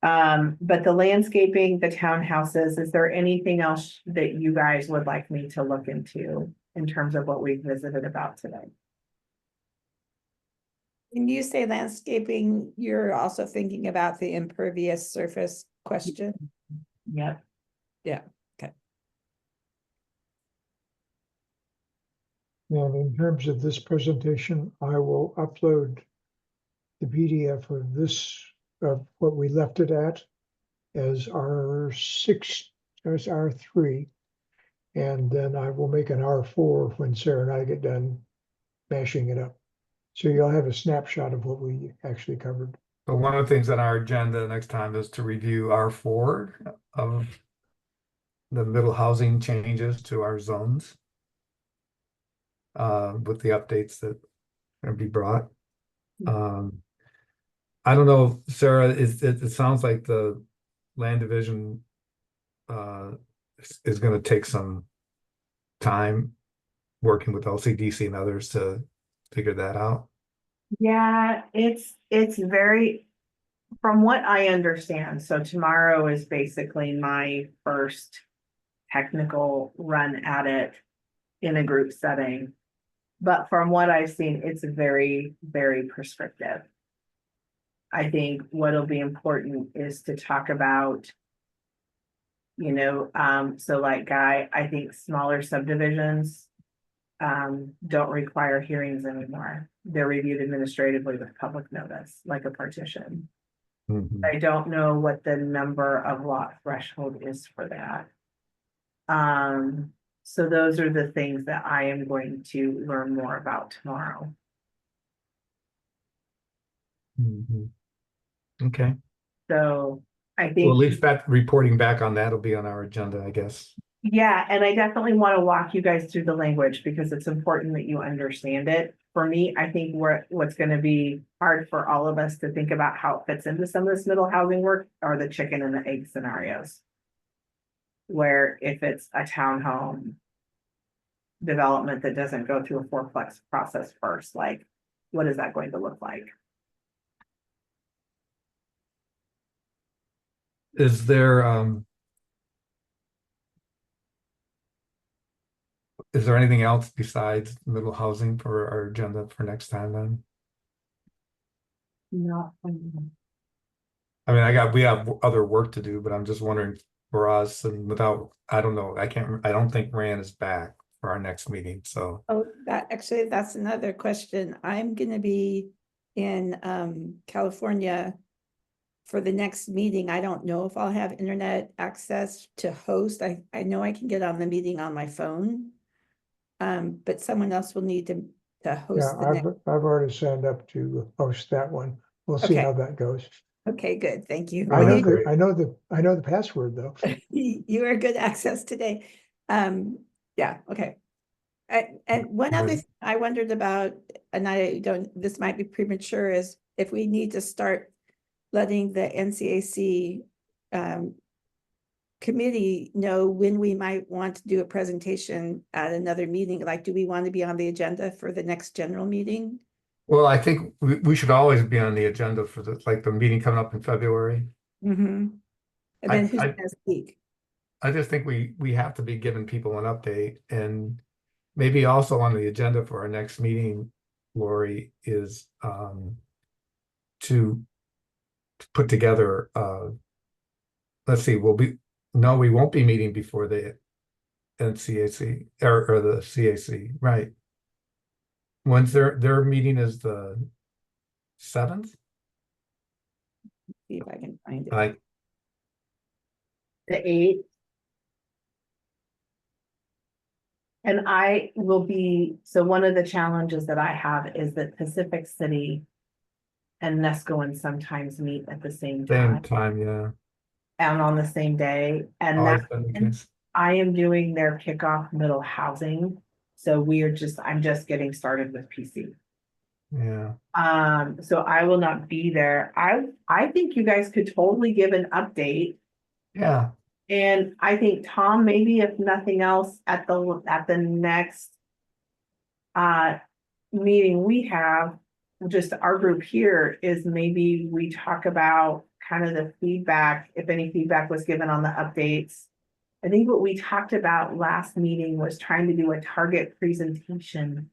[SPEAKER 4] But the landscaping, the townhouses, is there anything else that you guys would like me to look into in terms of what we visited about today?
[SPEAKER 1] When you say landscaping, you're also thinking about the impervious surface question?
[SPEAKER 4] Yep.
[SPEAKER 1] Yeah, okay.
[SPEAKER 3] And in terms of this presentation, I will upload the PDF of this, of what we left it at as R3. And then I will make an R4 when Sarah and I get done mashing it up. So you'll have a snapshot of what we actually covered.
[SPEAKER 5] So one of the things on our agenda next time is to review R4 of the middle housing changes to our zones. With the updates that are going to be brought. I don't know, Sarah, it sounds like the land division is going to take some time working with LCDC and others to figure that out.
[SPEAKER 4] Yeah, it's very, from what I understand, so tomorrow is basically my first technical run at it. in a group setting. But from what I've seen, it's very, very prescriptive. I think what'll be important is to talk about, so like Guy, I think smaller subdivisions don't require hearings anymore. They're reviewed administratively with public notice, like a partition.
[SPEAKER 5] Mhm.
[SPEAKER 4] I don't know what the number of lot threshold is for that. So those are the things that I am going to learn more about tomorrow.
[SPEAKER 5] Mhm. Okay,
[SPEAKER 4] So I
[SPEAKER 5] well, at
[SPEAKER 4] think,
[SPEAKER 5] least that reporting back on that will be on our agenda, I guess.
[SPEAKER 4] yeah, and I definitely want to walk you guys through the language because it's important that you understand it. For me, I think what's going to be hard for all of us to think about how it fits into some of this middle housing work are the chicken and the egg scenarios. Where if it's a townhome development that doesn't go through a fourplex process first, like, what is that going to look like?
[SPEAKER 5] Is there anything else besides middle housing for our agenda for next time then?
[SPEAKER 4] No.
[SPEAKER 5] I mean, we have other work to do, but I'm just wondering for us and I don't know, I don't think Rand is back for our next meeting, so.
[SPEAKER 1] Oh, that's another question. I'm gonna be in California for the next meeting. I don't know if I'll have internet access to host. I know I can get on the meeting on my phone. But someone else will need to
[SPEAKER 3] Yeah,
[SPEAKER 1] host the
[SPEAKER 3] I've
[SPEAKER 1] next.
[SPEAKER 3] already signed up to host that one. We'll see
[SPEAKER 1] Okay.
[SPEAKER 3] how that goes.
[SPEAKER 1] Okay, good. Thank you.
[SPEAKER 3] I know
[SPEAKER 5] Great.
[SPEAKER 3] I know the password though.
[SPEAKER 1] You are good access today. Yeah, okay. And one other
[SPEAKER 5] Right.
[SPEAKER 1] thing I wondered about, and this might be premature, is if we need to start letting the NCAC committee know when we might want to do a presentation at another meeting. Like, do we want to be on the agenda for the next general meeting?
[SPEAKER 5] Well, I think we should always be on the agenda for the meeting coming up in February.
[SPEAKER 1] Mm-hmm. And then who's
[SPEAKER 5] I
[SPEAKER 1] gonna speak?
[SPEAKER 5] just think we have to be giving people an update, and maybe also on the agenda for our next meeting, Lori, is to put together let's see, we won't be meeting before the NCAC or the CAC, right? When's their meeting is the 7th?
[SPEAKER 1] See if I can find it.
[SPEAKER 5] Like,
[SPEAKER 4] The 8th. And I will be, so one of the challenges that I have is that Pacific City and Neskowin sometimes meet at the same
[SPEAKER 5] same
[SPEAKER 4] time
[SPEAKER 5] time, yeah.
[SPEAKER 4] and on the same day. And
[SPEAKER 5] Always been the case.
[SPEAKER 4] I am doing their kickoff middle housing. So I'm just getting started with PC.
[SPEAKER 5] Yeah.
[SPEAKER 4] So I will not be there. I think you guys could totally give an update.
[SPEAKER 5] Yeah.
[SPEAKER 4] And I think Tom, maybe if nothing else, at the next meeting we have, just our group here, is maybe we talk about kind of the feedback, if any feedback was given on the updates. I think what we talked about last meeting was trying to do a target presentation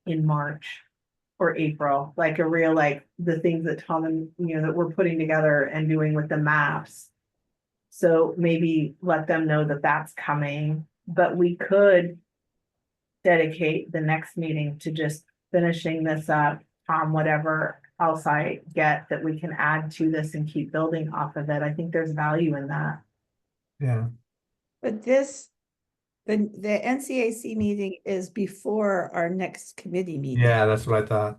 [SPEAKER 4] in March or April, like a real, like the things that Tom and, that we're putting together and doing with the maps. So maybe let them know that that's coming, but we could dedicate the next meeting to just finishing this up. Tom, whatever else I get that we can add to this and keep building off of it. I think there's value in that.
[SPEAKER 5] Yeah.
[SPEAKER 1] But the NCAC meeting is before our next committee meeting.
[SPEAKER 5] Yeah, that's what I thought.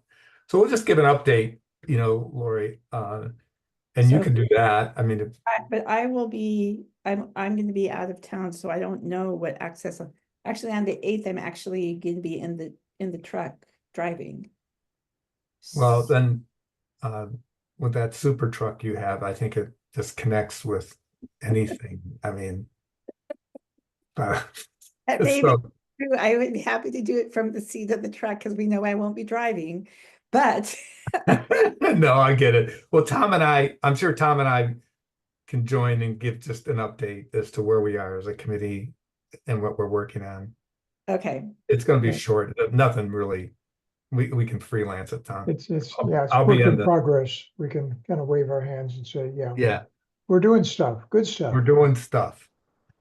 [SPEAKER 5] So we'll just give an update, Lori, and you
[SPEAKER 1] So-
[SPEAKER 5] can do that. I mean,
[SPEAKER 1] But I will be, I'm going to be out of town, so I don't know what access. Actually, on the 8th, I'm actually going to be in the truck driving.
[SPEAKER 5] well, then with that super truck you have, I think it just connects with anything. I mean,
[SPEAKER 1] That may
[SPEAKER 5] so,
[SPEAKER 1] be true. I would be happy to do it from the seat of the truck because we know I won't be driving. But
[SPEAKER 5] no, I get it. Well, I'm sure Tom and I can join and give just an update as to where we are as a committee and what we're working on.
[SPEAKER 1] Okay,
[SPEAKER 5] It's gonna be
[SPEAKER 1] Okay.
[SPEAKER 5] short, nothing really, we can freelance at time.
[SPEAKER 3] It's,
[SPEAKER 5] I'll-
[SPEAKER 3] yeah, it's
[SPEAKER 5] I'll be
[SPEAKER 3] work
[SPEAKER 5] in
[SPEAKER 3] in
[SPEAKER 5] the-
[SPEAKER 3] progress. We can kind of wave our hands and say, yeah,
[SPEAKER 5] Yeah,
[SPEAKER 3] we're doing stuff, good stuff.
[SPEAKER 5] we're doing stuff.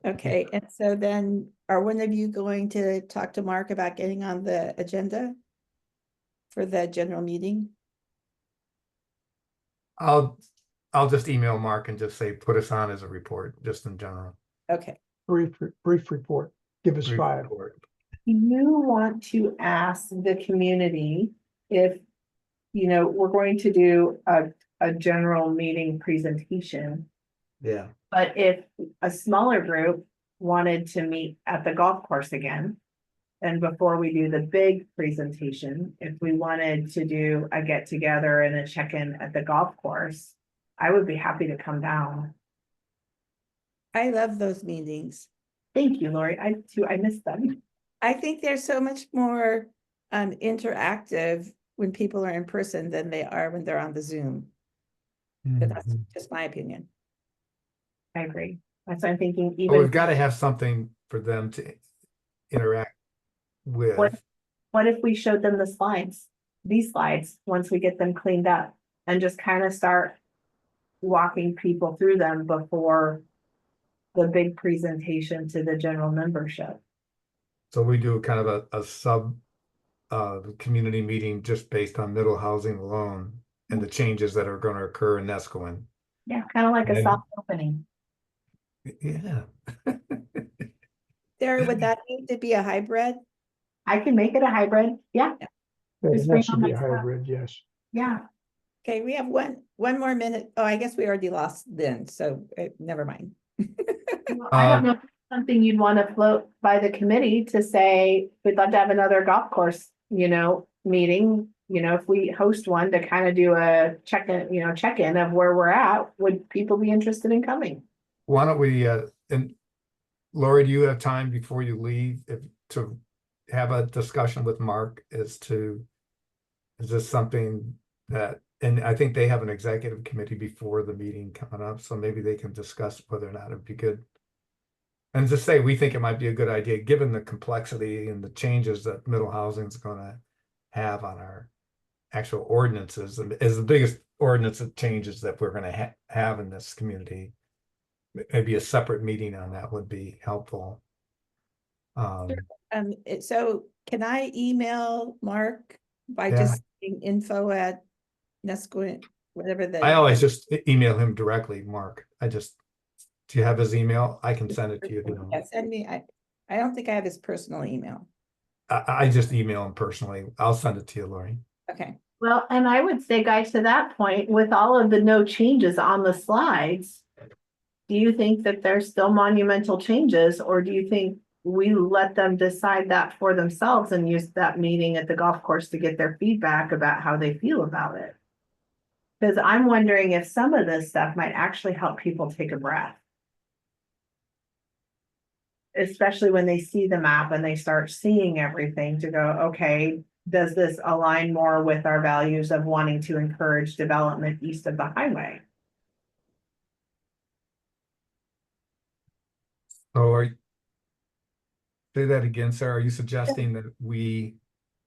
[SPEAKER 1] okay. And so then are one of you going to talk to Mark about getting on the agenda for the general meeting?
[SPEAKER 5] I'll just email Mark and just say, put us on as a report, just in general.
[SPEAKER 1] Okay,
[SPEAKER 3] Brief report, give us
[SPEAKER 5] Brief
[SPEAKER 3] 5.
[SPEAKER 5] report.
[SPEAKER 4] You want to ask the community if, we're going to do a general meeting presentation.
[SPEAKER 5] Yeah.
[SPEAKER 4] But if a smaller group wanted to meet at the golf course again, and before we do the big presentation, if we wanted to do a get together and a check-in at the golf course, I would be happy to come down.
[SPEAKER 1] I love those meetings.
[SPEAKER 4] Thank you, Lori. I too, I miss them.
[SPEAKER 1] I think they're so much more interactive when people are in person than they are when they're on the Zoom. But that's
[SPEAKER 5] Mhm.
[SPEAKER 1] just my opinion.
[SPEAKER 4] I agree. That's why I'm thinking
[SPEAKER 5] But
[SPEAKER 4] even.
[SPEAKER 5] we've got to have something for them to interact with.
[SPEAKER 4] What if we showed them the slides, these slides, once we get them cleaned up and just kind of start walking people through them before the big presentation to the general membership?
[SPEAKER 5] So we do kind of a sub community meeting just based on middle housing alone and the changes that are going to occur in Neskowin.
[SPEAKER 4] Yeah, kind of like a
[SPEAKER 5] And-
[SPEAKER 4] soft opening.
[SPEAKER 5] Yeah.
[SPEAKER 1] Sarah, would that need to be a hybrid?
[SPEAKER 4] I can make it a hybrid. Yeah,
[SPEAKER 3] It
[SPEAKER 4] Just bring
[SPEAKER 3] has to
[SPEAKER 4] on
[SPEAKER 3] be
[SPEAKER 4] that
[SPEAKER 3] a
[SPEAKER 4] stuff.
[SPEAKER 3] hybrid, yes.
[SPEAKER 4] yeah.
[SPEAKER 1] Okay, we have one more minute. Oh, I guess we already lost then, so never mind.
[SPEAKER 4] Well, I don't know if it's something you'd want to float by the committee to say, we'd love to have another golf course, meeting. If we host one to kind of do a check-in of where we're at, would people be interested in coming?
[SPEAKER 5] Why don't we, and Lori, do you have time before you leave to have a discussion with Mark as to, is this something that, and I think they have an executive committee before the meeting coming up, so maybe they can discuss whether or not it'd be good. And just say, we think it might be a good idea, given the complexity and the changes that middle housing is gonna have on our actual ordinances, and is the biggest ordinance of changes that we're gonna have in this community. Maybe a separate meeting on that would be helpful.
[SPEAKER 1] So can I email Mark by
[SPEAKER 5] Yeah.
[SPEAKER 1] just saying info at Neskowin, whatever the.
[SPEAKER 5] I always just email him directly, Mark. Do you have his email? I can send it to you if you don't.
[SPEAKER 1] Yeah, send me, I don't think I have his personal email.
[SPEAKER 5] I just email him personally. I'll send it to you, Lori.
[SPEAKER 1] Okay,
[SPEAKER 4] Well, and I would say, guys, to that point, with all of the no changes on the slides, do you think that there's still monumental changes, or do you think we let them decide that for themselves and use that meeting at the golf course to get their feedback about how they feel about it? Because I'm wondering if some of this stuff might actually help people take a breath. Especially when they see the map and they start seeing everything to go, okay, does this align more with our values of wanting to encourage development east of the highway?
[SPEAKER 5] So say that again, Sarah. Are you suggesting that we?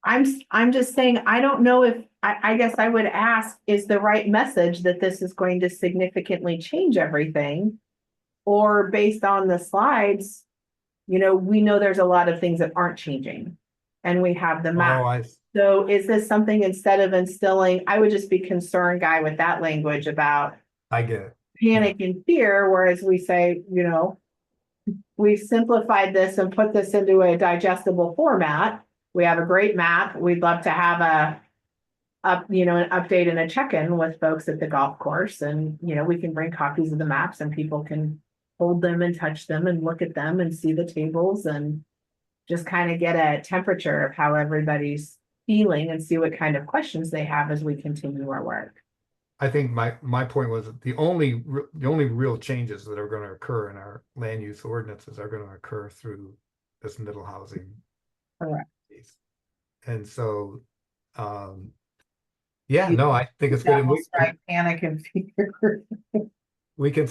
[SPEAKER 4] I'm just saying, I don't know if, I guess I would ask, is the right message that this is going to significantly change everything? Or based on the slides, we know there's a lot of things that aren't changing. And we have the map. So is this something, instead of instilling, I would just be concerned, guy, with that language about
[SPEAKER 5] I get it.
[SPEAKER 4] panic and fear, whereas we say, we've simplified this and put this into a digestible format. We have a great map. We'd love to have an update and a check-in with folks at the golf course. And, we can bring copies of the maps and people can hold them and touch them and look at them and see the tables and just kind of get a temperature of how everybody's feeling and see what kind of questions they have as we continue our work.
[SPEAKER 5] I think my point was that the only real changes that are going to occur in our land use ordinances are going to occur through this middle housing.
[SPEAKER 4] Correct.
[SPEAKER 5] Piece. And so, yeah, no, I think it's good.
[SPEAKER 4] Will strike panic and fear.
[SPEAKER 5] We can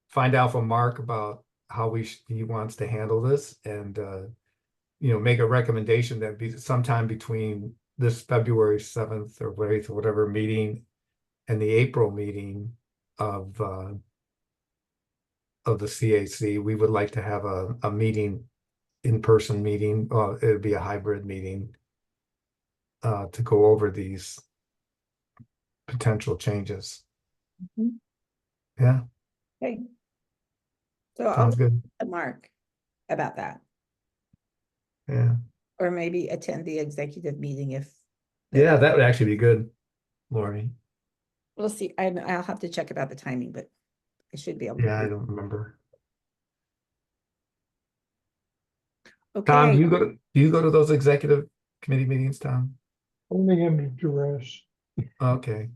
[SPEAKER 5] find out from Mark about how he wants to handle this and, you know, make a recommendation that be sometime between this February 7th or 8th or whatever meeting and the April meeting of the CAC, we would like to have a meeting, in-person meeting. Well, it'd be a hybrid meeting to go over these potential changes.
[SPEAKER 1] Mhm.
[SPEAKER 5] Yeah,
[SPEAKER 1] Okay. So I'll
[SPEAKER 5] sounds good.
[SPEAKER 1] Mark about that,
[SPEAKER 5] Yeah.
[SPEAKER 1] or maybe attend the executive meeting if.
[SPEAKER 5] Yeah, that would actually be good, Lori.
[SPEAKER 1] We'll see. I'll have to check about the timing, but I should be able
[SPEAKER 5] Yeah, I
[SPEAKER 1] to.
[SPEAKER 5] don't remember. Tom,
[SPEAKER 1] Okay.
[SPEAKER 5] do you go to those executive committee meetings, Tom?
[SPEAKER 3] Only under duress.
[SPEAKER 5] Okay.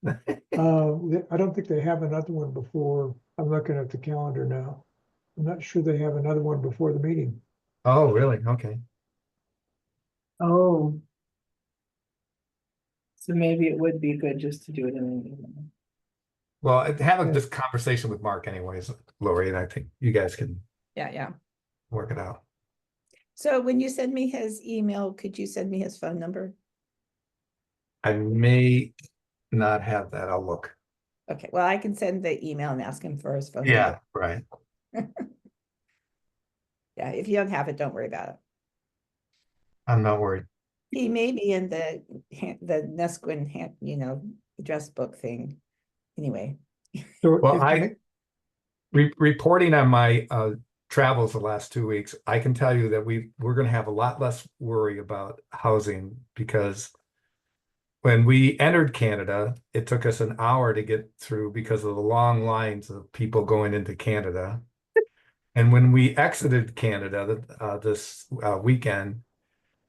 [SPEAKER 3] I don't think they have another one before. I'm looking at the calendar now. I'm not sure they have another one before the meeting.
[SPEAKER 5] Oh, really? Okay.
[SPEAKER 4] Oh. So maybe it would be good just to do it in an email.
[SPEAKER 5] Well, have
[SPEAKER 3] Yeah.
[SPEAKER 5] this conversation with Mark anyways, Lori, and I think you guys can
[SPEAKER 1] Yeah.
[SPEAKER 5] work it out.
[SPEAKER 1] So when you send me his email, could you send me his phone number?
[SPEAKER 5] I may not have that. I'll look.
[SPEAKER 1] Okay, well, I can send the email and ask him for his phone
[SPEAKER 5] Yeah,
[SPEAKER 1] number.
[SPEAKER 5] right.
[SPEAKER 1] Yeah, if you don't have it, don't worry about it.
[SPEAKER 5] I'm not worried.
[SPEAKER 1] He may be in the Neskowin, address book thing. Anyway,
[SPEAKER 3] So
[SPEAKER 5] Well,
[SPEAKER 3] if you
[SPEAKER 5] reporting on my travels the last 2 weeks, I can tell you that we're going to have a lot less worry about housing because when we entered Canada, it took us an hour to get through because of the long lines of people going into Canada. And when we exited Canada this weekend,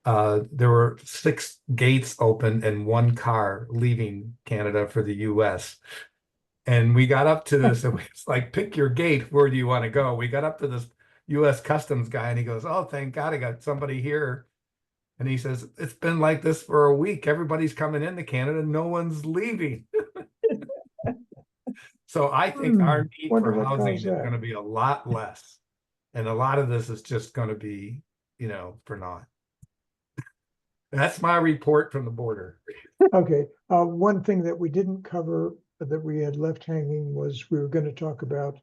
[SPEAKER 5] there were 6 gates open and 1 car leaving Canada for the US. And we got up to this, and it's like, pick your gate. Where do you want to go? We got up to this US Customs guy, and he goes, "Oh, thank God I got somebody here." And he says, "It's been like this for a week. Everybody's coming into Canada. No one's leaving." So I think our need
[SPEAKER 3] wonder
[SPEAKER 5] for
[SPEAKER 3] what
[SPEAKER 5] housing
[SPEAKER 3] caused
[SPEAKER 5] is
[SPEAKER 3] that.
[SPEAKER 5] going to be a lot less. And a lot of this is just going to be, for naught. That's my report from the border.
[SPEAKER 3] Okay, one thing that we didn't cover that we had left hanging was we were going to talk about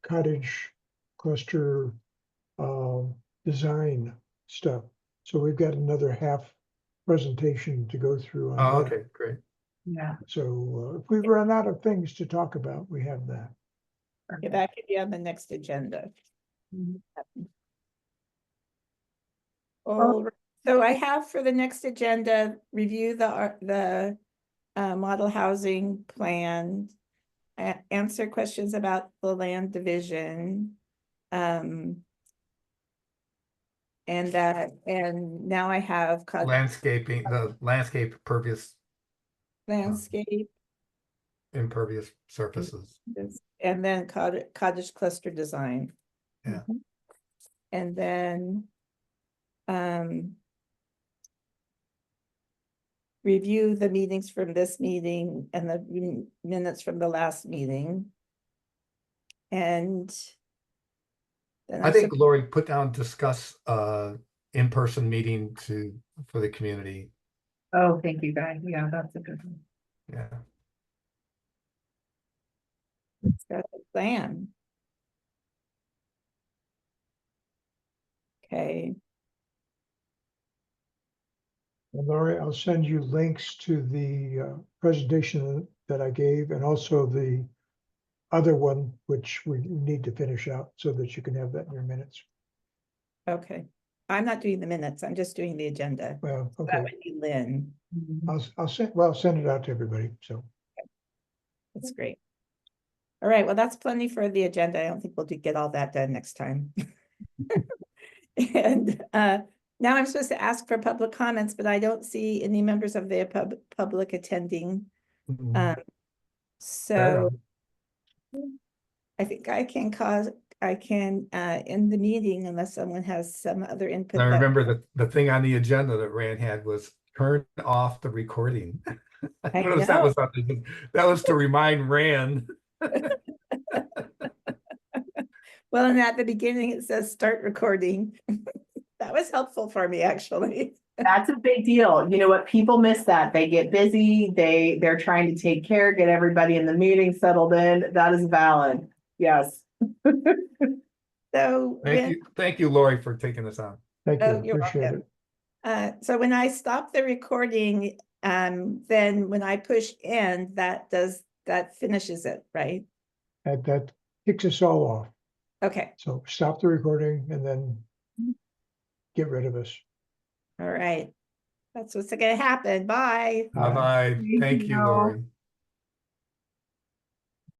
[SPEAKER 3] cottage cluster design stuff. So we've got another half presentation to go through on
[SPEAKER 5] Oh,
[SPEAKER 3] that.
[SPEAKER 5] okay, great.
[SPEAKER 4] Yeah.
[SPEAKER 3] So if we run out of things to talk about, we have that.
[SPEAKER 1] yeah, that could be on the next agenda. All right. So I have for the next agenda, review the model housing plan, answer questions about the land division. And now I have
[SPEAKER 5] Landscaping, the landscape
[SPEAKER 1] landscape
[SPEAKER 5] impervious surfaces.
[SPEAKER 1] and then cottage cluster design.
[SPEAKER 5] Yeah.
[SPEAKER 1] And then review the meetings from this meeting and the minutes from the last meeting. And then
[SPEAKER 5] I think Lori put down discuss in-person meeting for the community.
[SPEAKER 4] Oh, thank you, guys. Yeah, that's a good one.
[SPEAKER 5] Yeah.
[SPEAKER 1] got a plan. Okay.
[SPEAKER 3] And Laurie, I'll send you links to the presentation that I gave and also the other one, which we need to finish out so that you can have that in your minutes.
[SPEAKER 1] Okay. I'm not doing the minutes. I'm just doing the agenda.
[SPEAKER 3] Well,
[SPEAKER 1] That
[SPEAKER 3] okay.
[SPEAKER 1] would be Lynn.
[SPEAKER 3] I'll send it out to everybody. So
[SPEAKER 1] That's great. All right. Well, that's plenty for the agenda. I don't think we'll get all that done next time. And now I'm supposed to ask for public comments, but I don't see any members of the public attending. So I think I can end the meeting unless someone has some other input.
[SPEAKER 5] I remember the thing on the agenda that Rand had was turn off the recording. I noticed that was something that was to remind Rand.
[SPEAKER 1] Well, and at the beginning, it says start recording. That was helpful for me, actually.
[SPEAKER 4] That's a big deal. You know what? People miss that. They get busy. They're trying to take care, get everybody in the meeting settled in. That is valid. Yes.
[SPEAKER 1] So
[SPEAKER 5] Thank you, Lori, for taking this on.
[SPEAKER 3] Thank
[SPEAKER 1] Oh,
[SPEAKER 3] you,
[SPEAKER 1] you're
[SPEAKER 3] appreciate it.
[SPEAKER 1] welcome. So when I stop the recording, then when I push end, that finishes it, right?
[SPEAKER 3] That kicks us all off.
[SPEAKER 1] Okay,
[SPEAKER 3] So stop the recording and then get rid of us.
[SPEAKER 1] all right. That's what's gonna happen. Bye.
[SPEAKER 5] Bye-bye. Thank you,
[SPEAKER 4] you.
[SPEAKER 5] Lori.